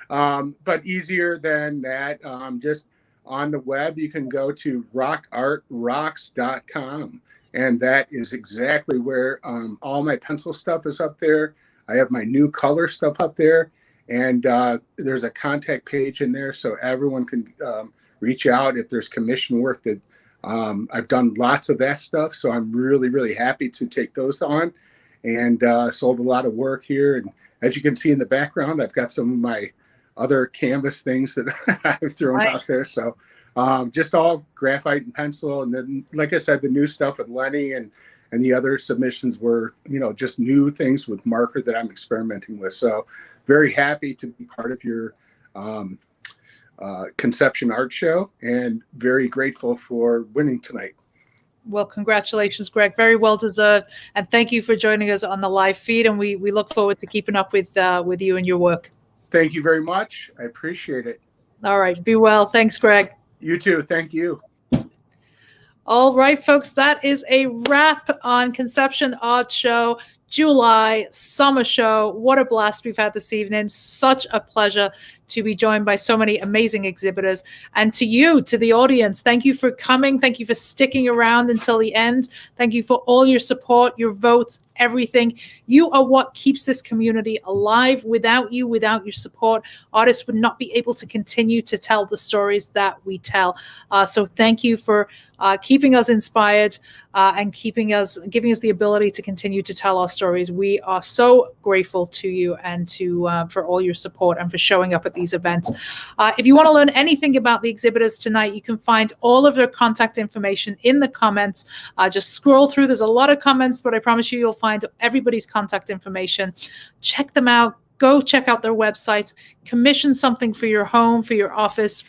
[SPEAKER 5] But easier than that, just on the web, you can go to rockartrocks.com. And that is exactly where all my pencil stuff is up there. I have my new color stuff up there. And there's a contact page in there so everyone can reach out if there's commission work that I've done lots of that stuff. So I'm really, really happy to take those on, and sold a lot of work here. And as you can see in the background, I've got some of my other canvas things that I've thrown out there. So just all graphite and pencil. And then, like I said, the new stuff with Lenny and the other submissions were, just new things with marker that I'm experimenting with. So very happy to be part of your Conception Art Show, and very grateful for winning tonight.
[SPEAKER 1] Well, congratulations, Greg. Very well deserved. And thank you for joining us on the live feed. And we look forward to keeping up with you and your work.
[SPEAKER 5] Thank you very much. I appreciate it.
[SPEAKER 1] All right. Be well. Thanks, Greg.
[SPEAKER 5] You too. Thank you.
[SPEAKER 1] All right, folks, that is a wrap on Conception Art Show, July summer show. What a blast we've had this evening. Such a pleasure to be joined by so many amazing exhibitors. And to you, to the audience, thank you for coming. Thank you for sticking around until the end. Thank you for all your support, your votes, everything. You are what keeps this community alive. Without you, without your support, artists would not be able to continue to tell the stories that we tell. So thank you for keeping us inspired and giving us the ability to continue to tell our stories. We are so grateful to you and for all your support and for showing up at these events. If you want to learn anything about the exhibitors tonight, you can find all of their contact information in the comments. Just scroll through. There's a lot of comments, but I promise you'll find everybody's contact information. Check them out. Go check out their websites, commission something for your home, for your office,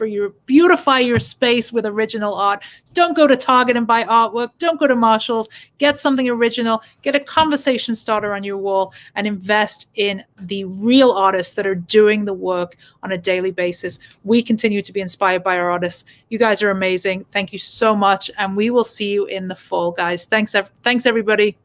[SPEAKER 1] beautify your space with original art. Don't go to Target and buy artwork. Don't go to Marshall's. Get something original. Get a conversation starter on your wall and invest in the real artists that are doing the work on a daily basis. We continue to be inspired by our artists. You guys are amazing. Thank you so much. And we will see you in the fall, guys. Thanks everybody.